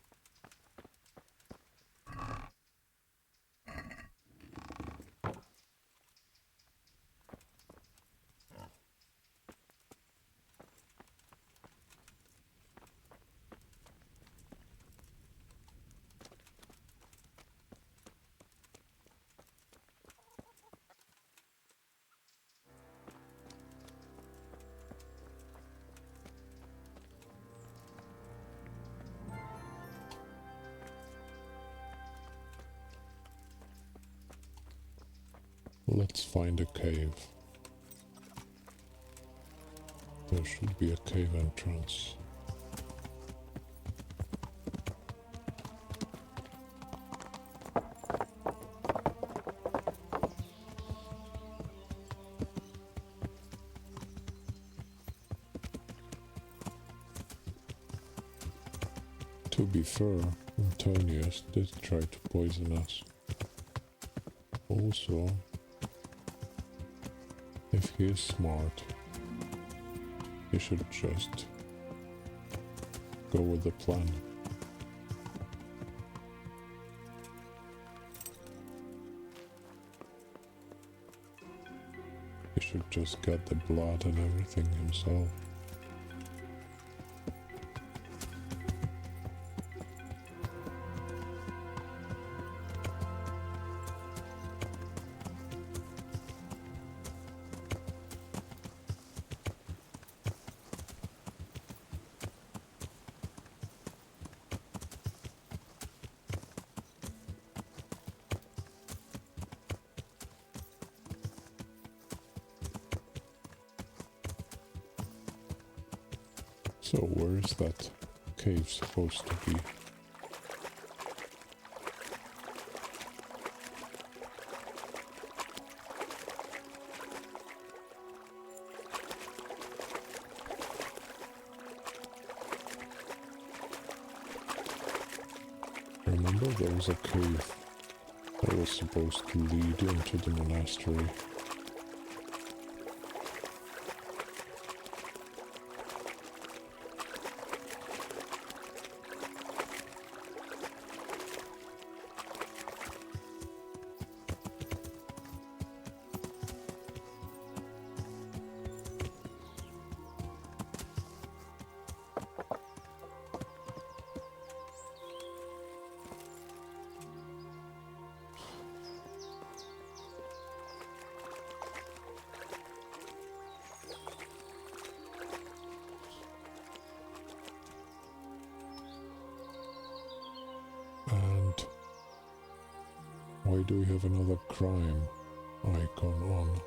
Let's find a cave. There should be a cave entrance. To be fair, Antonius did try to poison us. Also, if he is smart, he should just go with the plan. He should just get the blood and everything himself. So where is that cave supposed to be? Remember there was a cave that was supposed to lead into the monastery. And why do we have another crime icon on?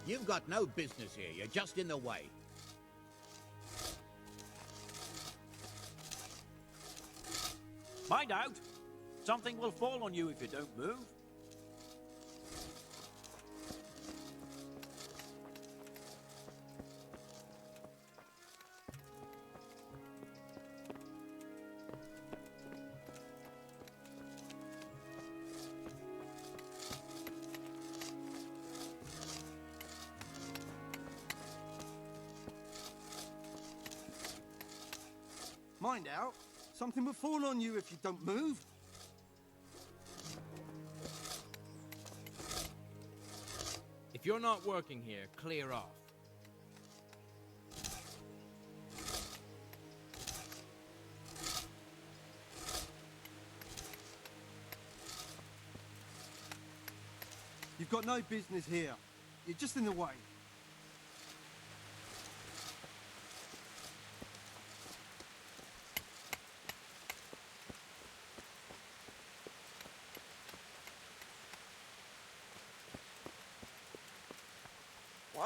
You've got no business here. You're just in the way. Mind out! Something will fall on you if you don't move. Mind out. Something will fall on you if you don't move. If you're not working here, clear off. You've got no business here. You're just in the way.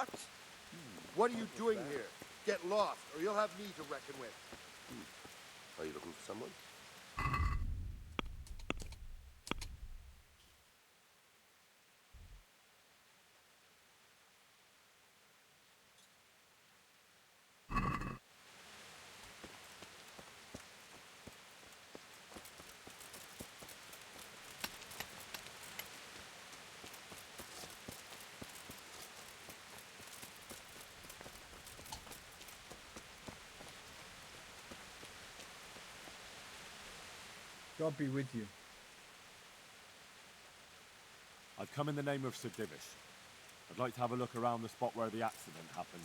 What? What are you doing here? Get lost, or you'll have me to reckon with. Are you looking for someone? God be with you. I've come in the name of Sir Divish. I'd like to have a look around the spot where the accident happened.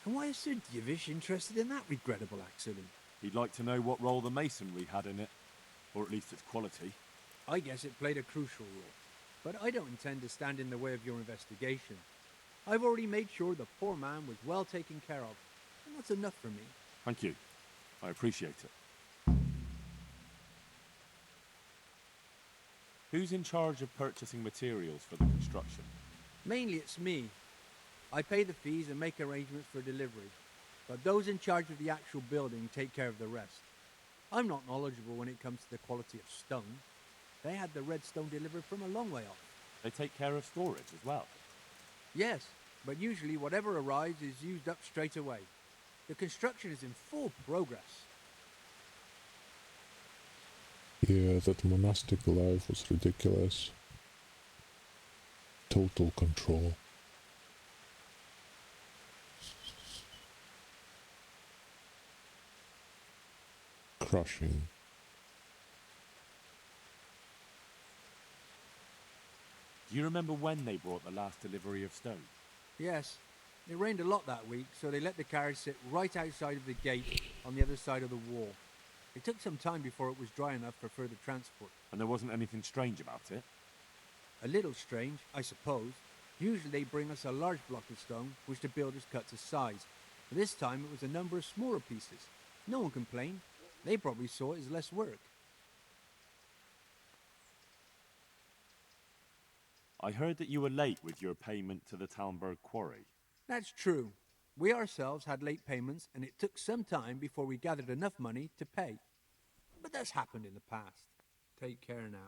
And why is Sir Divish interested in that regrettable accident? He'd like to know what role the masonry had in it, or at least its quality. I guess it played a crucial role, but I don't intend to stand in the way of your investigation. I've already made sure the poor man was well taken care of, and that's enough for me. Thank you. I appreciate it. Who's in charge of purchasing materials for the construction? Mainly it's me. I pay the fees and make arrangements for delivery, but those in charge of the actual building take care of the rest. I'm not knowledgeable when it comes to the quality of stone. They had the red stone delivered from a long way off. They take care of storage as well? Yes, but usually whatever arrives is used up straight away. The construction is in full progress. Yeah, that monastic life was ridiculous. Total control. Crushing. Do you remember when they brought the last delivery of stone? Yes, it rained a lot that week, so they let the carriage sit right outside of the gate on the other side of the wall. It took some time before it was dry enough for further transport. And there wasn't anything strange about it? A little strange, I suppose. Usually they bring us a large block of stone, which the builders cut to size. But this time it was a number of smaller pieces. No one complained. They probably saw it as less work. I heard that you were late with your payment to the Talmberg quarry. That's true. We ourselves had late payments, and it took some time before we gathered enough money to pay. But that's happened in the past. Take care now.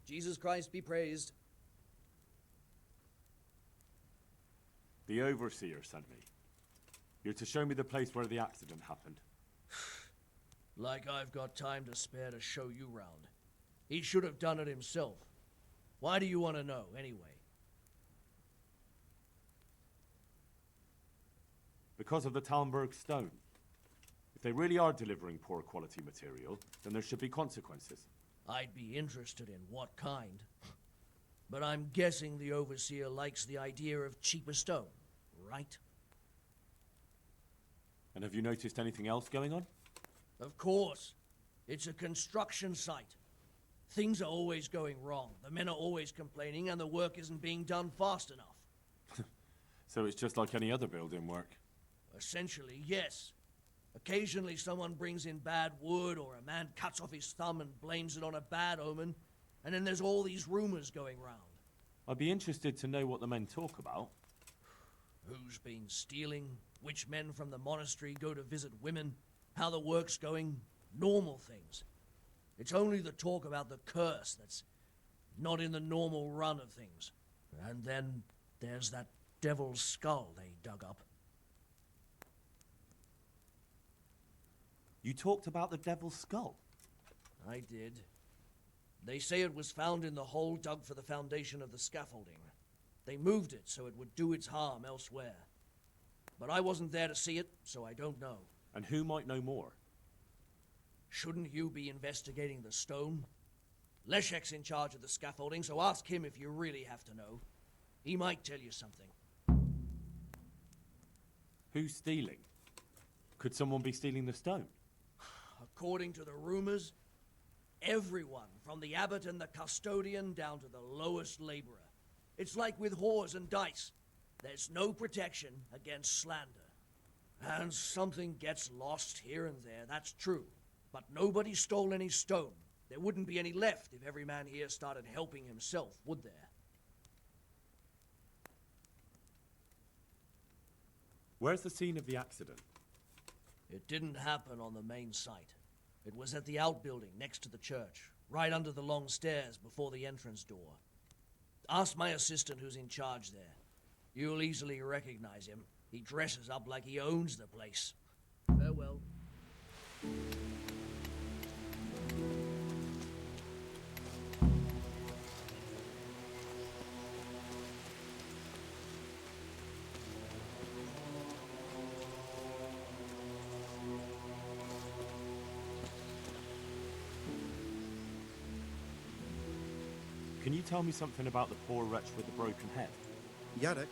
Jesus Christ be praised. The Overseer sent me. You're to show me the place where the accident happened. Like I've got time to spare to show you round. He should have done it himself. Why do you want to know, anyway? Because of the Talmberg stone. If they really are delivering poor quality material, then there should be consequences. I'd be interested in what kind. But I'm guessing the Overseer likes the idea of cheaper stone, right? And have you noticed anything else going on? Of course. It's a construction site. Things are always going wrong. The men are always complaining, and the work isn't being done fast enough. So it's just like any other building work? Essentially, yes. Occasionally someone brings in bad wood, or a man cuts off his thumb and blames it on a bad omen, and then there's all these rumors going round. I'd be interested to know what the men talk about. Who's been stealing, which men from the monastery go to visit women, how the work's going, normal things. It's only the talk about the curse that's not in the normal run of things. And then there's that devil's skull they dug up. You talked about the Devil's Skull. I did. They say it was found in the hole dug for the foundation of the scaffolding. They moved it so it would do its harm elsewhere. But I wasn't there to see it, so I don't know. And who might know more? Shouldn't you be investigating the stone? Leszek's in charge of the scaffolding, so ask him if you really have to know. He might tell you something. Who's stealing? Could someone be stealing the stone? According to the rumors, everyone, from the abbot and the custodian down to the lowest laborer. It's like with whores and dice. There's no protection against slander. And something gets lost here and there, that's true. But nobody stole any stone. There wouldn't be any left if every man here started helping himself, would there? Where's the scene of the accident? It didn't happen on the main site. It was at the outbuilding next to the church, right under the long stairs before the entrance door. Ask my assistant who's in charge there. You'll easily recognize him. He dresses up like he owns the place. Farewell. Can you tell me something about the poor wretch with the broken head? Yarek,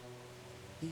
he